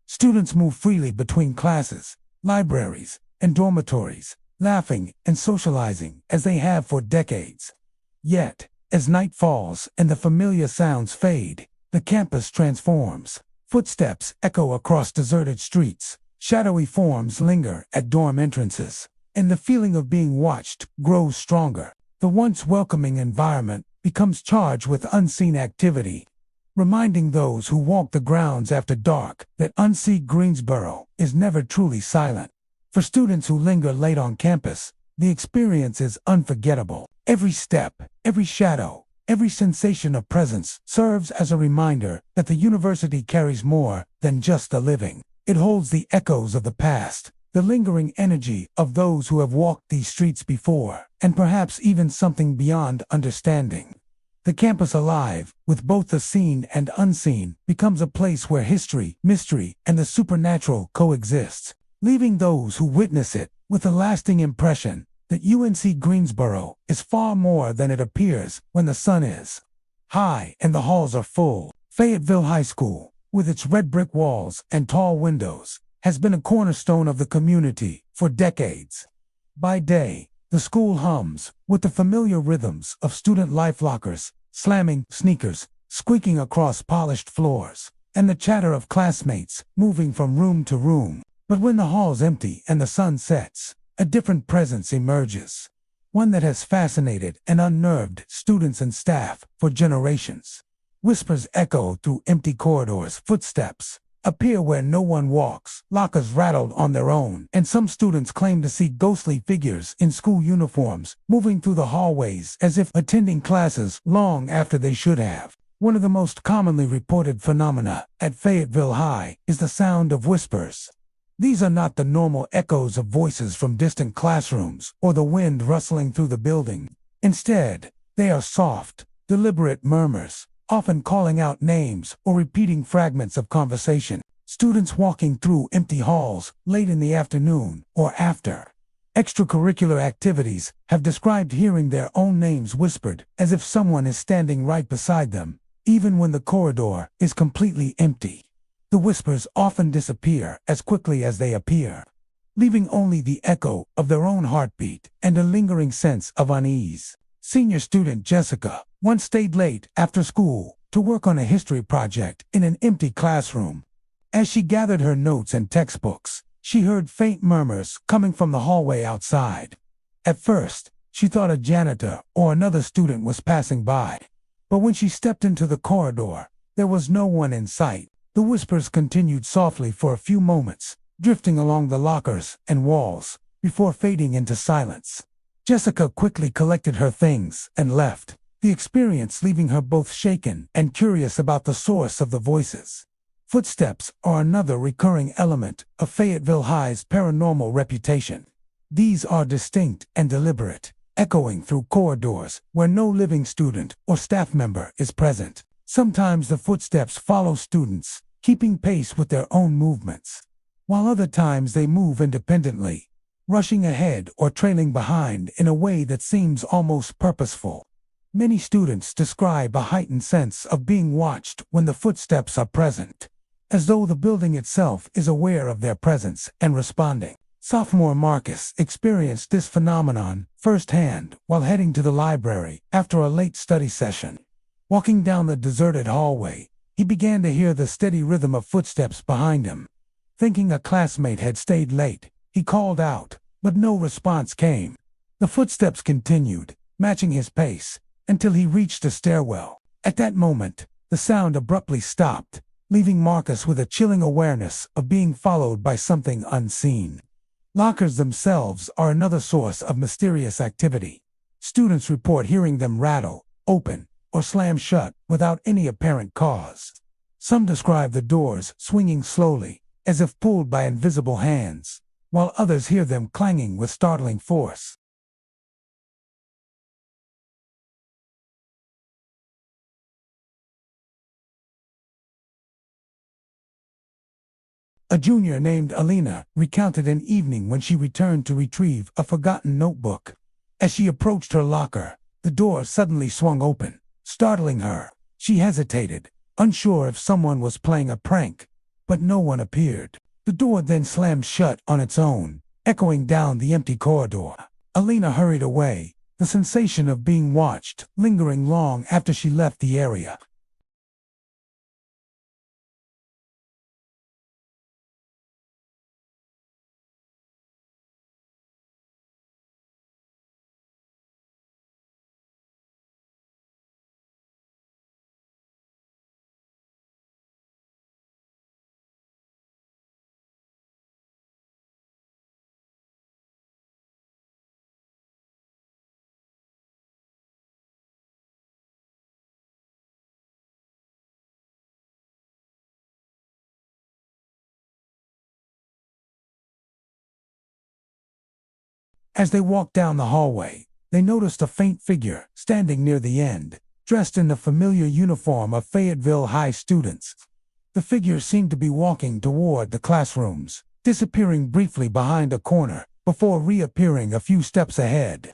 Speaker 1: Students move freely between classes, libraries, and dormitories, laughing and socializing as they have for decades. Yet, as night falls and the familiar sounds fade, the campus transforms. Footsteps echo across deserted streets, shadowy forms linger at dorm entrances, and the feeling of being watched grows stronger. The once welcoming environment becomes charged with unseen activity, reminding those who walk the grounds after dark that UNC Greensboro is never truly silent. For students who linger late on campus, the experience is unforgettable. Every step, every shadow, every sensation of presence serves as a reminder that the university carries more than just the living. It holds the echoes of the past, the lingering energy of those who have walked these streets before, and perhaps even something beyond understanding. The campus alive, with both the seen and unseen, becomes a place where history, mystery, and the supernatural coexist, leaving those who witness it with a lasting impression that UNC Greensboro is far more than it appears when the sun is high and the halls are full. Fayetteville High School, with its red brick walls and tall windows, has been a cornerstone of the community for decades. By day, the school hums with the familiar rhythms of student life lockers, slamming sneakers, squeaking across polished floors, and the chatter of classmates moving from room to room. But when the halls empty and the sun sets, a different presence emerges, one that has fascinated and unnerved students and staff for generations. Whispers echo through empty corridors, footsteps appear where no one walks, lockers rattled on their own, and some students claim to see ghostly figures in school uniforms moving through the hallways as if attending classes long after they should have. One of the most commonly reported phenomena at Fayetteville High is the sound of whispers. These are not the normal echoes of voices from distant classrooms or the wind rustling through the building. Instead, they are soft, deliberate murmurs, often calling out names or repeating fragments of conversation. Students walking through empty halls late in the afternoon or after extracurricular activities have described hearing their own names whispered as if someone is standing right beside them, even when the corridor is completely empty. The whispers often disappear as quickly as they appear, leaving only the echo of their own heartbeat and a lingering sense of unease. Senior student Jessica once stayed late after school to work on a history project in an empty classroom. As she gathered her notes and textbooks, she heard faint murmurs coming from the hallway outside. At first, she thought a janitor or another student was passing by. But when she stepped into the corridor, there was no one in sight. The whispers continued softly for a few moments, drifting along the lockers and walls, before fading into silence. Jessica quickly collected her things and left, the experience leaving her both shaken and curious about the source of the voices. Footsteps are another recurring element of Fayetteville High's paranormal reputation. These are distinct and deliberate, echoing through corridors where no living student or staff member is present. Sometimes the footsteps follow students, keeping pace with their own movements, while other times they move independently, rushing ahead or trailing behind in a way that seems almost purposeful. Many students describe a heightened sense of being watched when the footsteps are present, as though the building itself is aware of their presence and responding. Sophomore Marcus experienced this phenomenon firsthand while heading to the library after a late study session. Walking down the deserted hallway, he began to hear the steady rhythm of footsteps behind him. Thinking a classmate had stayed late, he called out, but no response came. The footsteps continued, matching his pace, until he reached a stairwell. At that moment, the sound abruptly stopped, leaving Marcus with a chilling awareness of being followed by something unseen. Lockers themselves are another source of mysterious activity. Students report hearing them rattle, open, or slam shut without any apparent cause. Some describe the doors swinging slowly, as if pulled by invisible hands, while others hear them clanging with startling force. A junior named Alina recounted an evening when she returned to retrieve a forgotten notebook. As she approached her locker, the door suddenly swung open, startling her. She hesitated, unsure if someone was playing a prank, but no one appeared. The door then slammed shut on its own, echoing down the empty corridor. Alina hurried away, the sensation of being watched lingering long after she left the area. As they walked down the hallway, they noticed a faint figure standing near the end, dressed in the familiar uniform of Fayetteville High students. The figure seemed to be walking toward the classrooms, disappearing briefly behind a corner, before reappearing a few steps ahead.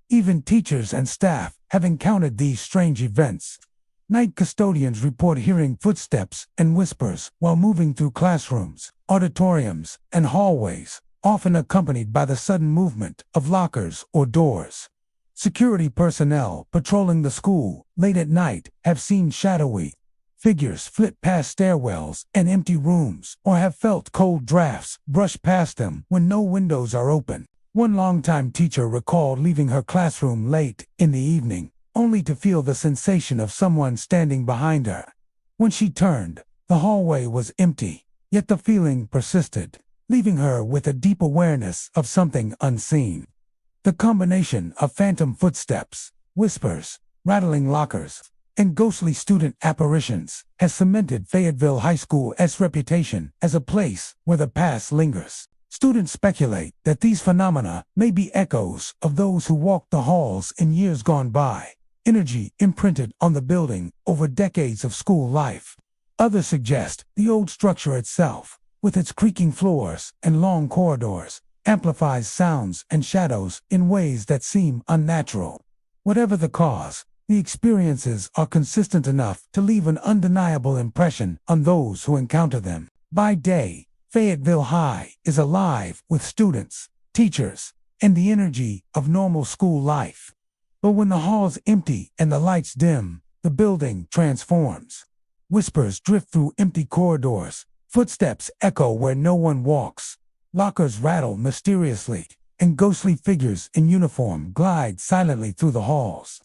Speaker 1: Even teachers and staff have encountered these strange events. Night custodians report hearing footsteps and whispers while moving through classrooms, auditoriums, and hallways, often accompanied by the sudden movement of lockers or doors. Security personnel patrolling the school late at night have seen shadowy figures flit past stairwells and empty rooms, or have felt cold drafts brush past them when no windows are open. One longtime teacher recalled leaving her classroom late in the evening, only to feel the sensation of someone standing behind her. When she turned, the hallway was empty, yet the feeling persisted, leaving her with a deep awareness of something unseen. The combination of phantom footsteps, whispers, rattling lockers, and ghostly student apparitions has cemented Fayetteville High School's reputation as a place where the past lingers. Students speculate that these phenomena may be echoes of those who walked the halls in years gone by, energy imprinted on the building over decades of school life. Others suggest the old structure itself, with its creaking floors and long corridors, amplifies sounds and shadows in ways that seem unnatural. Whatever the cause, the experiences are consistent enough to leave an undeniable impression on those who encounter them. By day, Fayetteville High is alive with students, teachers, and the energy of normal school life. But when the halls empty and the lights dim, the building transforms. Whispers drift through empty corridors, footsteps echo where no one walks, lockers rattle mysteriously, and ghostly figures in uniform glide silently through the halls.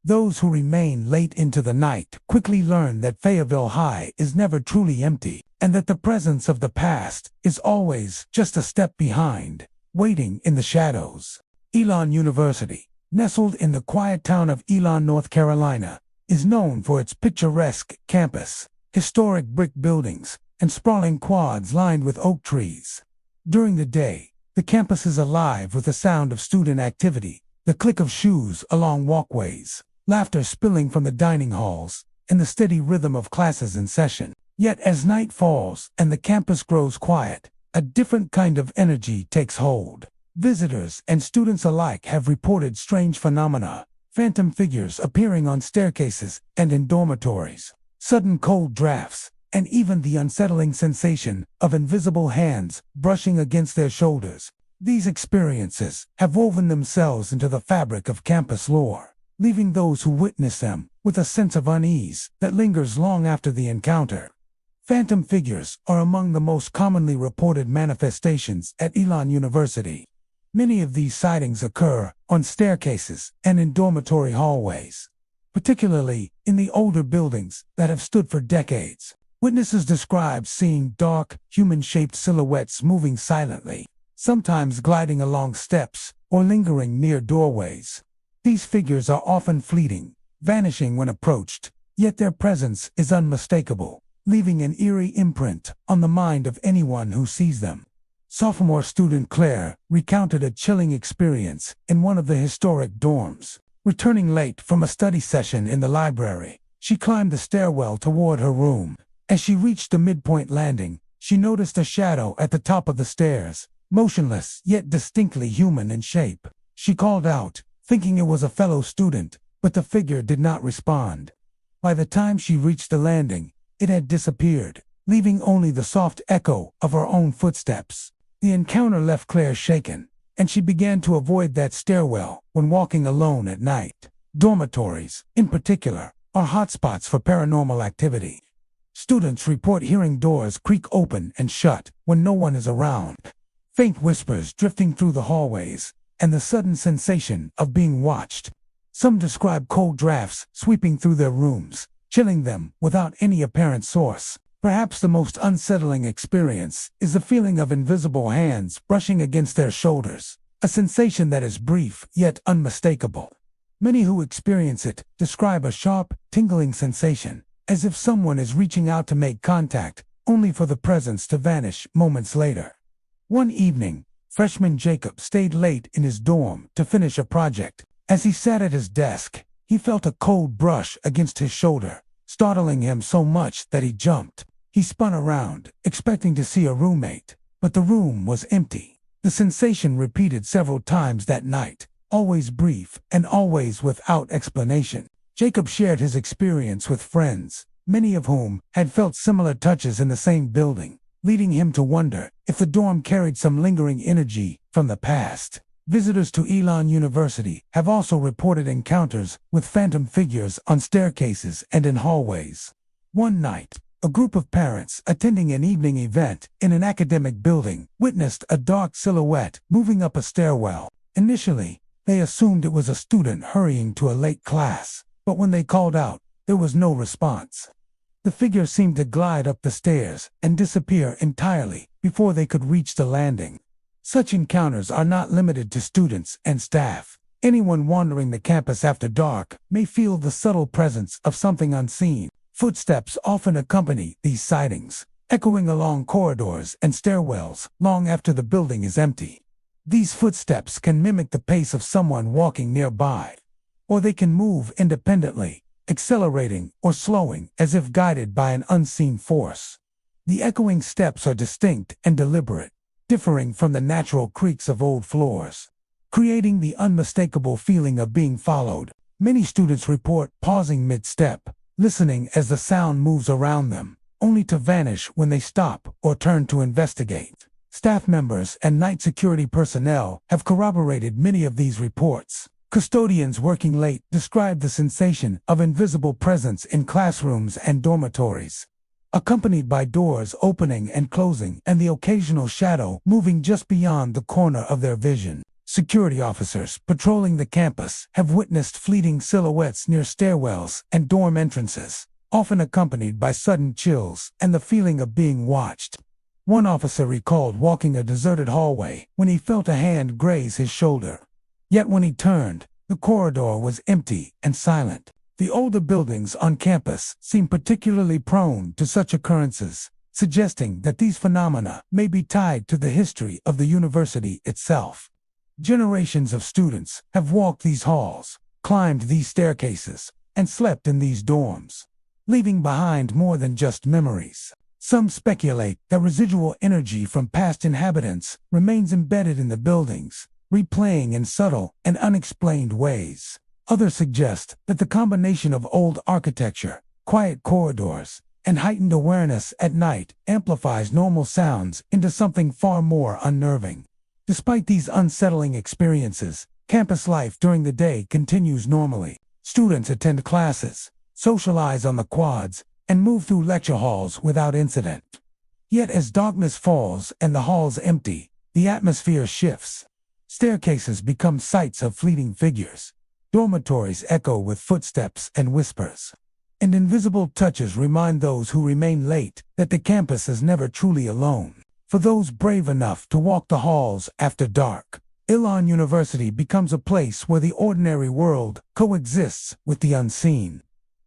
Speaker 1: Those who remain late into the night quickly learn that Fayetteville High is never truly empty, and that the presence of the past is always just a step behind, waiting in the shadows. Elon University, nestled in the quiet town of Elon, North Carolina, is known for its picturesque campus, historic brick buildings, and sprawling quads lined with oak trees. During the day, the campus is alive with the sound of student activity, the click of shoes along walkways, laughter spilling from the dining halls, and the steady rhythm of classes in session. Yet as night falls and the campus grows quiet, a different kind of energy takes hold. Visitors and students alike have reported strange phenomena, phantom figures appearing on staircases and in dormitories, sudden cold drafts, and even the unsettling sensation of invisible hands brushing against their shoulders. These experiences have woven themselves into the fabric of campus lore, leaving those who witness them with a sense of unease that lingers long after the encounter. Phantom figures are among the most commonly reported manifestations at Elon University. Many of these sightings occur on staircases and in dormitory hallways, particularly in the older buildings that have stood for decades. Witnesses describe seeing dark, human-shaped silhouettes moving silently, sometimes gliding along steps or lingering near doorways. These figures are often fleeting, vanishing when approached, yet their presence is unmistakable, leaving an eerie imprint on the mind of anyone who sees them. Sophomore student Claire recounted a chilling experience in one of the historic dorms. Returning late from a study session in the library, she climbed the stairwell toward her room. As she reached the midpoint landing, she noticed a shadow at the top of the stairs, motionless yet distinctly human in shape. She called out, thinking it was a fellow student, but the figure did not respond. By the time she reached the landing, it had disappeared, leaving only the soft echo of her own footsteps. The encounter left Claire shaken, and she began to avoid that stairwell when walking alone at night. Dormitories, in particular, are hotspots for paranormal activity. Students report hearing doors creak open and shut when no one is around, faint whispers drifting through the hallways, and the sudden sensation of being watched. Some describe cold drafts sweeping through their rooms, chilling them without any apparent source. Perhaps the most unsettling experience is the feeling of invisible hands brushing against their shoulders, a sensation that is brief yet unmistakable. Many who experience it describe a sharp, tingling sensation, as if someone is reaching out to make contact, only for the presence to vanish moments later. One evening, freshman Jacob stayed late in his dorm to finish a project. As he sat at his desk, he felt a cold brush against his shoulder, startling him so much that he jumped. He spun around, expecting to see a roommate, but the room was empty. The sensation repeated several times that night, always brief and always without explanation. Jacob shared his experience with friends, many of whom had felt similar touches in the same building, leading him to wonder if the dorm carried some lingering energy from the past. Visitors to Elon University have also reported encounters with phantom figures on staircases and in hallways. One night, a group of parents attending an evening event in an academic building witnessed a dark silhouette moving up a stairwell. Initially, they assumed it was a student hurrying to a late class, but when they called out, there was no response. The figure seemed to glide up the stairs and disappear entirely before they could reach the landing. Such encounters are not limited to students and staff. Anyone wandering the campus after dark may feel the subtle presence of something unseen. Footsteps often accompany these sightings, echoing along corridors and stairwells long after the building is empty. These footsteps can mimic the pace of someone walking nearby, or they can move independently, accelerating or slowing as if guided by an unseen force. The echoing steps are distinct and deliberate, differing from the natural creaks of old floors, creating the unmistakable feeling of being followed. Many students report pausing mid-step, listening as the sound moves around them, only to vanish when they stop or turn to investigate. Staff members and night security personnel have corroborated many of these reports. Custodians working late describe the sensation of invisible presence in classrooms and dormitories, accompanied by doors opening and closing and the occasional shadow moving just beyond the corner of their vision. Security officers patrolling the campus have witnessed fleeting silhouettes near stairwells and dorm entrances, often accompanied by sudden chills and the feeling of being watched. One officer recalled walking a deserted hallway when he felt a hand graze his shoulder. Yet when he turned, the corridor was empty and silent. The older buildings on campus seem particularly prone to such occurrences, suggesting that these phenomena may be tied to the history of the university itself. Generations of students have walked these halls, climbed these staircases, and slept in these dorms, leaving behind more than just memories. Some speculate that residual energy from past inhabitants remains embedded in the buildings, replaying in subtle and unexplained ways. Others suggest that the combination of old architecture, quiet corridors, and heightened awareness at night amplifies normal sounds into something far more unnerving. Despite these unsettling experiences, campus life during the day continues normally. Students attend classes, socialize on the quads, and move through lecture halls without incident. Yet as darkness falls and the halls empty, the atmosphere shifts. Staircases become sites of fleeting figures. Dormitories echo with footsteps and whispers. And invisible touches remind those who remain late that the campus is never truly alone. For those brave enough to walk the halls after dark, Elon University becomes a place where the ordinary world coexists with the unseen.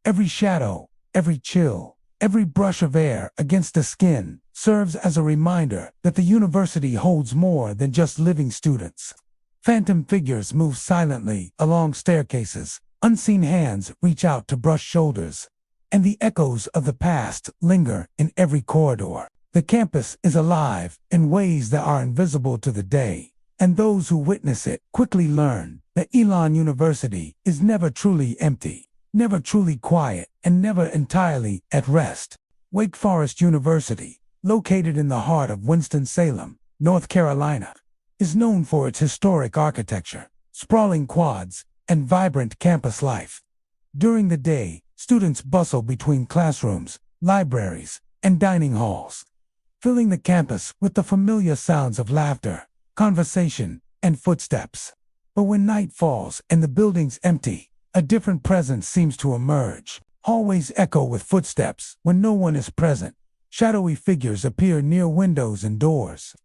Speaker 1: Every shadow, every chill, every brush of air against the skin serves as a reminder that the university holds more than just living students. Phantom figures move silently along staircases, unseen hands reach out to brush shoulders, and the echoes of the past linger in every corridor. The campus is alive in ways that are invisible to the day, and those who witness it quickly learn that Elon University is never truly empty, never truly quiet, and never entirely at rest. Wake Forest University, located in the heart of Winston-Salem, North Carolina, is known for its historic architecture, sprawling quads, and vibrant campus life. During the day, students bustle between classrooms, libraries, and dining halls, filling the campus with the familiar sounds of laughter, conversation, and footsteps. But when night falls and the building's empty, a different presence seems to emerge. Hallways echo with footsteps when no one is present. Shadowy figures appear near windows and doors.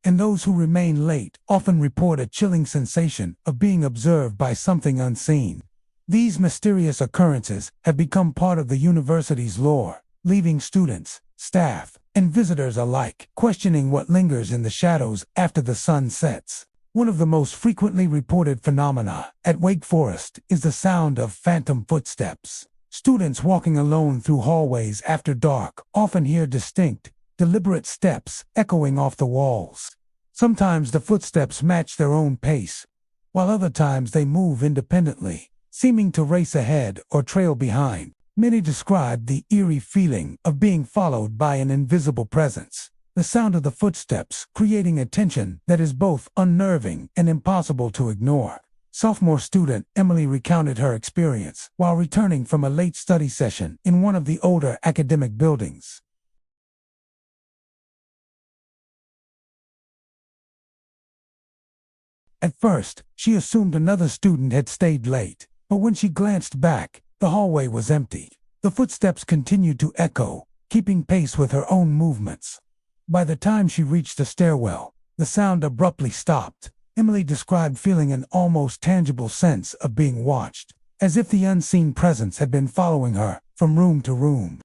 Speaker 1: And those who remain late often report a chilling sensation of being observed by something unseen. These mysterious occurrences have become part of the university's lore, leaving students, staff, and visitors alike questioning what lingers in the shadows after the sun sets. One of the most frequently reported phenomena at Wake Forest is the sound of phantom footsteps. Students walking alone through hallways after dark often hear distinct, deliberate steps echoing off the walls. Sometimes the footsteps match their own pace, while other times they move independently, seeming to race ahead or trail behind. Many describe the eerie feeling of being followed by an invisible presence, the sound of the footsteps creating a tension that is both unnerving and impossible to ignore. Sophomore student Emily recounted her experience while returning from a late study session in one of the older academic buildings. At first, she assumed another student had stayed late, but when she glanced back, the hallway was empty. The footsteps continued to echo, keeping pace with her own movements. By the time she reached the stairwell, the sound abruptly stopped. Emily described feeling an almost tangible sense of being watched, as if the unseen presence had been following her from room to room.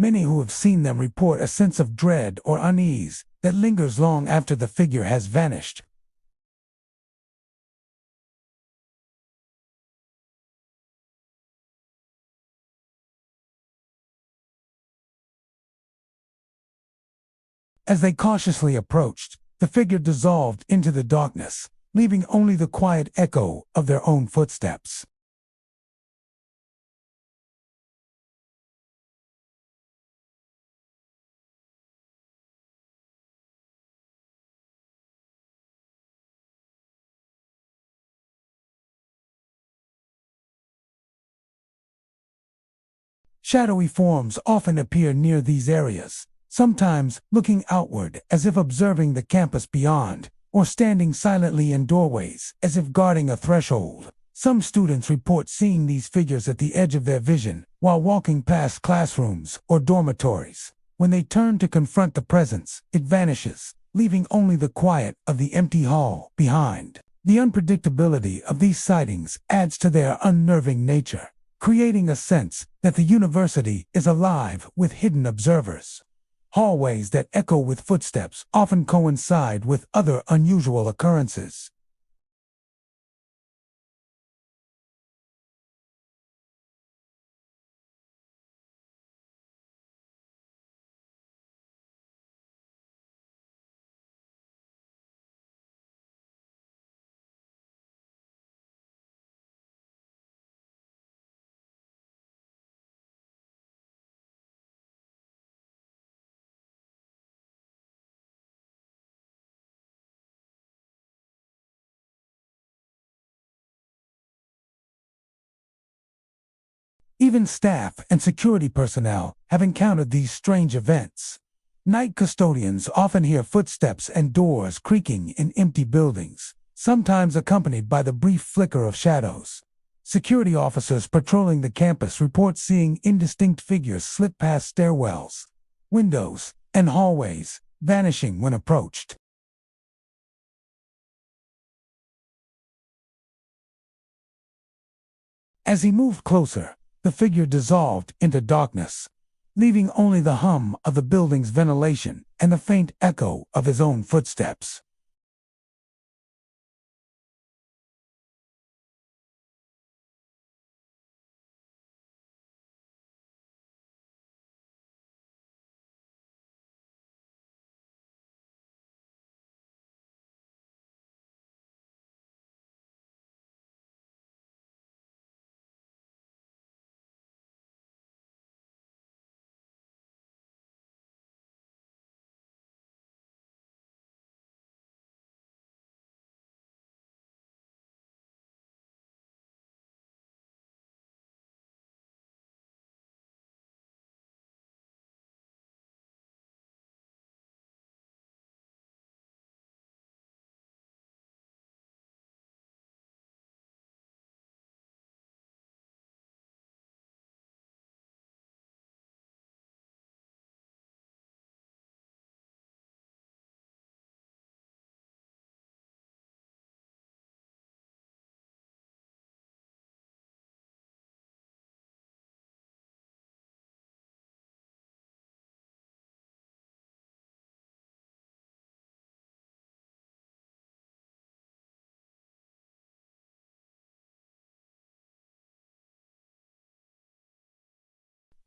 Speaker 1: Many who have seen them report a sense of dread or unease that lingers long after the figure has vanished. As they cautiously approached, the figure dissolved into the darkness, leaving only the quiet echo of their own footsteps. Shadowy forms often appear near these areas, sometimes looking outward as if observing the campus beyond, or standing silently in doorways as if guarding a threshold. Some students report seeing these figures at the edge of their vision while walking past classrooms or dormitories. When they turn to confront the presence, it vanishes, leaving only the quiet of the empty hall behind. The unpredictability of these sightings adds to their unnerving nature, creating a sense that the university is alive with hidden observers. Hallways that echo with footsteps often coincide with other unusual occurrences. Even staff and security personnel have encountered these strange events. Night custodians often hear footsteps and doors creaking in empty buildings, sometimes accompanied by the brief flicker of shadows. Security officers patrolling the campus report seeing indistinct figures slip past stairwells, windows, and hallways, vanishing when approached. As he moved closer, the figure dissolved into darkness, leaving only the hum of the building's ventilation and the faint echo of his own footsteps.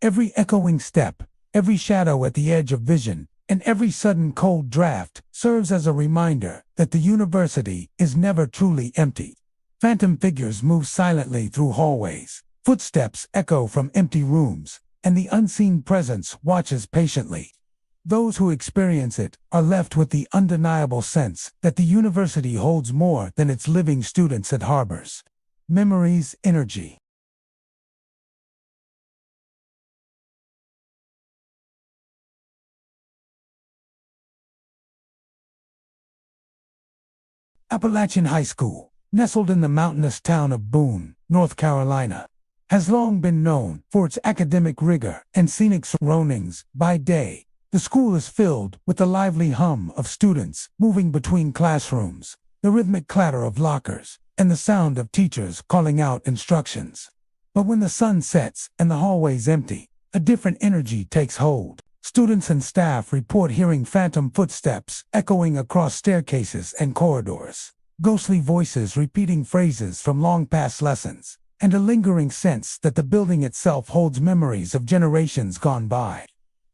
Speaker 1: Every echoing step, every shadow at the edge of vision, and every sudden cold draft serves as a reminder that the university is never truly empty. Phantom figures move silently through hallways, footsteps echo from empty rooms, and the unseen presence watches patiently. Those who experience it are left with the undeniable sense that the university holds more than its living students it harbors. Memories, energy. Appalachian High School, nestled in the mountainous town of Boone, North Carolina, has long been known for its academic rigor and scenic surroundings. By day, the school is filled with the lively hum of students moving between classrooms, the rhythmic clatter of lockers, and the sound of teachers calling out instructions. But when the sun sets and the hallways empty, a different energy takes hold. Students and staff report hearing phantom footsteps echoing across staircases and corridors, ghostly voices repeating phrases from long past lessons, and a lingering sense that the building itself holds memories of generations gone by.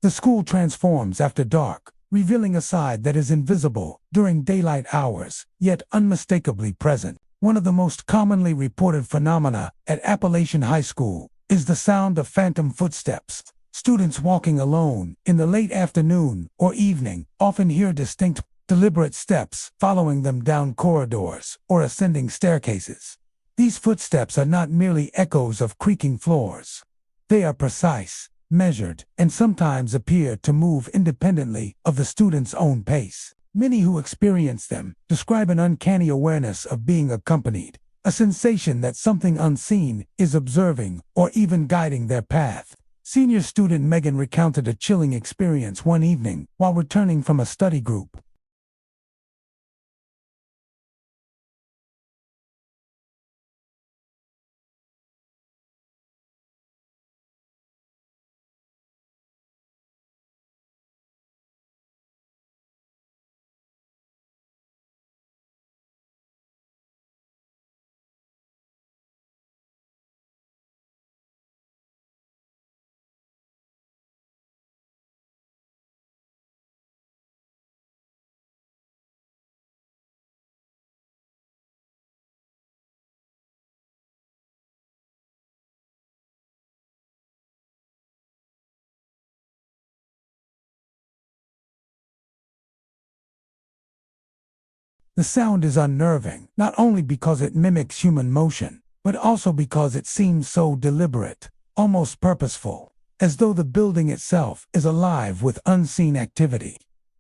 Speaker 1: The school transforms after dark, revealing a side that is invisible during daylight hours, yet unmistakably present. One of the most commonly reported phenomena at Appalachian High School is the sound of phantom footsteps. Students walking alone in the late afternoon or evening often hear distinct, deliberate steps following them down corridors or ascending staircases. These footsteps are not merely echoes of creaking floors. They are precise, measured, and sometimes appear to move independently of the student's own pace. Many who experience them describe an uncanny awareness of being accompanied, a sensation that something unseen is observing or even guiding their path. Senior student Megan recounted a chilling experience one evening while returning from a study group. The sound is unnerving, not only because it mimics human motion, but also because it seems so deliberate, almost purposeful, as though the building itself is alive with unseen activity.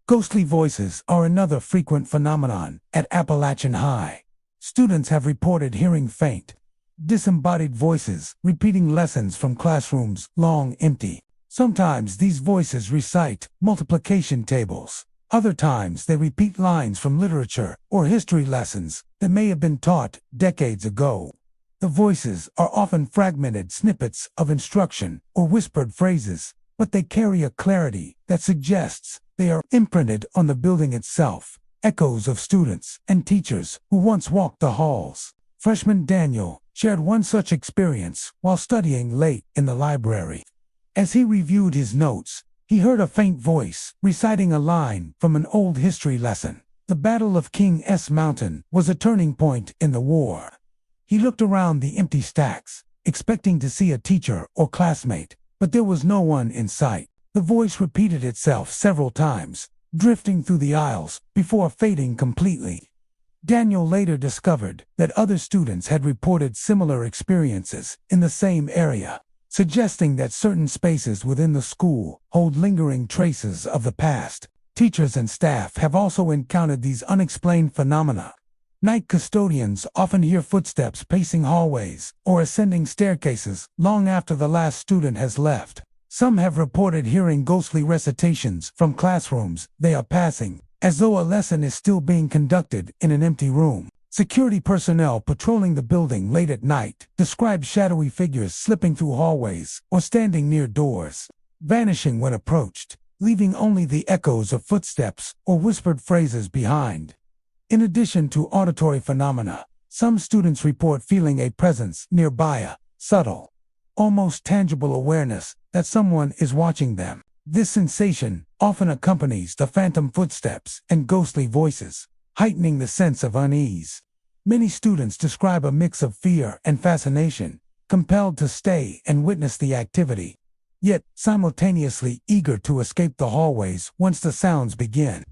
Speaker 1: Ghostly voices are another frequent phenomenon at Appalachian High. Students have reported hearing faint, disembodied voices repeating lessons from classrooms long empty. Sometimes these voices recite multiplication tables. Other times they repeat lines from literature or history lessons that may have been taught decades ago. The voices are often fragmented snippets of instruction or whispered phrases, but they carry a clarity that suggests they are imprinted on the building itself, echoes of students and teachers who once walked the halls. Freshman Daniel shared one such experience while studying late in the library. As he reviewed his notes, he heard a faint voice reciting a line from an old history lesson. The Battle of King S Mountain was a turning point in the war. He looked around the empty stacks, expecting to see a teacher or classmate, but there was no one in sight. The voice repeated itself several times, drifting through the aisles before fading completely. Daniel later discovered that other students had reported similar experiences in the same area, suggesting that certain spaces within the school hold lingering traces of the past. Teachers and staff have also encountered these unexplained phenomena. Night custodians often hear footsteps pacing hallways or ascending staircases long after the last student has left. Some have reported hearing ghostly recitations from classrooms they are passing, as though a lesson is still being conducted in an empty room. Security personnel patrolling the building late at night describe shadowy figures slipping through hallways or standing near doors, vanishing when approached, leaving only the echoes of footsteps or whispered phrases behind. In addition to auditory phenomena, some students report feeling a presence nearby, a subtle, almost tangible awareness that someone is watching them. This sensation often accompanies the phantom footsteps and ghostly voices, heightening the sense of unease. Many students describe a mix of fear and fascination, compelled to stay and witness the activity, yet simultaneously eager to escape the hallways once the sounds begin.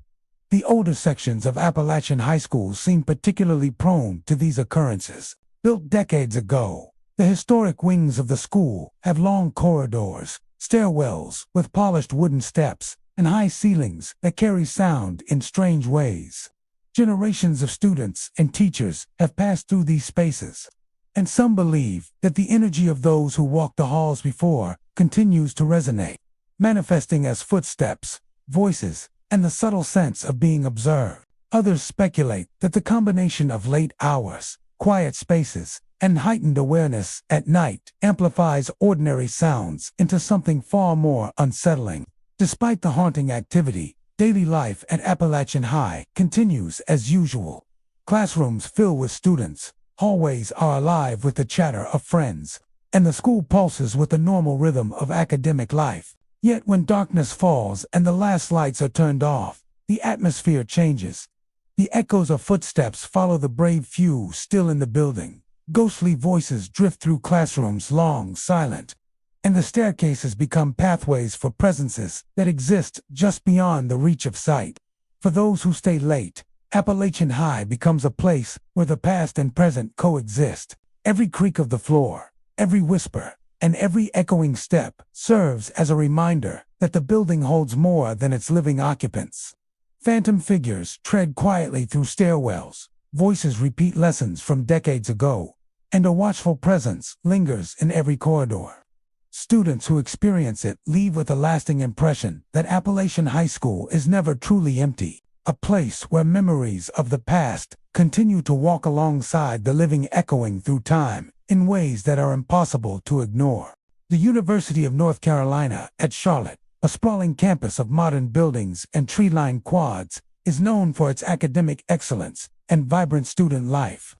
Speaker 1: The older sections of Appalachian high schools seem particularly prone to these occurrences. Built decades ago, the historic wings of the school have long corridors, stairwells with polished wooden steps, and high ceilings that carry sound in strange ways. Generations of students and teachers have passed through these spaces, and some believe that the energy of those who walked the halls before continues to resonate, manifesting as footsteps, voices, and the subtle sense of being observed. Others speculate that the combination of late hours, quiet spaces, and heightened awareness at night amplifies ordinary sounds into something far more unsettling. Despite the haunting activity, daily life at Appalachian High continues as usual. Classrooms fill with students, hallways are alive with the chatter of friends, and the school pulses with the normal rhythm of academic life. Yet when darkness falls and the last lights are turned off, the atmosphere changes. The echoes of footsteps follow the brave few still in the building. Ghostly voices drift through classrooms long silent, and the staircases become pathways for presences that exist just beyond the reach of sight. For those who stay late, Appalachian High becomes a place where the past and present coexist. Every creak of the floor, every whisper, and every echoing step serves as a reminder that the building holds more than its living occupants. Phantom figures tread quietly through stairwells, voices repeat lessons from decades ago, and a watchful presence lingers in every corridor. Students who experience it leave with a lasting impression that Appalachian High School is never truly empty, a place where memories of the past continue to walk alongside the living, echoing through time in ways that are impossible to ignore. The University of North Carolina at Charlotte, a sprawling campus of modern buildings and tree-lined quads, is known for its academic excellence and vibrant student life.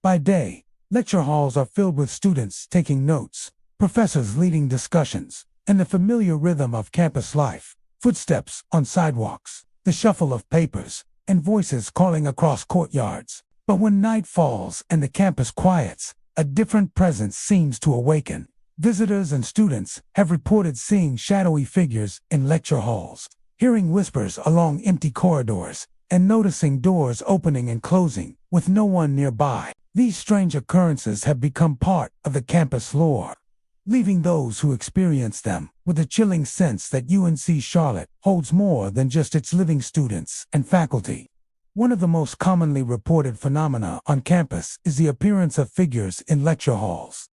Speaker 1: By day, lecture halls are filled with students taking notes, professors leading discussions, and the familiar rhythm of campus life. Footsteps on sidewalks, the shuffle of papers, and voices calling across courtyards. But when night falls and the campus quiets, a different presence seems to awaken. Visitors and students have reported seeing shadowy figures in lecture halls, hearing whispers along empty corridors, and noticing doors opening and closing with no one nearby. These strange occurrences have become part of the campus lore, leaving those who experience them with a chilling sense that UNC Charlotte holds more than just its living students and faculty. One of the most commonly reported phenomena on campus is the appearance of figures in lecture halls.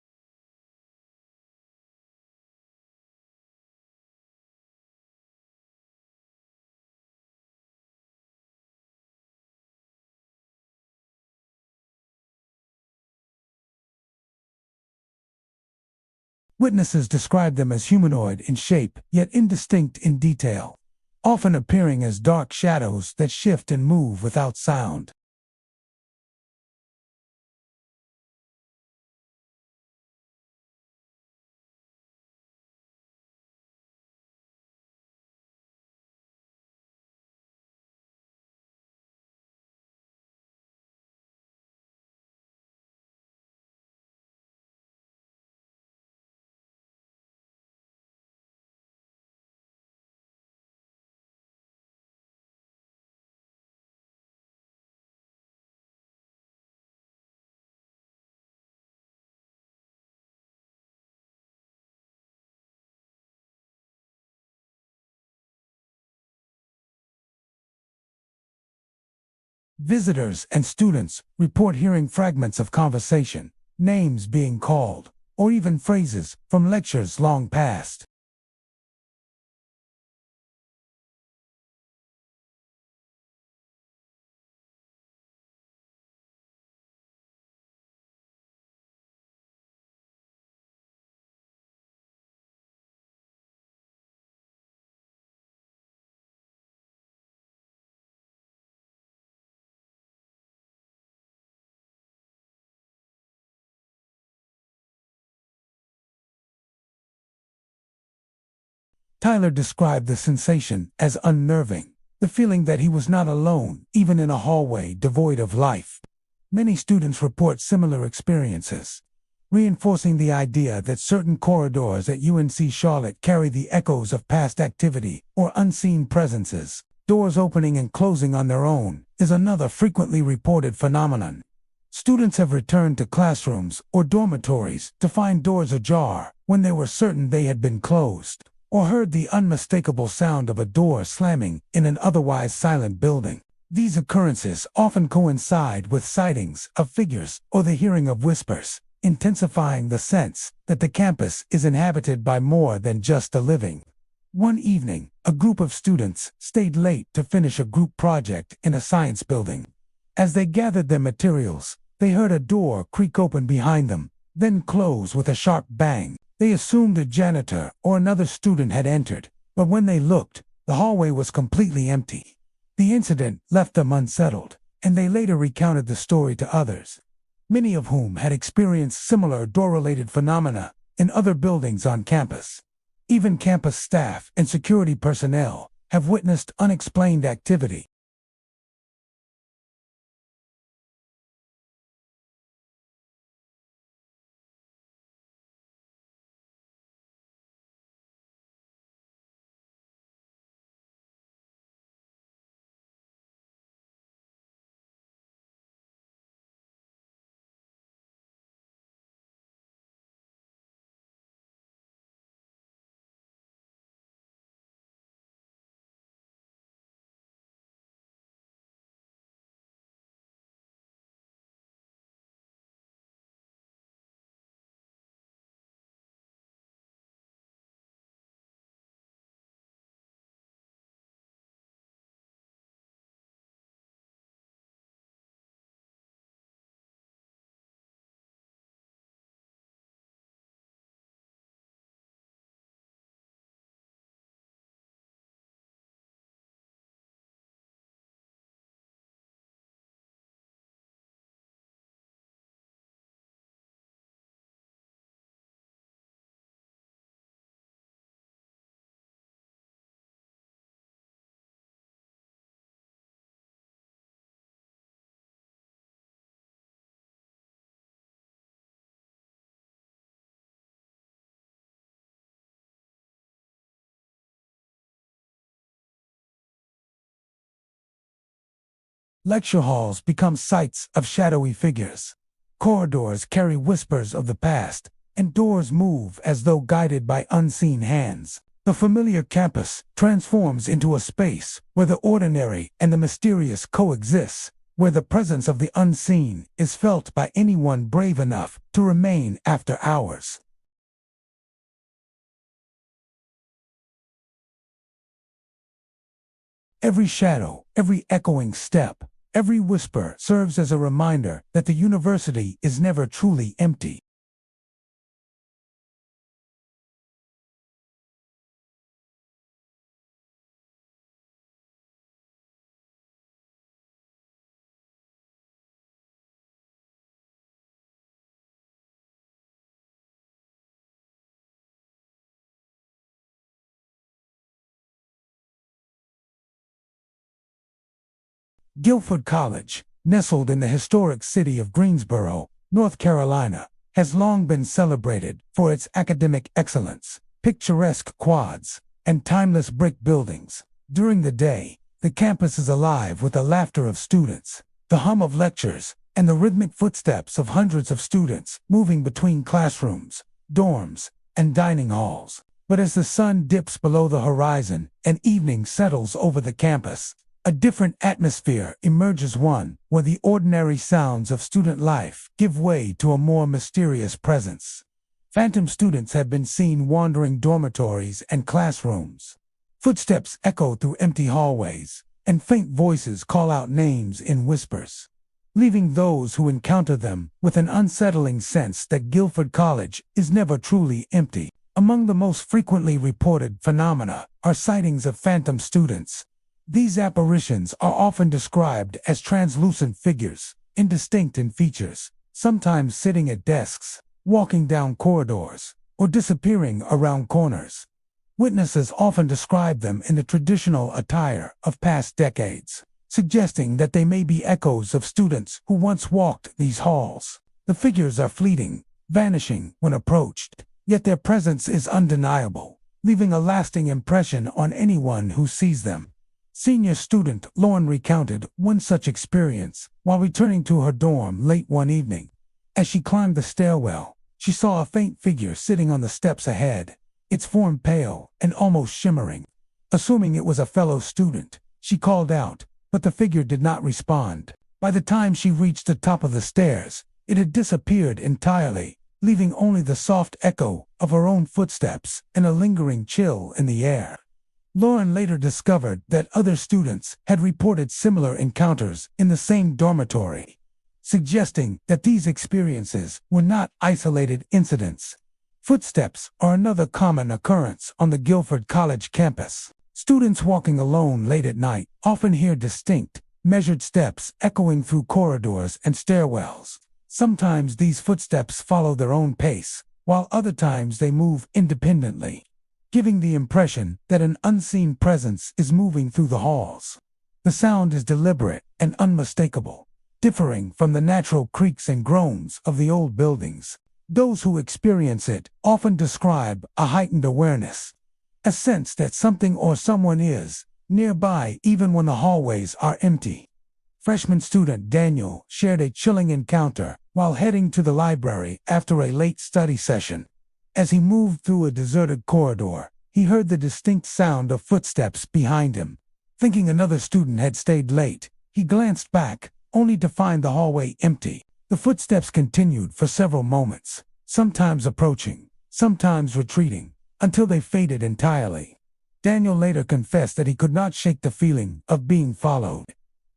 Speaker 1: Witnesses describe them as humanoid in shape, yet indistinct in detail, often appearing as dark shadows that shift and move without sound. Visitors and students report hearing fragments of conversation, names being called, or even phrases from lectures long past. Tyler described the sensation as unnerving, the feeling that he was not alone, even in a hallway devoid of life. Many students report similar experiences, reinforcing the idea that certain corridors at UNC Charlotte carry the echoes of past activity or unseen presences. Doors opening and closing on their own is another frequently reported phenomenon. Students have returned to classrooms or dormitories to find doors ajar when they were certain they had been closed, or heard the unmistakable sound of a door slamming in an otherwise silent building. These occurrences often coincide with sightings of figures or the hearing of whispers, intensifying the sense that the campus is inhabited by more than just the living. One evening, a group of students stayed late to finish a group project in a science building. As they gathered their materials, they heard a door creak open behind them, then close with a sharp bang. They assumed a janitor or another student had entered, but when they looked, the hallway was completely empty. The incident left them unsettled, and they later recounted the story to others, many of whom had experienced similar door-related phenomena in other buildings on campus. Even campus staff and security personnel have witnessed unexplained activity. Lecture halls become sites of shadowy figures. Corridors carry whispers of the past, and doors move as though guided by unseen hands. The familiar campus transforms into a space where the ordinary and the mysterious coexist, where the presence of the unseen is felt by anyone brave enough to remain after hours. Every shadow, every echoing step, every whisper serves as a reminder that the university is never truly empty. Guilford College, nestled in the historic city of Greensboro, North Carolina, has long been celebrated for its academic excellence, picturesque quads, and timeless brick buildings. During the day, the campus is alive with the laughter of students, the hum of lectures, and the rhythmic footsteps of hundreds of students moving between classrooms, dorms, and dining halls. But as the sun dips below the horizon and evening settles over the campus, a different atmosphere emerges, one where the ordinary sounds of student life give way to a more mysterious presence. Phantom students have been seen wandering dormitories and classrooms. Footsteps echo through empty hallways, and faint voices call out names in whispers, leaving those who encounter them with an unsettling sense that Guilford College is never truly empty. Among the most frequently reported phenomena are sightings of phantom students. These apparitions are often described as translucent figures, indistinct in features, sometimes sitting at desks, walking down corridors, or disappearing around corners. Witnesses often describe them in the traditional attire of past decades, suggesting that they may be echoes of students who once walked these halls. The figures are fleeting, vanishing when approached, yet their presence is undeniable, leaving a lasting impression on anyone who sees them. Senior student Lauren recounted one such experience while returning to her dorm late one evening. As she climbed the stairwell, she saw a faint figure sitting on the steps ahead, its form pale and almost shimmering. Assuming it was a fellow student, she called out, but the figure did not respond. By the time she reached the top of the stairs, it had disappeared entirely, leaving only the soft echo of her own footsteps and a lingering chill in the air. Lauren later discovered that other students had reported similar encounters in the same dormitory, suggesting that these experiences were not isolated incidents. Footsteps are another common occurrence on the Guilford College campus. Students walking alone late at night often hear distinct, measured steps echoing through corridors and stairwells. Sometimes these footsteps follow their own pace, while other times they move independently, giving the impression that an unseen presence is moving through the halls. The sound is deliberate and unmistakable, differing from the natural creaks and groans of the old buildings. Those who experience it often describe a heightened awareness, a sense that something or someone is nearby even when the hallways are empty. Freshman student Daniel shared a chilling encounter while heading to the library after a late study session. As he moved through a deserted corridor, he heard the distinct sound of footsteps behind him. Thinking another student had stayed late, he glanced back, only to find the hallway empty. The footsteps continued for several moments, sometimes approaching, sometimes retreating, until they faded entirely. Daniel later confessed that he could not shake the feeling of being followed,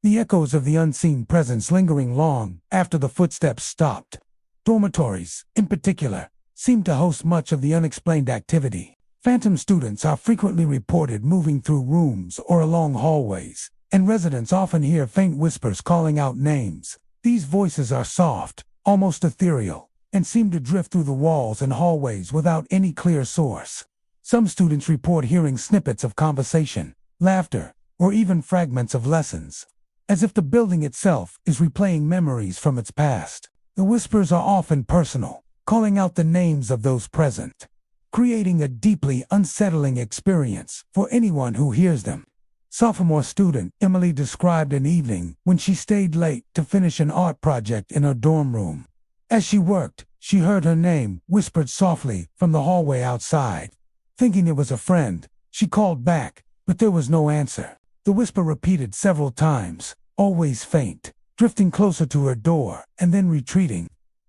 Speaker 1: the echoes of the unseen presence lingering long after the footsteps stopped. Dormitories, in particular, seem to host much of the unexplained activity. Phantom students are frequently reported moving through rooms or along hallways, and residents often hear faint whispers calling out names. These voices are soft, almost ethereal, and seem to drift through the walls and hallways without any clear source. Some students report hearing snippets of conversation, laughter, or even fragments of lessons, as if the building itself is replaying memories from its past. The whispers are often personal, calling out the names of those present, creating a deeply unsettling experience for anyone who hears them. Sophomore student Emily described an evening when she stayed late to finish an art project in her dorm room. As she worked, she heard her name whispered softly from the hallway outside. Thinking it was a friend, she called back, but there was no answer. The whisper repeated several times, always faint, drifting closer to her door and then retreating.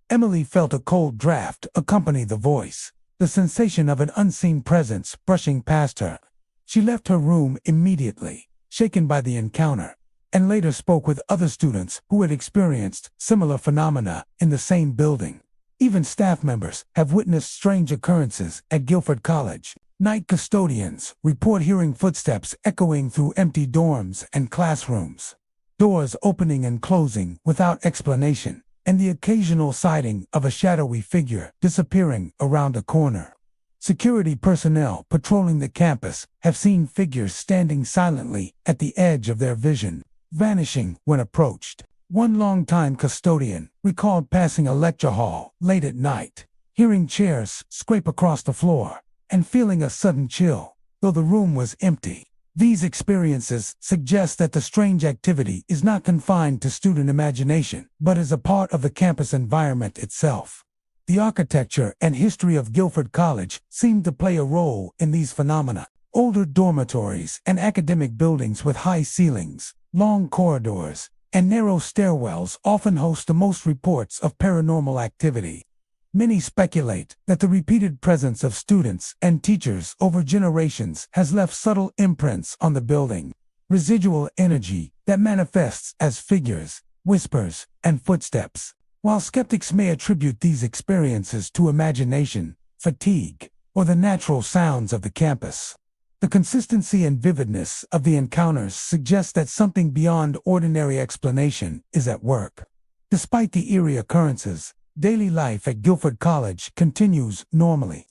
Speaker 1: Emily felt a cold draft accompany the voice, the sensation of an unseen presence brushing past her. She left her room immediately, shaken by the encounter, and later spoke with other students who had experienced similar phenomena in the same building. Even staff members have witnessed strange occurrences at Guilford College. Night custodians report hearing footsteps echoing through empty dorms and classrooms, doors opening and closing without explanation, and the occasional sighting of a shadowy figure disappearing around a corner. Security personnel patrolling the campus have seen figures standing silently at the edge of their vision, vanishing when approached. One longtime custodian recalled passing a lecture hall late at night, hearing chairs scrape across the floor, and feeling a sudden chill, though the room was empty. These experiences suggest that the strange activity is not confined to student imagination, but is a part of the campus environment itself. The architecture and history of Guilford College seem to play a role in these phenomena. Older dormitories and academic buildings with high ceilings, long corridors, and narrow stairwells often host the most reports of paranormal activity. Many speculate that the repeated presence of students and teachers over generations has left subtle imprints on the building, residual energy that manifests as figures, whispers, and footsteps. While skeptics may attribute these experiences to imagination, fatigue, or the natural sounds of the campus, the consistency and vividness of the encounters suggest that something beyond ordinary explanation is at work. Despite the eerie occurrences, daily life at Guilford College continues normally.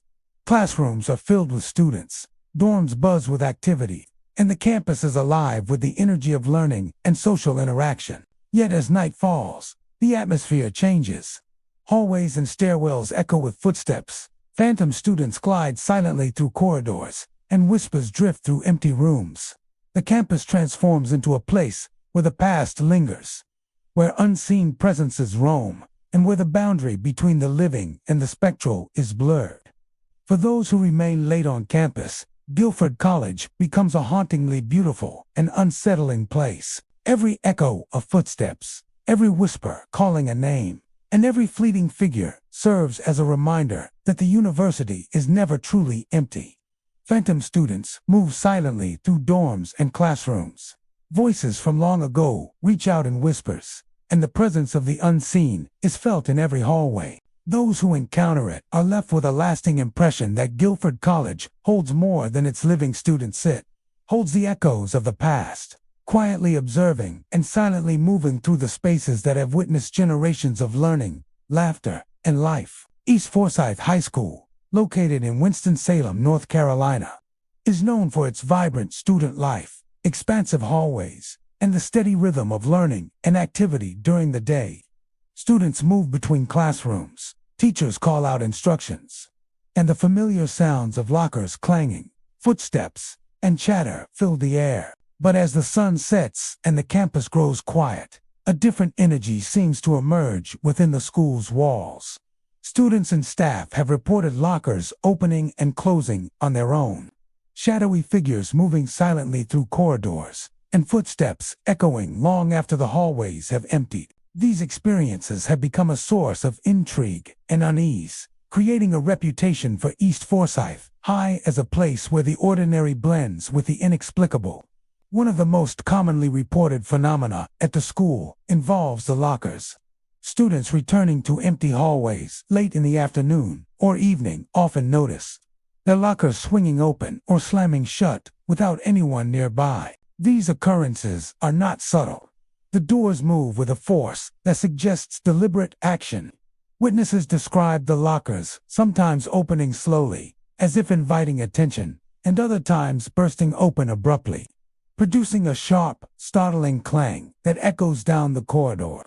Speaker 1: Classrooms are filled with students, dorms buzz with activity, and the campus is alive with the energy of learning and social interaction. Yet as night falls, the atmosphere changes. Hallways and stairwells echo with footsteps. Phantom students glide silently through corridors, and whispers drift through empty rooms. The campus transforms into a place where the past lingers, where unseen presences roam, and where the boundary between the living and the spectral is blurred. For those who remain late on campus, Guilford College becomes a hauntingly beautiful and unsettling place. Every echo of footsteps, every whisper calling a name, and every fleeting figure serves as a reminder that the university is never truly empty. Phantom students move silently through dorms and classrooms. Voices from long ago reach out in whispers, and the presence of the unseen is felt in every hallway. Those who encounter it are left with a lasting impression that Guilford College holds more than its living students sit, holds the echoes of the past, quietly observing and silently moving through the spaces that have witnessed generations of learning, laughter, and life. East Forsyth High School, located in Winston-Salem, North Carolina, is known for its vibrant student life, expansive hallways, and the steady rhythm of learning and activity during the day. Students move between classrooms, teachers call out instructions, and the familiar sounds of lockers clanging, footsteps, and chatter fill the air. But as the sun sets and the campus grows quiet, a different energy seems to emerge within the school's walls. Students and staff have reported lockers opening and closing on their own, shadowy figures moving silently through corridors, and footsteps echoing long after the hallways have emptied. These experiences have become a source of intrigue and unease, creating a reputation for East Forsyth High as a place where the ordinary blends with the inexplicable. One of the most commonly reported phenomena at the school involves the lockers. Students returning to empty hallways late in the afternoon or evening often notice their lockers swinging open or slamming shut without anyone nearby. These occurrences are not subtle. The doors move with a force that suggests deliberate action. Witnesses describe the lockers sometimes opening slowly, as if inviting attention, and other times bursting open abruptly, producing a sharp, startling clang that echoes down the corridor.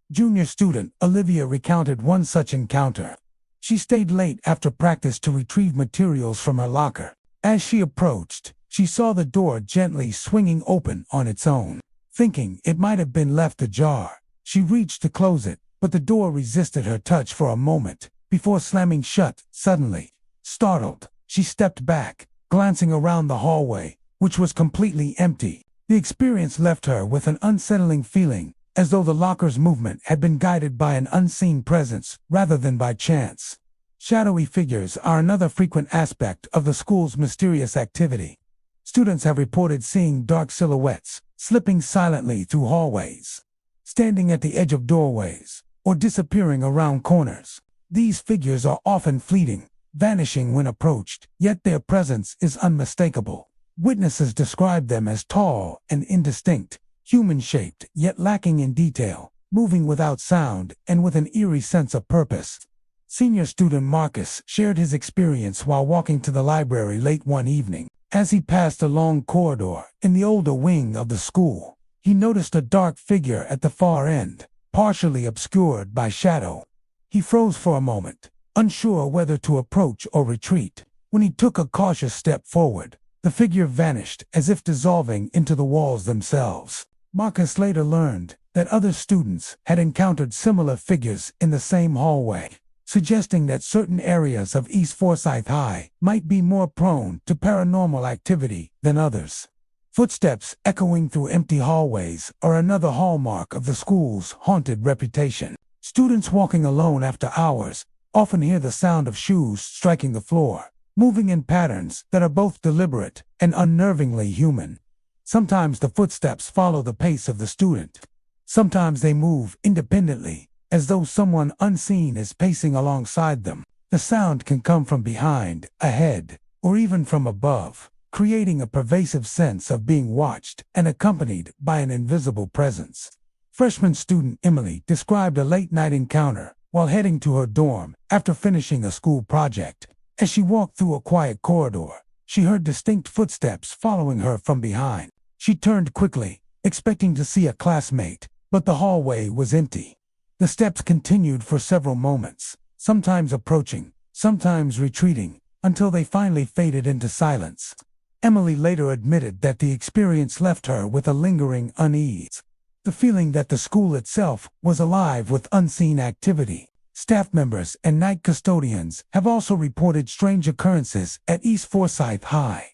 Speaker 1: Junior student Olivia recounted one such encounter. She stayed late after practice to retrieve materials from her locker. As she approached, she saw the door gently swinging open on its own. Thinking it might have been left ajar, she reached to close it, but the door resisted her touch for a moment, before slamming shut suddenly. Startled, she stepped back, glancing around the hallway, which was completely empty. The experience left her with an unsettling feeling, as though the locker's movement had been guided by an unseen presence rather than by chance. Shadowy figures are another frequent aspect of the school's mysterious activity. Students have reported seeing dark silhouettes slipping silently through hallways, standing at the edge of doorways, or disappearing around corners. These figures are often fleeting, vanishing when approached, yet their presence is unmistakable. Witnesses describe them as tall and indistinct, human-shaped yet lacking in detail, moving without sound and with an eerie sense of purpose. Senior student Marcus shared his experience while walking to the library late one evening. As he passed a long corridor in the older wing of the school, he noticed a dark figure at the far end, partially obscured by shadow. He froze for a moment, unsure whether to approach or retreat. When he took a cautious step forward, the figure vanished as if dissolving into the walls themselves. Marcus later learned that other students had encountered similar figures in the same hallway, suggesting that certain areas of East Forsyth High might be more prone to paranormal activity than others. Footsteps echoing through empty hallways are another hallmark of the school's haunted reputation. Students walking alone after hours often hear the sound of shoes striking the floor, moving in patterns that are both deliberate and unnervingly human. Sometimes the footsteps follow the pace of the student. Sometimes they move independently, as though someone unseen is pacing alongside them. The sound can come from behind, ahead, or even from above, creating a pervasive sense of being watched and accompanied by an invisible presence. Freshman student Emily described a late-night encounter while heading to her dorm after finishing a school project. As she walked through a quiet corridor, She heard distinct footsteps following her from behind. She turned quickly, expecting to see a classmate, but the hallway was empty. The steps continued for several moments, sometimes approaching, sometimes retreating, until they finally faded into silence. Emily later admitted that the experience left her with a lingering unease, the feeling that the school itself was alive with unseen activity. Staff members and night custodians have also reported strange occurrences at East Forsyth High.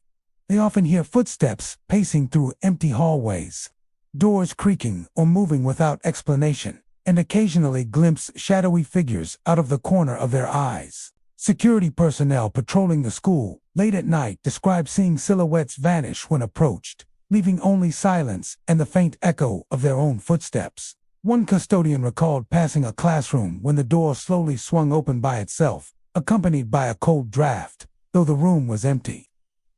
Speaker 1: They often hear footsteps pacing through empty hallways, doors creaking or moving without explanation, and occasionally glimpse shadowy figures out of the corner of their eyes. Security personnel patrolling the school late at night describe seeing silhouettes vanish when approached, leaving only silence and the faint echo of their own footsteps. One custodian recalled passing a classroom when the door slowly swung open by itself, accompanied by a cold draft, though the room was empty.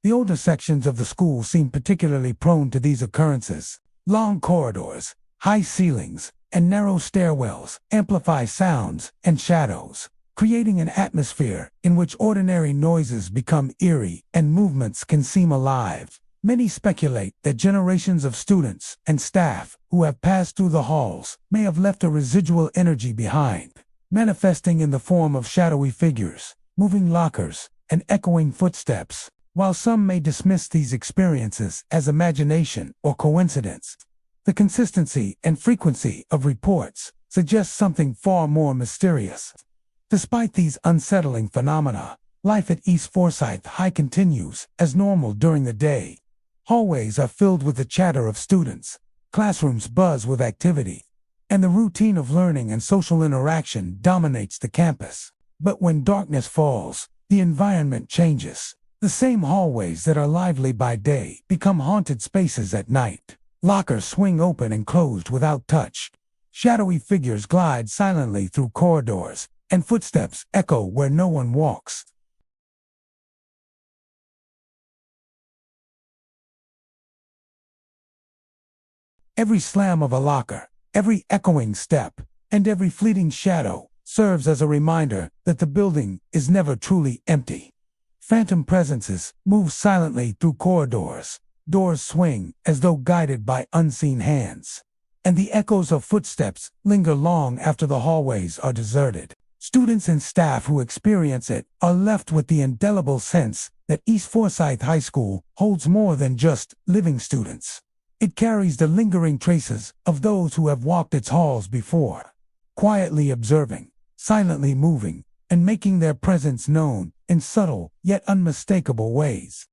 Speaker 1: The older sections of the school seem particularly prone to these occurrences. Long corridors, high ceilings, and narrow stairwells amplify sounds and shadows, creating an atmosphere in which ordinary noises become eerie and movements can seem alive. Many speculate that generations of students and staff who have passed through the halls may have left a residual energy behind, manifesting in the form of shadowy figures, moving lockers, and echoing footsteps. While some may dismiss these experiences as imagination or coincidence, the consistency and frequency of reports suggests something far more mysterious. Despite these unsettling phenomena, life at East Forsyth High continues as normal during the day. Hallways are filled with the chatter of students, classrooms buzz with activity, and the routine of learning and social interaction dominates the campus. But when darkness falls, the environment changes. The same hallways that are lively by day become haunted spaces at night. Lockers swing open and closed without touch. Shadowy figures glide silently through corridors, and footsteps echo where no one walks. Every slam of a locker, every echoing step, and every fleeting shadow serves as a reminder that the building is never truly empty. Phantom presences move silently through corridors, doors swing as though guided by unseen hands, and the echoes of footsteps linger long after the hallways are deserted. Students and staff who experience it are left with the indelible sense that East Forsyth High School holds more than just living students. It carries the lingering traces of those who have walked its halls before, quietly observing, silently moving, and making their presence known in subtle yet unmistakable ways.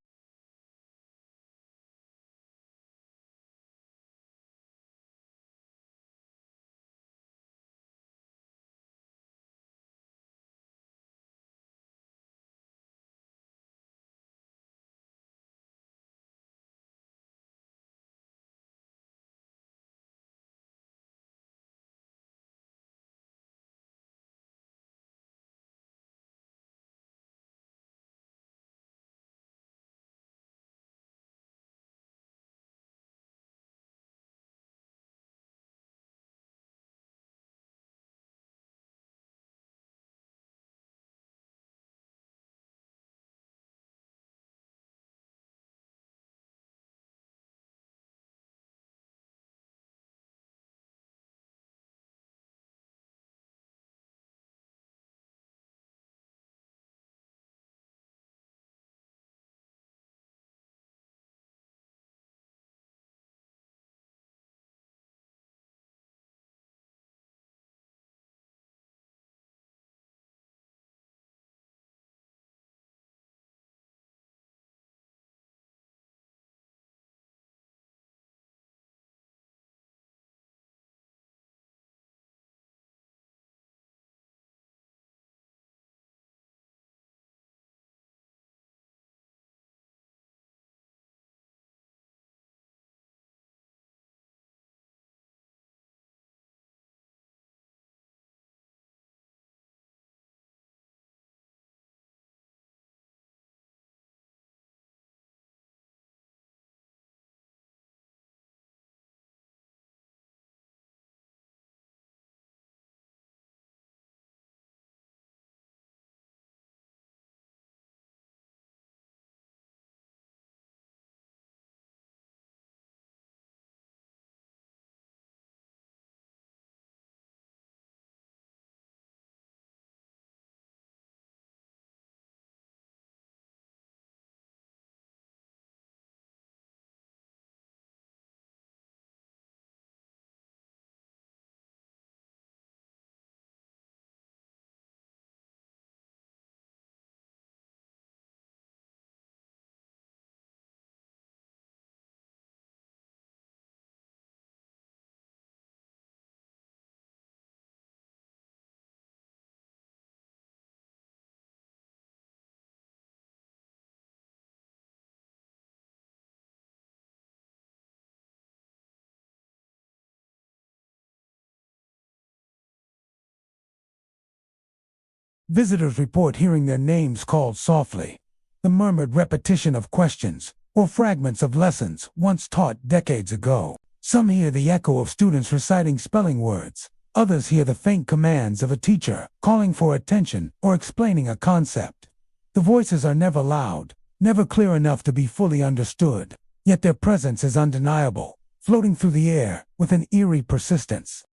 Speaker 1: Visitors report hearing their names called softly, the murmured repetition of questions, or fragments of lessons once taught decades ago. Some hear the echo of students reciting spelling words. Others hear the faint commands of a teacher calling for attention or explaining a concept. The voices are never loud, never clear enough to be fully understood, yet their presence is undeniable, floating through the air with an eerie persistence.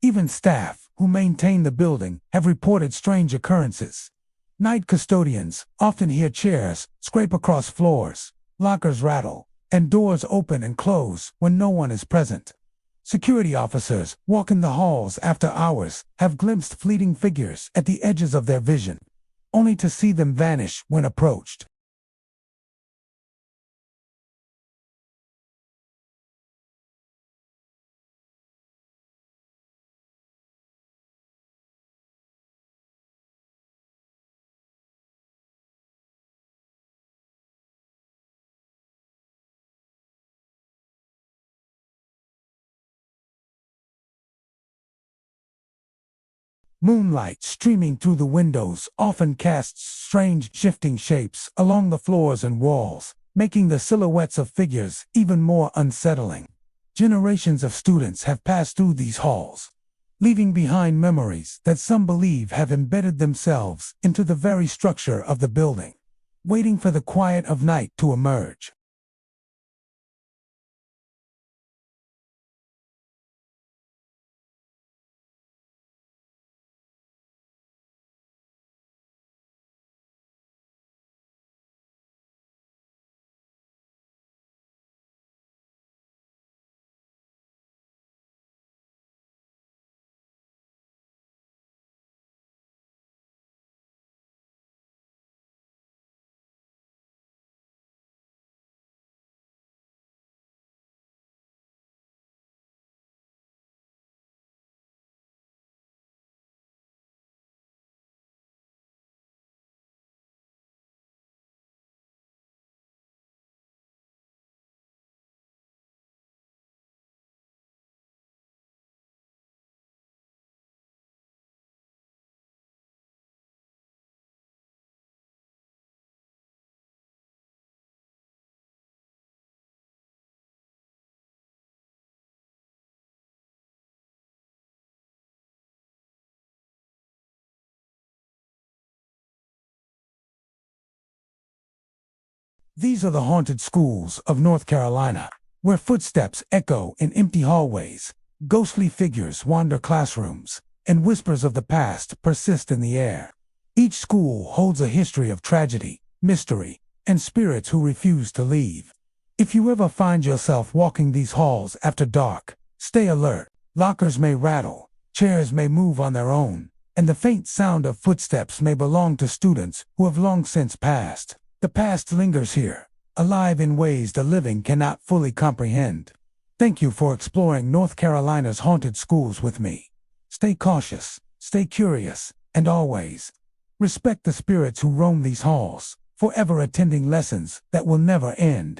Speaker 1: Even staff who maintain the building have reported strange occurrences. Night custodians often hear chairs scrape across floors, lockers rattle, and doors open and close when no one is present. Security officers walk in the halls after hours have glimpsed fleeting figures at the edges of their vision, only to see them vanish when approached. Moonlight streaming through the windows often casts strange shifting shapes along the floors and walls, making the silhouettes of figures even more unsettling. Generations of students have passed through these halls, leaving behind memories that some believe have embedded themselves into the very structure of the building, waiting for the quiet of night to emerge. These are the haunted schools of North Carolina, where footsteps echo in empty hallways, ghostly figures wander classrooms, and whispers of the past persist in the air. Each school holds a history of tragedy, mystery, and spirits who refuse to leave. If you ever find yourself walking these halls after dark, stay alert. Lockers may rattle, chairs may move on their own, and the faint sound of footsteps may belong to students who have long since passed. The past lingers here, alive in ways the living cannot fully comprehend. Thank you for exploring North Carolina's haunted schools with me. Stay cautious, stay curious, and always respect the spirits who roam these halls, forever attending lessons that will never end.